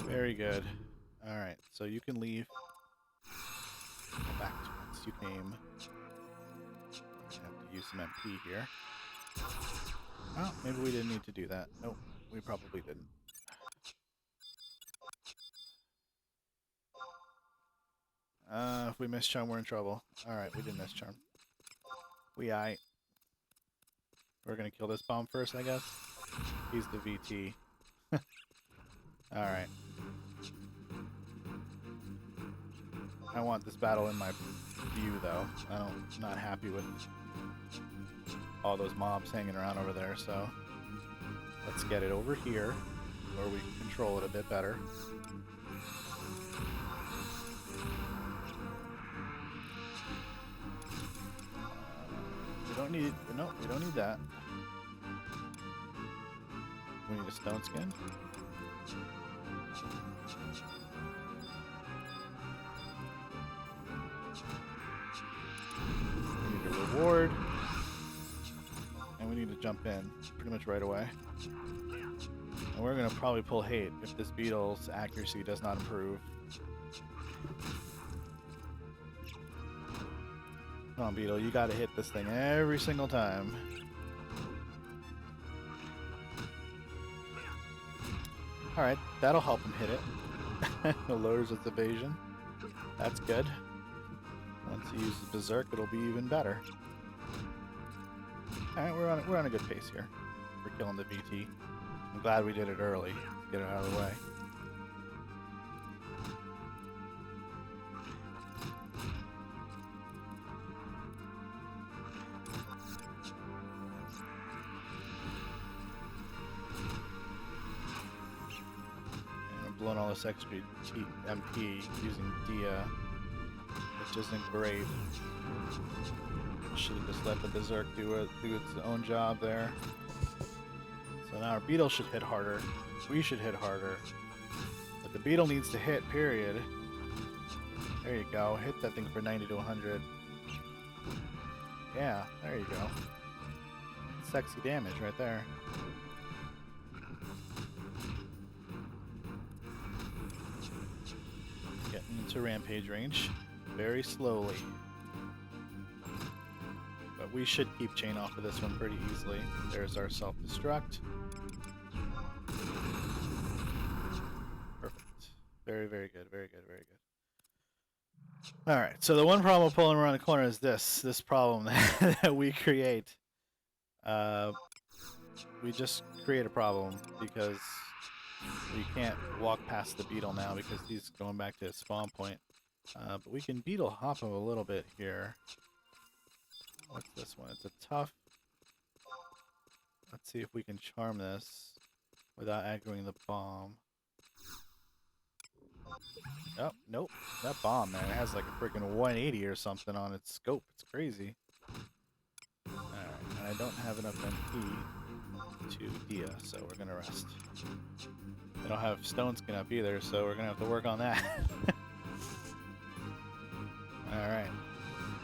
Very good. Alright, so you can leave. Go back to once you came. I have to use some MP here. Oh, maybe we didn't need to do that. Nope, we probably didn't. If we miss charm, we're in trouble. Alright, we didn't miss charm. We aight. We're gonna kill this bomb first, I guess. He's the VT. Alright. I want this battle in my view, though. I'm not happy with all those mobs hanging around over there, so let's get it over here where we can control it a bit better. We don't need, no, we don't need that. We need a stone skin. We need a reward. And we need to jump in pretty much right away. And we're going to probably pull hate if this beetle's accuracy does not improve. Come on, beetle, you got to hit this thing every single time. Alright, that'll help him hit it. It lowers its evasion. That's good. Once he uses Berserk, it'll be even better. Alright, we're on a good pace here for killing the VT. I'm glad we did it early. Get it out of the way. Blowing all this extra MP using Dia, which isn't great. Should have just let the Berserk do its own job there. So now our beetle should hit harder. We should hit harder. But the beetle needs to hit, period. There you go. Hit that thing for 90 to 100. Yeah, there you go. Sexy damage right there. Into rampage range very slowly, but we should keep chain off of this one pretty easily. There's our self-destruct. Perfect. Very, very good. Very good. Very good. All right. So the one problem with pulling around the corner is this problem that we create. We just create a problem because we can't walk past the beetle now because he's going back to his spawn point. But we can beetle hop him a little bit here. What's this one? It's a tough. Let's see if we can charm this without aggroing the bomb. Oh, nope. That bomb, man, it has like a freaking 180 or something on its scope. It's crazy. Alright, and I don't have enough MP to Dia, so we're gonna rest. I don't have stone skin up either, so we're gonna have to work on that. Alright.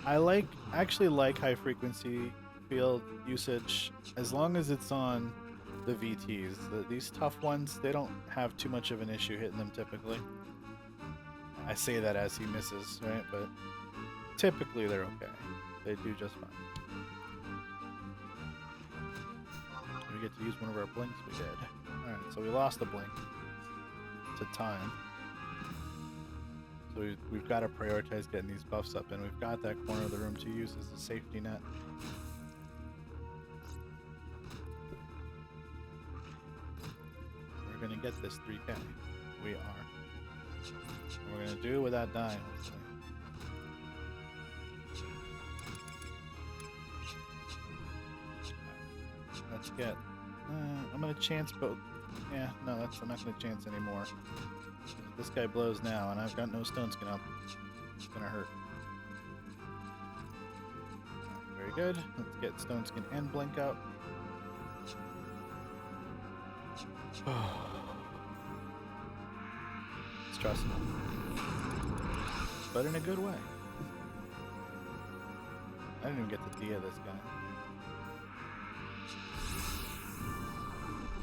I actually like high frequency field usage as long as it's on the VTs. These tough ones, they don't have too much of an issue hitting them typically. I say that as he misses, right? But typically they're okay. They do just fine. We get to use one of our blinks? We did. Alright, so we lost the blink to time. So we've got to prioritize getting these buffs up, and we've got that corner of the room to use as a safety net. We're going to get this 3K. We are. And we're going to do it without dying, hopefully. Let's get... I'm going to chance both. Yeah, no, I'm not going to chance anymore. If this guy blows now, and I've got no stone skin up. It's going to hurt. Very good. Let's get stone skin and blink up. It's stressful. But in a good way. I didn't even get the Dia this guy.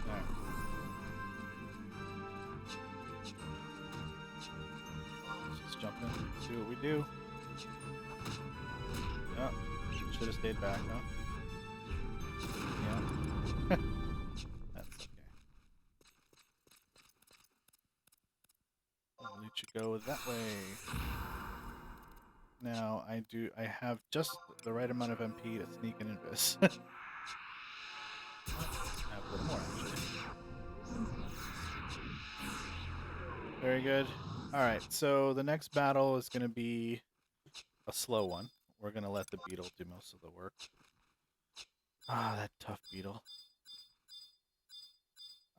Alright. Let's just jump in, see what we do. Oh, should have stayed back, huh? Yeah. That's okay. I'll let you go that way. Now, I have just the right amount of MP to sneak and invis. I have a little more, actually. Very good. Alright, so the next battle is going to be a slow one. We're going to let the beetle do most of the work. Ah, that tough beetle.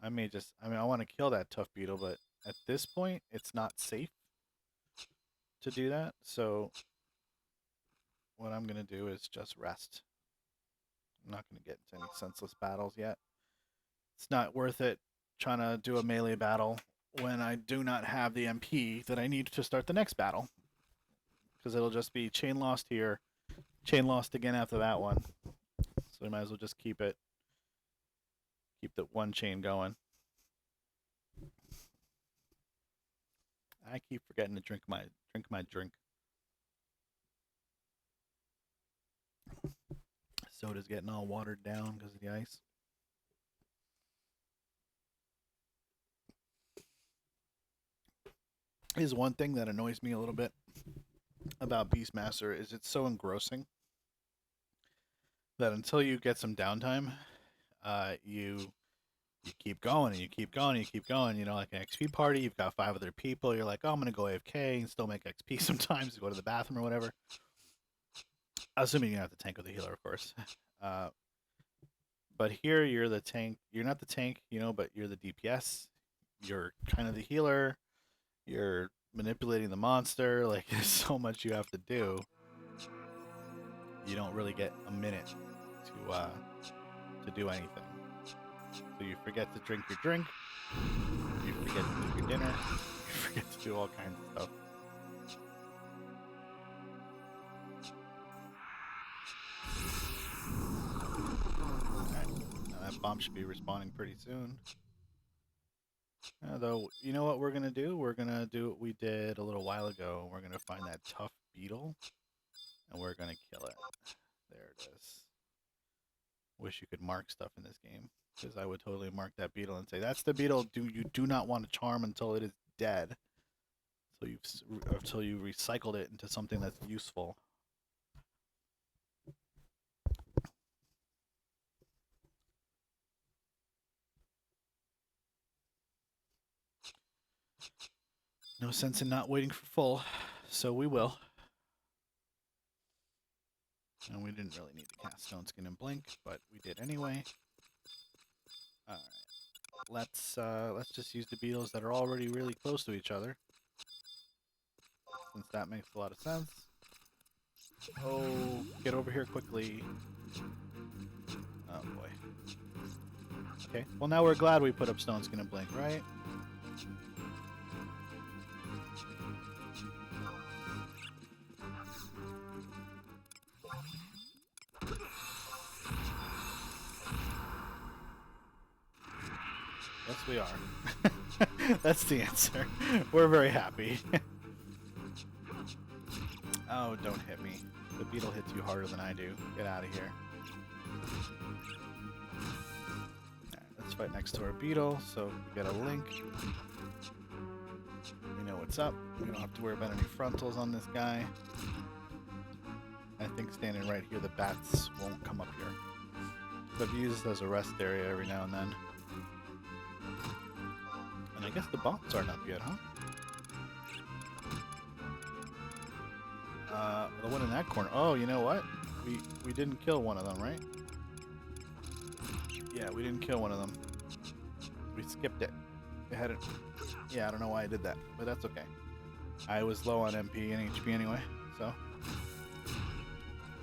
I want to kill that tough beetle, but at this point, it's not safe to do that. So what I'm going to do is just rest. I'm not going to get into any senseless battles yet. It's not worth it trying to do a melee battle when I do not have the MP that I need to start the next battle. Because it'll just be chain lost here, chain lost again after that one. So we might as well just keep the one chain going. I keep forgetting to drink my drink. Soda's getting all watered down because of the ice. Is one thing that annoys me a little bit about Beastmaster is it's so engrossing that until you get some downtime, you keep going and you keep going and you keep going. You know, like an XP party, you've got 5 other people. You're like, oh, I'm gonna go AFK and still make XP sometimes to go to the bathroom or whatever. Assuming you don't have the tank or the healer, of course. But here you're the tank. You're not the tank, you know, but you're the DPS. You're kind of the healer. You're manipulating the monster. Like, there's so much you have to do. You don't really get a minute to do anything. So you forget to drink your drink. You forget to eat your dinner. You forget to do all kinds of stuff. Bomb should be respawning pretty soon. Though, you know what we're going to do? We're going to do what we did a little while ago. We're going to find that tough beetle, and we're going to kill it. There it is. Wish you could mark stuff in this game, because I would totally mark that beetle and say, that's the beetle you do not want to charm until it is dead. Until you recycled it into something that's useful. No sense in not waiting for full, so we will. And we didn't really need to cast Stone Skin and Blink, but we did anyway. Alright. Let's just use the beetles that are already really close to each other. Since that makes a lot of sense. Oh, get over here quickly. Oh boy. Okay, well now we're glad we put up Stone Skin and Blink, right? Yes, we are. That's the answer. We're very happy. Oh, don't hit me. The beetle hits you harder than I do. Get out of here. Alright, let's fight next to our beetle, so we get a link. We know what's up. We don't have to worry about any frontals on this guy. I think standing right here, the bats won't come up here. But I've used as a rest area every now and then. And I guess the bombs aren't up yet, huh? The one in that corner. Oh, you know what? We didn't kill one of them, right? Yeah, we didn't kill one of them. We skipped it. They had it. Yeah, I don't know why I did that, but that's okay. I was low on MP and HP anyway, so.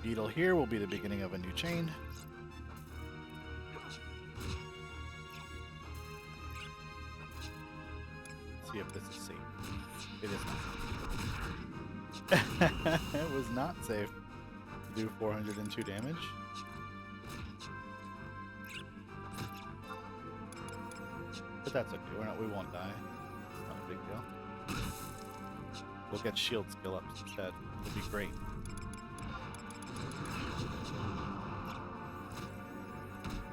Beetle here will be the beginning of a new chain. Let's see if this is safe. It is not. It was not safe to do 402 damage. But that's okay. We won't die. It's not a big deal. We'll get shield skill up instead. It'll be great.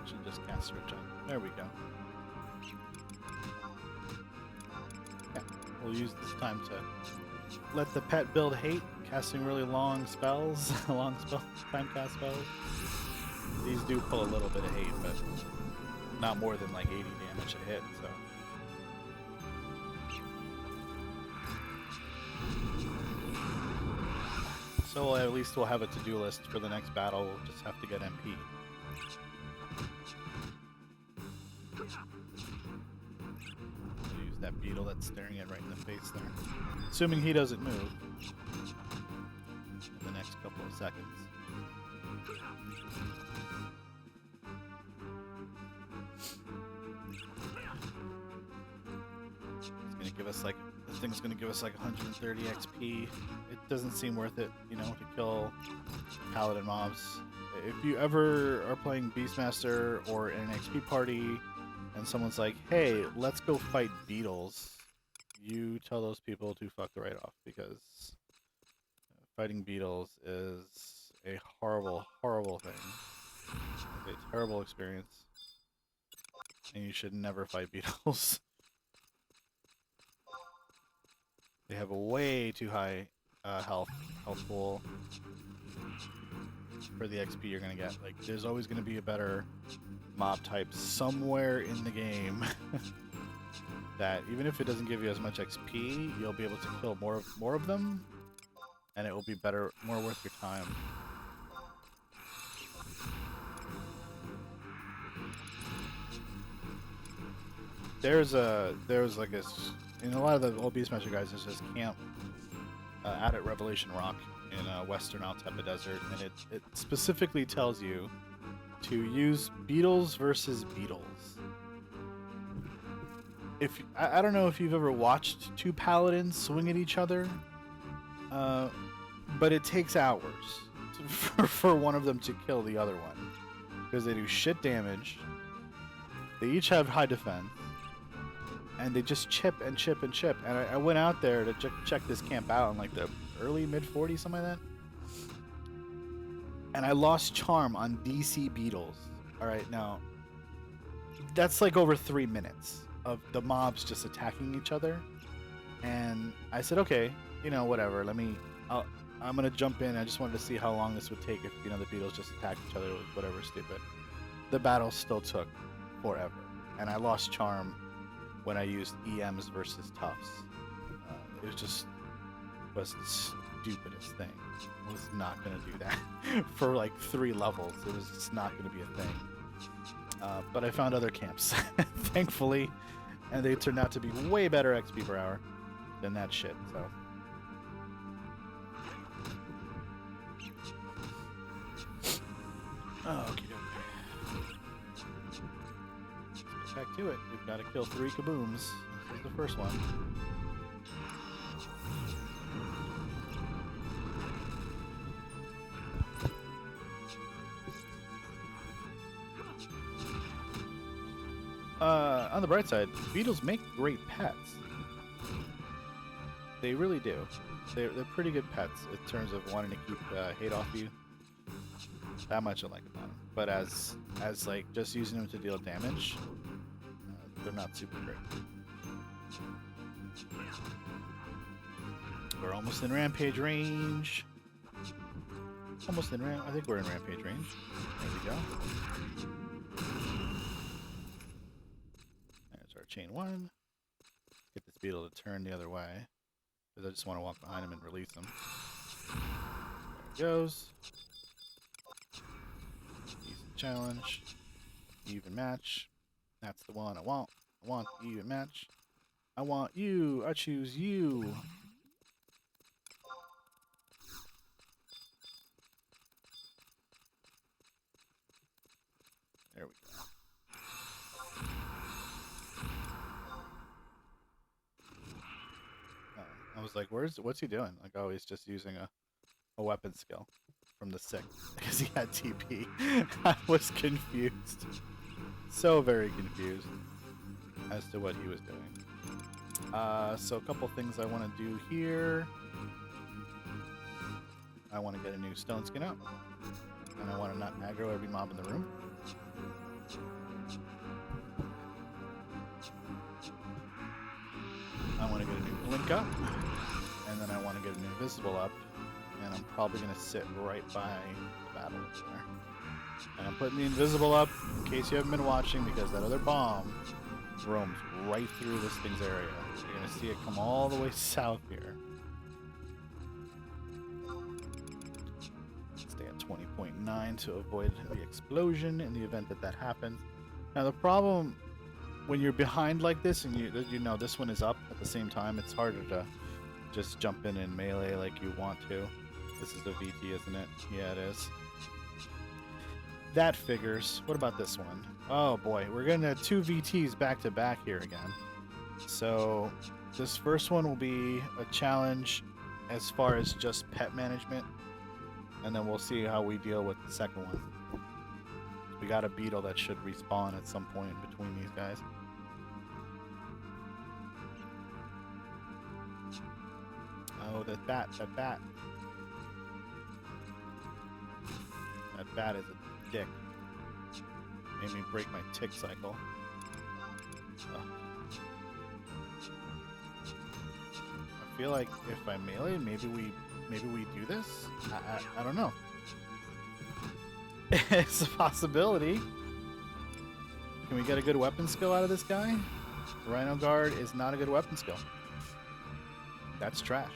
Should just cast switch on. There we go. Yeah, we'll use this time to let the pet build hate, casting really long spells, time cast spells. These do pull a little bit of hate, but not more than like 80 damage a hit, so. So at least we'll have a to-do list for the next battle. We'll just have to get MP. Use that beetle that's staring it right in the face there. Assuming he doesn't move in the next couple of seconds. It's gonna give us like, this thing's gonna give us like 130 XP. It doesn't seem worth it, you know, to kill paladin mobs. If you ever are playing Beastmaster or in an XP party and someone's like, hey, let's go fight beetles, you tell those people to fuck the right off, because fighting beetles is a horrible, horrible thing. It's a terrible experience. And you should never fight beetles. They have a way too high health pool for the XP you're gonna get. Like, there's always gonna be a better mob type somewhere in the game that even if it doesn't give you as much XP, you'll be able to kill more of them, and it will be better, more worth your time. There's like a, in a lot of the old Beastmaster guys, there's this camp out at Revelation Rock in western Altepa Desert, and it specifically tells you to use beetles versus beetles. If I don't know if you've ever watched two paladins swing at each other, but it takes hours for one of them to kill the other one, because they do shit damage. They each have high defense, and they just chip and chip and chip. And I went out there to check this camp out in like the early mid-40s, something like that. And I lost charm on DC beetles. All right, now that's like over 3 minutes of the mobs just attacking each other. And I said, okay, you know, whatever. I'm gonna jump in. I just wanted to see how long this would take if, you know, the beetles just attacked each other with whatever stupid. The battle still took forever, and I lost charm when I used EMs versus Toughs. It was just the stupidest thing. I was not gonna do that for like 3 levels. It was just not gonna be a thing. But I found other camps, thankfully, and they turned out to be way better XP per hour than that shit. So. Okay. Let's get back to it. We've got to kill 3 kabooms. This is the first one. On the bright side, beetles make great pets. They really do. They're pretty good pets in terms of wanting to keep hate off you. That much I like about them. But as like just using them to deal damage, they're not super great. We're almost in rampage range. Almost in I think we're in rampage range. There we go. There's our chain 1. Get this beetle to turn the other way, because I just want to walk behind him and release him. There it goes. Challenge, even match. That's the one I want. I want even match. I want you. I choose you. There we go. I was like, what's he doing? Like, oh, he's just using a weapon skill from the 6th because he had TP. I was confused. So very confused as to what he was doing. So a couple things I want to do here. I want to get a new stone skin up. And I want to not aggro every mob in the room. I want to get a new blink up. And then I want to get a new visible up. And I'm probably going to sit right by the battle there. And I'm putting the invisible up in case you haven't been watching, because that other bomb roams right through this thing's area. You're going to see it come all the way south here. 20.9 to avoid the explosion in the event that that happens. Now the problem when you're behind like this and you know this one is up at the same time, it's harder to just jump in and melee like you want to. This is a VT, isn't it? Yeah, it is. That figures. What about this one? Oh boy, we're gonna 2 VTs back to back here again. So this first one will be a challenge as far as just pet management, and then we'll see how we deal with the second one. We got a beetle that should respawn at some point between these guys. Oh, that bat. That bat is a dick. Made me break my tick cycle. Ugh. I feel like if I melee, maybe we do this. I don't know. It's a possibility. Can we get a good weapon skill out of this guy? Rhino Guard is not a good weapon skill. That's trash.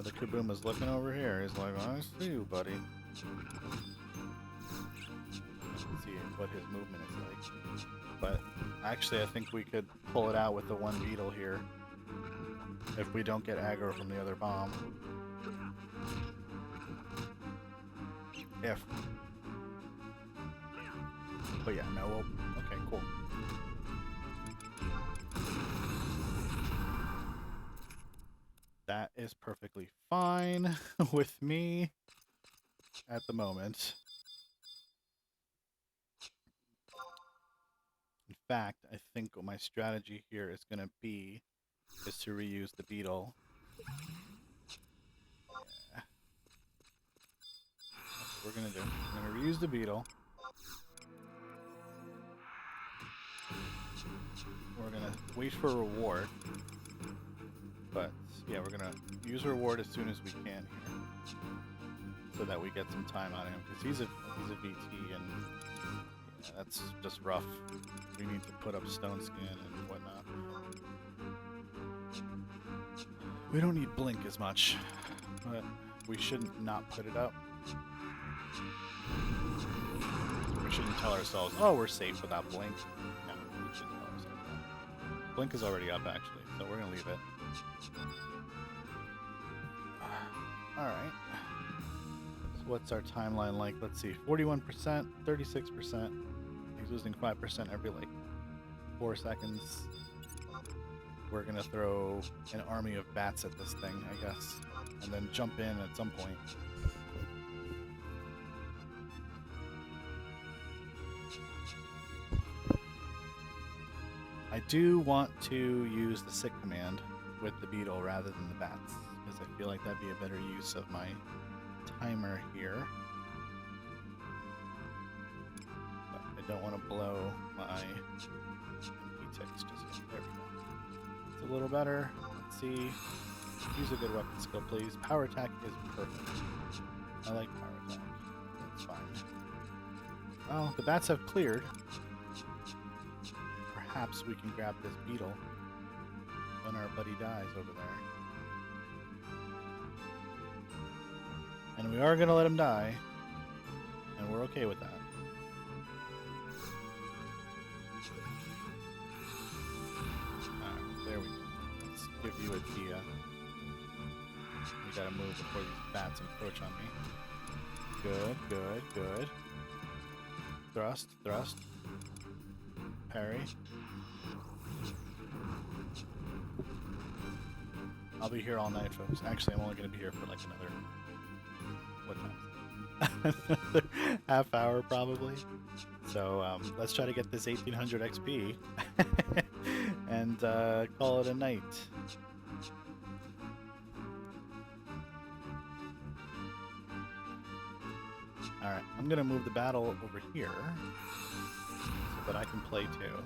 The Kaboom is looking over here. He's like, I see you, buddy. Let's see what his movement is like. But actually, I think we could pull it out with the one beetle here. If we don't get aggro from the other bomb. If. But yeah, no, we'll, okay, cool. That is perfectly fine with me at the moment. In fact, I think what my strategy here is going to be is to reuse the beetle. Yeah. That's what we're going to do. We're going to reuse the beetle. We're going to wait for a reward. But yeah, we're gonna use a reward as soon as we can here, so that we get some time out of him, because he's a VT and yeah, that's just rough. We need to put up stone skin and whatnot. We don't need blink as much, but we shouldn't not put it up. We shouldn't tell ourselves, oh, we're safe without blink. No, we shouldn't tell ourselves that. Blink is already up actually, so we're gonna leave it. Alright. So what's our timeline like? Let's see. 41%, 36%. He's losing 5% every, like, 4 seconds. We're gonna throw an army of bats at this thing, I guess. And then jump in at some point. I do want to use the sick command with the beetle rather than the bats, because I feel like that'd be a better use of my timer here. But I don't want to blow my MP ticks just yet. There we go. It's a little better. Let's see. Use a good weapon skill, please. Power attack is perfect. I like power attack. That's fine. Well, the bats have cleared. Perhaps we can grab this beetle when our buddy dies over there. And we are going to let him die. And we're okay with that. Alright, there we go. Let's give you a Dia. We gotta move before these bats encroach on me. Good, good, good. Thrust, thrust. Parry. I'll be here all night, folks. Actually, I'm only going to be here for like another... what time? Another half hour, probably. So, let's try to get this 1800 XP and call it a night. Alright, I'm going to move the battle over here so that I can play too.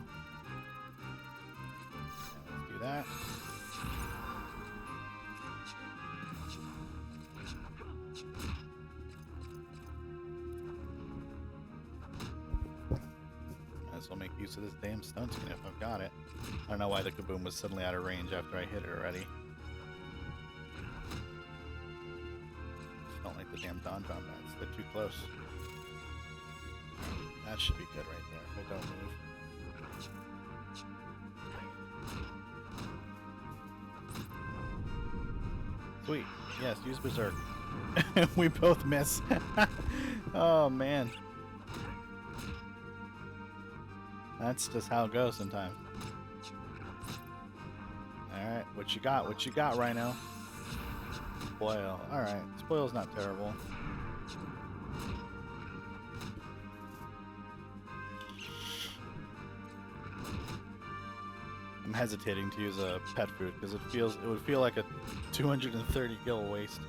And let's do that. I'll make use of this damn stun skin if I've got it. I don't know why the Kaboom was suddenly out of range after I hit it already. Don't like the damn Dawn Bats. They're too close. That should be good right there if I don't move. Sweet. Yes, use Berserk. We both miss. Oh, man. That's just how it goes sometimes. Alright, what you got? What you got, Rhino? Spoil. Alright, Spoil's not terrible. I'm hesitating to use a pet food because it would feel like a 230 gil waste.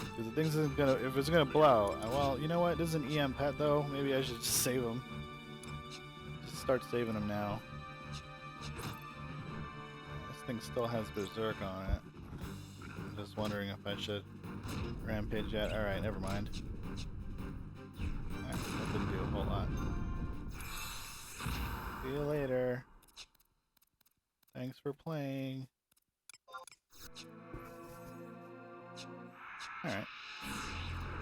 Because the thing's isn't gonna, if it's gonna blow, well, you know what? This is an EM pet though. Maybe I should just save him. Just start saving him now. This thing still has Berserk on it. I'm just wondering if I should rampage yet. All right, never mind. That didn't do a whole lot. See you later. Thanks for playing. Alright.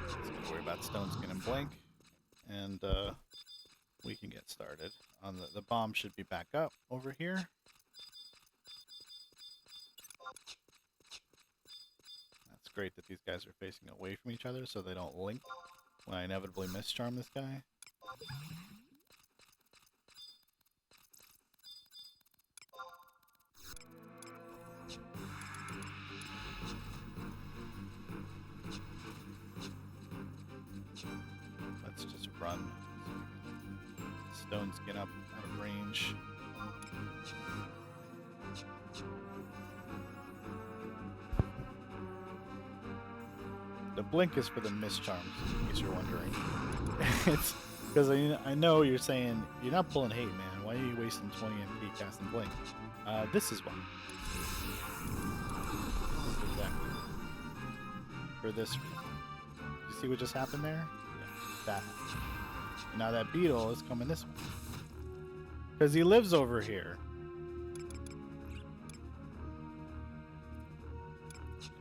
Let's not worry about Stone Skin and Blink. And we can get started. On the bomb should be back up over here. That's great that these guys are facing away from each other so they don't link when I inevitably mischarm this guy. Let's just run. Stone Skin up out of range. The blink is for the mischarms, in case you're wondering. It's because I know you're saying you're not pulling hate, man. Why are you wasting 20 MP casting blink? This is why. This is exactly for this reason. You see what just happened there? Yeah, that happened. And now that beetle is coming this way because he lives over here.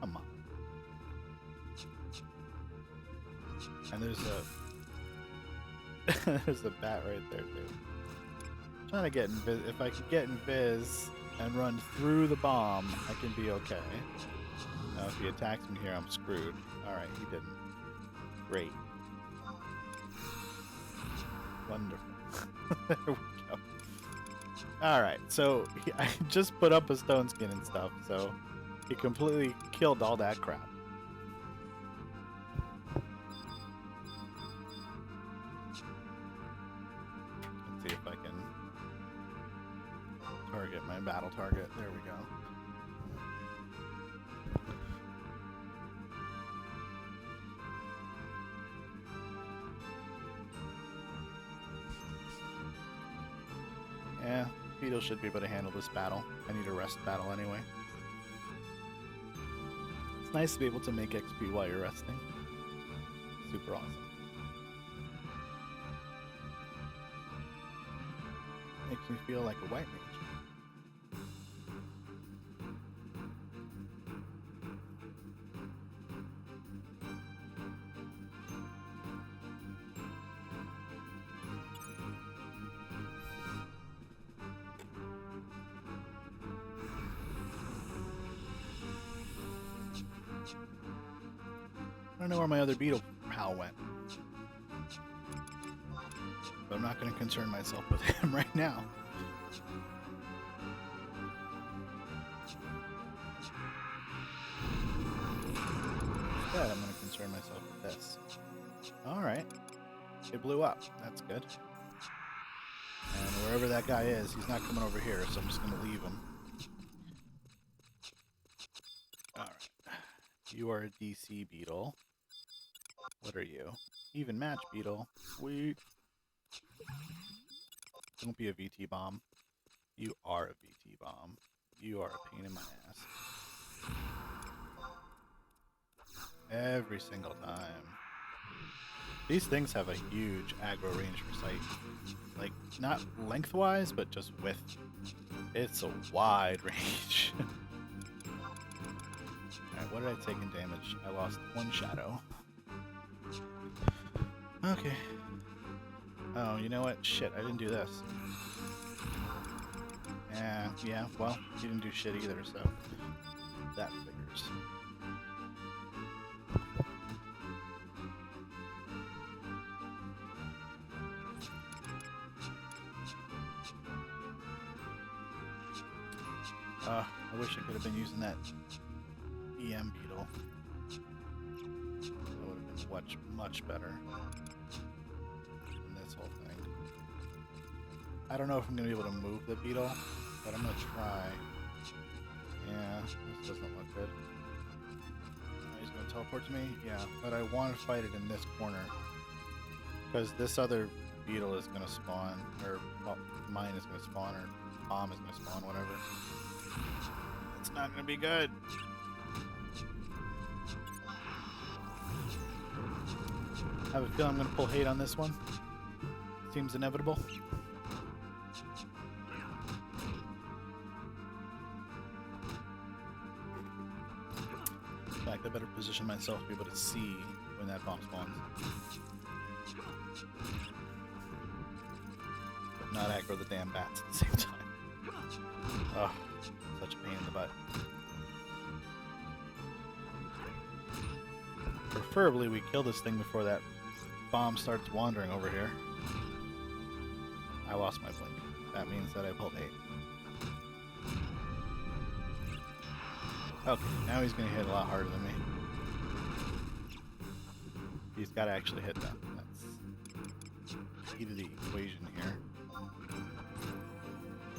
Come on. And there's a bat right there too. I'm trying to get invis. If I could get invis and run through the bomb, I can be okay. Now if he attacks me here, I'm screwed. Alright, he didn't. Great. Wonderful. There we go. Alright, so I just put up a Stone Skin and stuff, so he completely killed all that crap. Let's see if I can target my battle target. There we go. Yeah, Beetle should be able to handle this battle. I need a rest battle anyway. It's nice to be able to make XP while you're resting. Super awesome. Makes me feel like a white mage. I don't know where my other beetle pal went. But I'm not going to concern myself with him right now. Instead, I'm going to concern myself with this. Alright. It blew up. That's good. And wherever that guy is, he's not coming over here, so I'm just going to leave him. Alright. You are a DC beetle. What are you? Even match beetle. Sweet. Don't be a VT bomb. You are a VT bomb. You are a pain in my ass. Every single time. These things have a huge aggro range for sight. Like, not lengthwise, but just width. It's a wide range. Alright, what did I take in damage? I lost 1 shadow. Okay. Oh, you know what? Shit, I didn't do this. Yeah, well, you didn't do shit either, so that figures. I wish I could have been using that EM beetle. That would have been much better than this whole thing. I don't know if I'm going to be able to move the beetle, but I'm going to try. Yeah, this doesn't look good. He's going to teleport to me? Yeah, but I want to fight it in this corner. Because this other beetle is going to spawn, or well, mine is going to spawn, or bomb is going to spawn, whatever. It's not going to be good. I have a feeling I'm going to pull hate on this one. Seems inevitable. In fact, I better position myself to be able to see when that bomb spawns. But not aggro the damn bats at the same time. Oh, such a pain in the butt. Preferably we kill this thing before that bomb starts wandering over here. I lost my blink. That means that I pulled 8. Okay, now he's going to hit a lot harder than me. He's got to actually hit that. That's key to the equation here.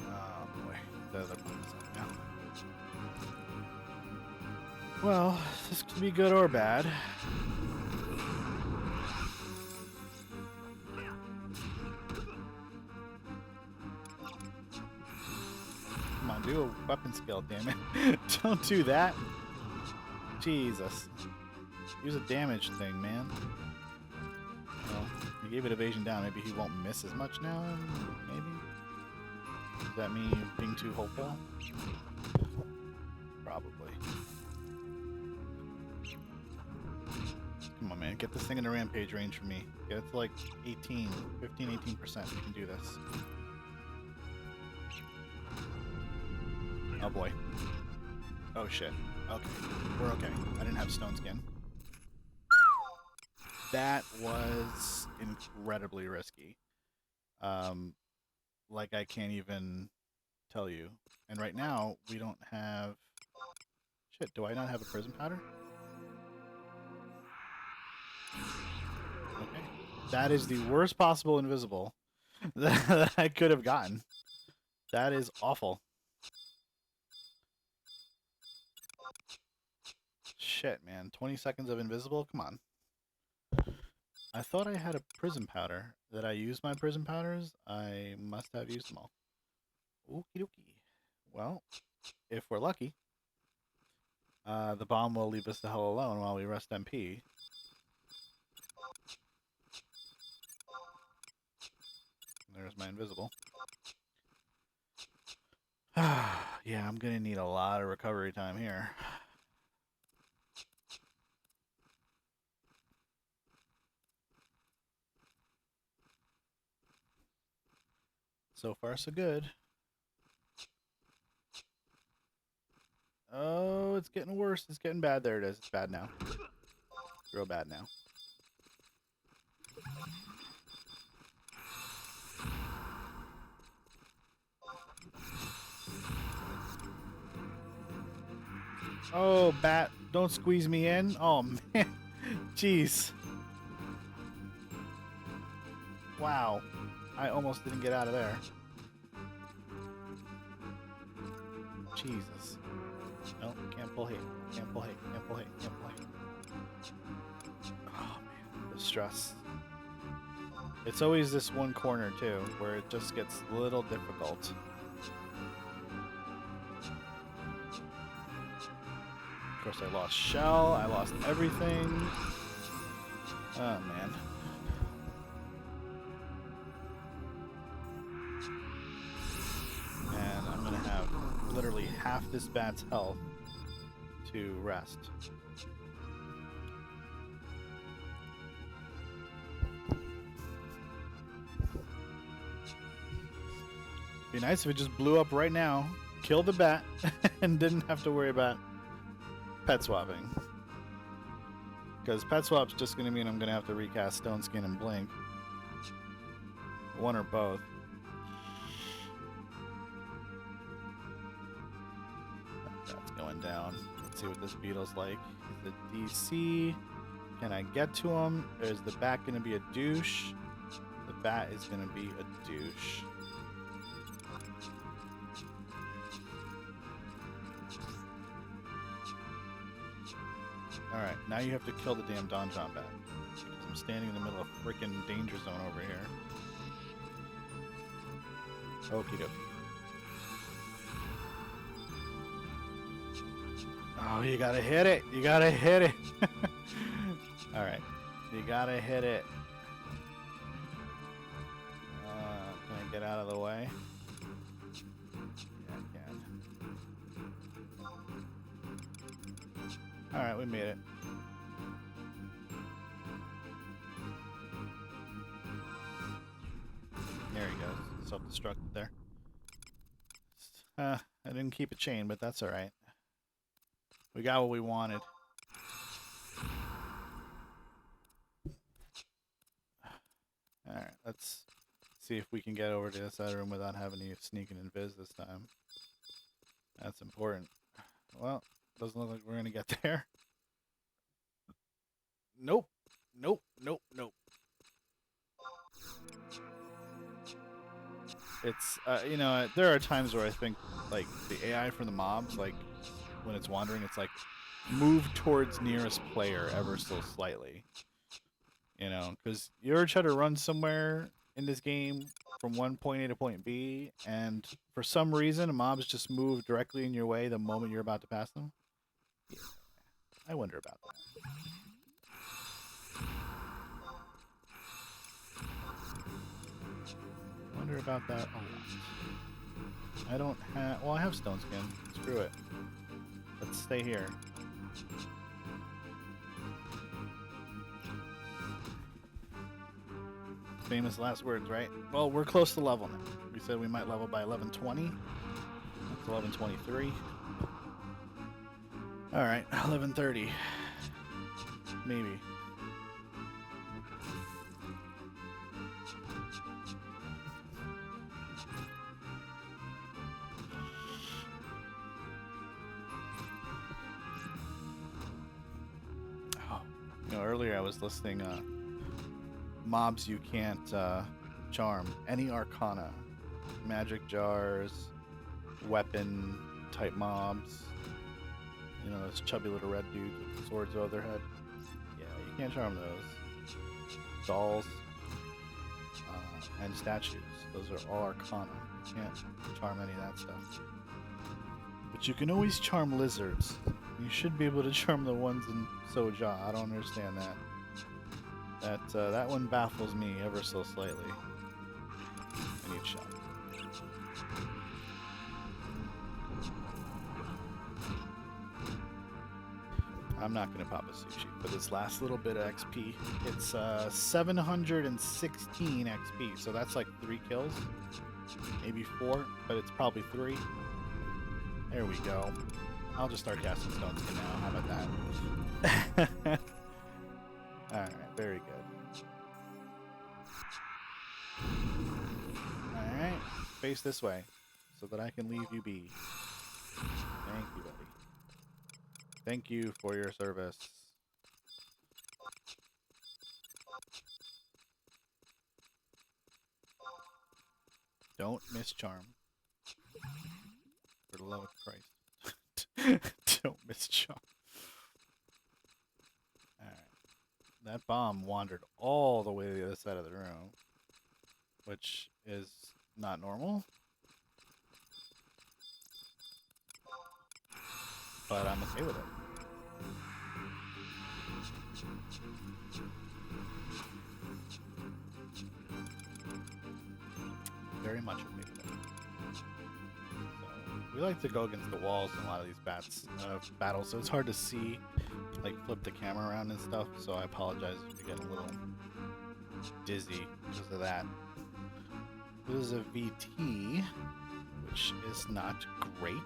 Oh boy, the other bomb's up now. Well, this could be good or bad. Come on, do a weapon skill, damn it. Don't do that. Jesus. Use a damage thing, man. Well, you gave it evasion down. Maybe he won't miss as much now? Maybe? Does that mean you being too hopeful? Probably. Come on, man. Get this thing in the rampage range for me. Get it to like 15, 18%. We can do this. Oh boy. Oh shit. Okay. We're okay. I didn't have stone skin. That was incredibly risky. Like I can't even tell you. And right now, we don't have... Shit, do I not have a prism powder? Okay. That is the worst possible invisible that I could have gotten. That is awful. Shit, man. 20 seconds of invisible? Come on. I thought I had a prism powder. Did I use my prism powders? I must have used them all. Okie dokie. Well, if we're lucky, the bomb will leave us the hell alone while we rest MP. There's my invisible. Yeah, I'm gonna need a lot of recovery time here. So far, so good. Oh, it's getting worse. It's getting bad. There it is. It's bad now. It's real bad now. Oh, bat, don't squeeze me in. Oh, man. Jeez. Wow. I almost didn't get out of there. Jesus. Nope, can't pull hate. Can't pull hate. Can't pull hate. Can't pull hate. Oh, man. The stress. It's always this one corner, too, where it just gets a little difficult. Of course, I lost shell. I lost everything. Oh, man. And I'm going to literally half this bat's health to rest. Be nice if it just blew up right now, killed the bat, and didn't have to worry about pet swapping. Because pet swap's just going to mean I'm going to have to recast Stone Skin and Blink. One or both. That's going down. Let's see what this beetle's like. The DC. Can I get to him? Is the bat going to be a douche? The bat is going to be a douche. Alright, now you have to kill the damn Donjon bat. Because I'm standing in the middle of a freaking danger zone over here. Okie dokie. Oh, you gotta hit it! You gotta hit it! Alright, you gotta hit it. Can I get out of the way? Yeah, I can. Alright, we made it. There he goes. Self-destructed there. I didn't keep a chain, but that's alright. We got what we wanted. Alright, let's see if we can get over to this side room without having to sneak and invis this time. That's important. Well, doesn't look like we're gonna get there. Nope. Nope. Nope. Nope. It's, you know, there are times where I think, like, the AI for the mobs, like, when it's wandering, it's like, move towards nearest player ever so slightly. You know, because you ever try to run somewhere in this game from one point A to point B, and for some reason, mobs just move directly in your way the moment you're about to pass them? Yeah. I wonder about that. Wonder about that a lot. I don't have... Well, I have Stone Skin. Screw it. Let's stay here. Famous last words, right? Well, we're close to level now. We said we might level by 11:20. That's 11:23. Alright, 11:30. Maybe. Oh, you know, earlier I was listing mobs you can't charm. Any arcana. Magic jars, weapon type mobs. You know, those chubby little red dudes with swords over their head. Yeah, you can't charm those. Dolls and statues. Those are all arcana. You can't charm any of that stuff. But you can always charm lizards. You should be able to charm the ones in Soja. I don't understand that. That one baffles me ever so slightly. I need shot. I'm not going to pop a sushi for this last little bit of XP. It's 716 XP, so that's like 3 kills. Maybe 4, but it's probably 3. There we go. I'll just start casting Stone Skin now. How about that? Alright, very good. Alright, face this way so that I can leave you be. Thank you, buddy. Thank you for your service. Don't miss charm. For the love of Christ. Don't miss charm. Alright. That bomb wandered all the way to the other side of the room. Which is not normal. But I'm okay with it. Very much okay with it. So, We like to go against the walls in a lot of these battles, so it's hard to see, like flip the camera around and stuff. So I apologize if you get a little dizzy because of that. This is a VT, which is not great.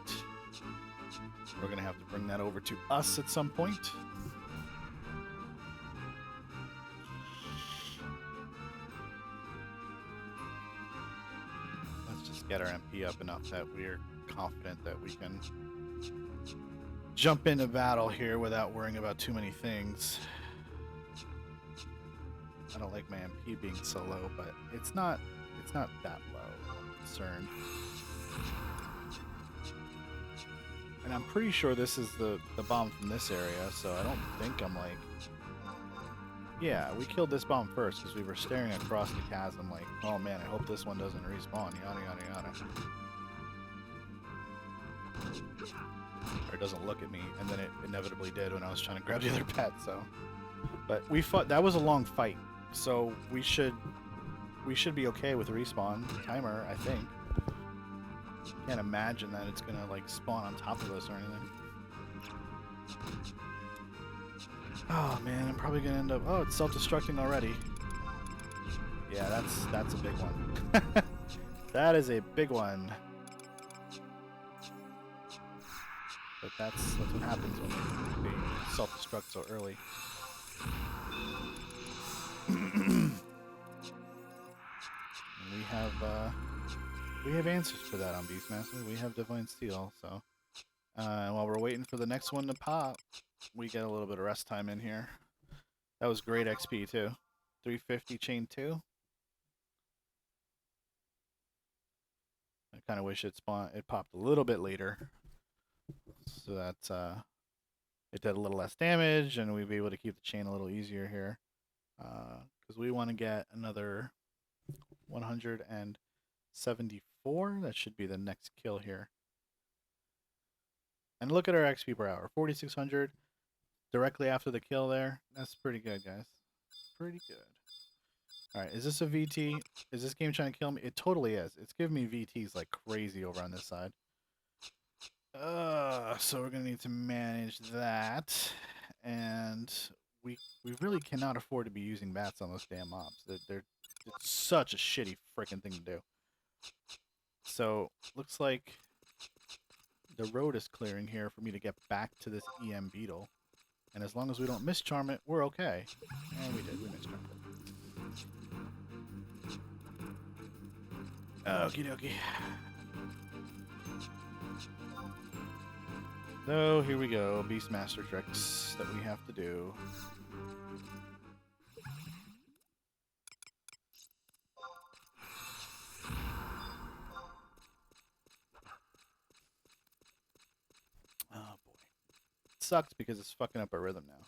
We're gonna have to bring that over to us at some point. Let's just get our MP up enough that we're confident that we can jump into battle here without worrying about too many things. I don't like my MP being so low, but it's not that low. I'm concerned. And I'm pretty sure this is the bomb from this area, so I don't think I'm like... Yeah, we killed this bomb first because we were staring across the chasm like, oh man, I hope this one doesn't respawn, yada yada yada. Or it doesn't look at me, and then it inevitably did when I was trying to grab the other pet, so... But we fought, that was a long fight, so we should be okay with respawn timer, I think. Can't imagine that it's gonna like spawn on top of us or anything. Oh man, I'm probably gonna end up... Oh, it's self-destructing already. Yeah, that's a big one. That is a big one. But that's what happens when they self-destruct so early. We have answers for that on Beastmaster. We have Divine Steel, so while we're waiting for the next one to pop, we get a little bit of rest time in here. That was great XP too. 350 chain 2. I kind of wish it popped a little bit later, so that it did a little less damage, and we'd be able to keep the chain a little easier here. Because we want to get another 174. That should be the next kill here. And look at our XP per hour, 4,600 directly after the kill there. That's pretty good, guys. Pretty good. All right, is this a VT? Is this game trying to kill me? It totally is. It's giving me VTs like crazy over on this side. So we're gonna need to manage that, and we really cannot afford to be using bats on those damn mobs. It's such a shitty freaking thing to do. So looks like the road is clearing here for me to get back to this EM beetle, and as long as we don't mischarm it, we're okay. And we did. We mischarmed it. Okie dokie. So here we go, Beastmaster tricks that we have to do. Oh boy. It sucks because it's fucking up our rhythm now.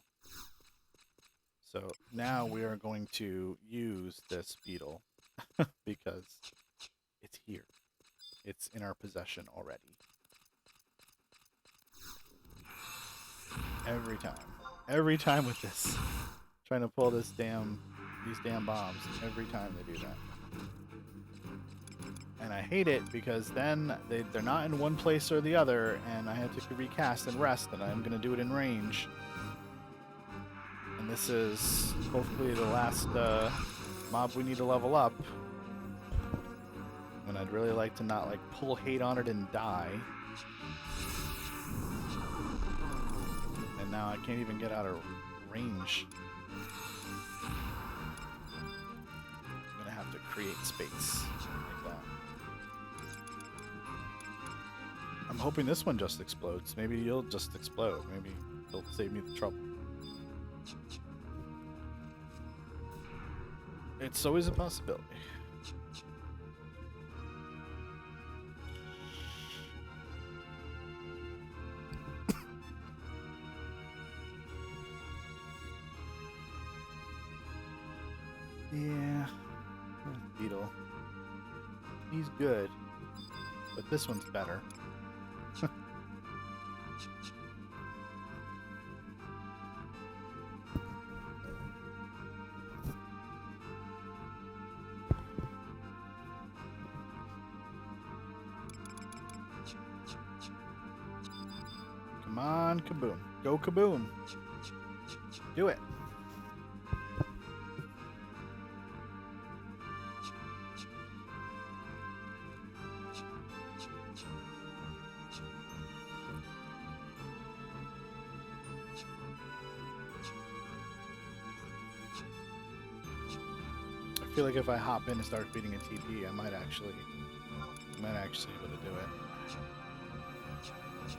So now we are going to use this beetle because it's here. It's in our possession already. Every time. Every time with this. Trying to pull these damn bombs. Every time they do that. And I hate it because then they're not in one place or the other, and I have to recast and rest, and I'm going to do it in range. And this is hopefully the last mob we need to level up. And I'd really like to not like pull hate on it and die. And now I can't even get out of range. I'm gonna have to create space like that. I'm hoping this one just explodes. Maybe you'll just explode. Maybe it'll save me the trouble. It's always a possibility. Yeah, beetle. He's good, but this one's better. Come on, Kaboom. Go Kaboom. Do it. I feel like if I hop in and start feeding a TP, I might actually be able to do it. There's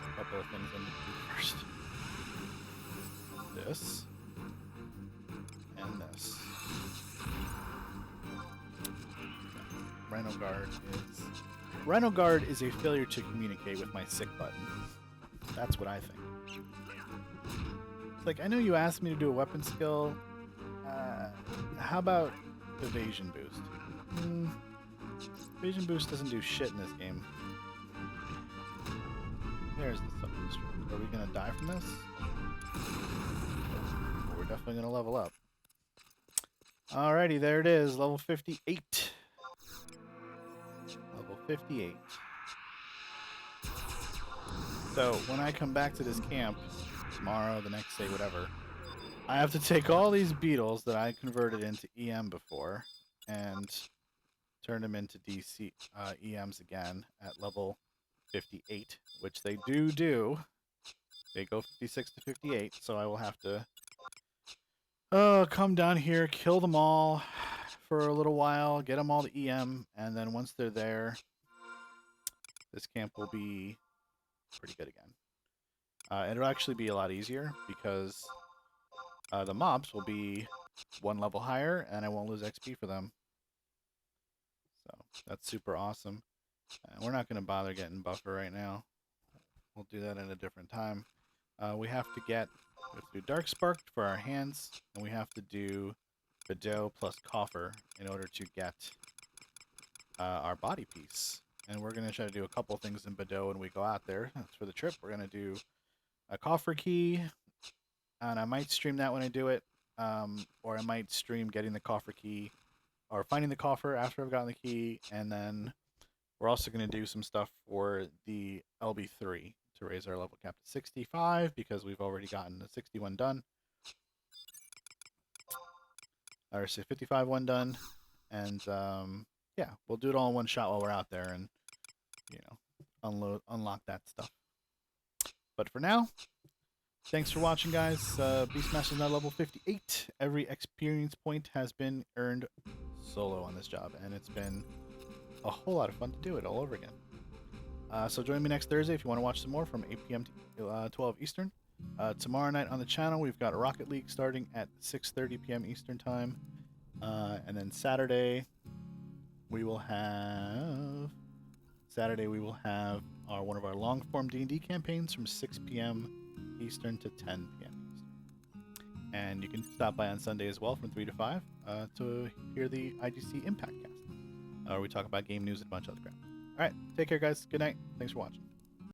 a couple of things I need to do first. This. And this. Rhino Guard is a failure to communicate with my sick button. That's what I think. It's like, I know you asked me to do a weapon skill. How about evasion boost? Evasion boost doesn't do shit in this game. There's the self-destruct. Are we gonna die from this? We're definitely gonna level up. Alrighty, there it is, level 58. Level 58. So, when I come back to this camp, tomorrow, the next day, whatever, I have to take all these beetles that I converted into EM before, and turn them into DC EMs again at level 58, which they do. They go 56 to 58, so I will have to come down here, kill them all for a little while, get them all to EM, and then once they're there, this camp will be pretty good again. It'll actually be a lot easier because the mobs will be one level higher, and I won't lose XP for them. So that's super awesome. We're not going to bother getting buffer right now. We'll do that at a different time. We have to do Dark Spark for our hands, and we have to do Bedeau plus Coffer in order to get our body piece. And we're going to try to do a couple things in Bedeau when we go out there. That's for the trip. We're going to do a Coffer key, and I might stream that when I do it, or I might stream getting the Coffer key, or finding the Coffer after I've gotten the key, and then we're also going to do some stuff for the LB3 to raise our level cap to 65 because we've already gotten the 61 done. Or say 55 one done. And yeah, we'll do it all in one shot while we're out there and, you know, unlock that stuff. But for now, thanks for watching, guys. Beastmaster is now level 58. Every experience point has been earned solo on this job, and it's been a whole lot of fun to do it all over again. So join me next Thursday if you want to watch some more from 8 p.m. to 12 Eastern. Tomorrow night on the channel, we've got Rocket League starting at 6:30 p.m. Eastern Time. And then Saturday, we will have one of our long-form D&D campaigns from 6 p.m. Eastern to 10 p.m. Eastern. And you can stop by on Sunday as well from 3 to 5 to hear the IGC Impact Cast, where we talk about game news and a bunch of other crap. All right, take care, guys. Good night. Thanks for watching.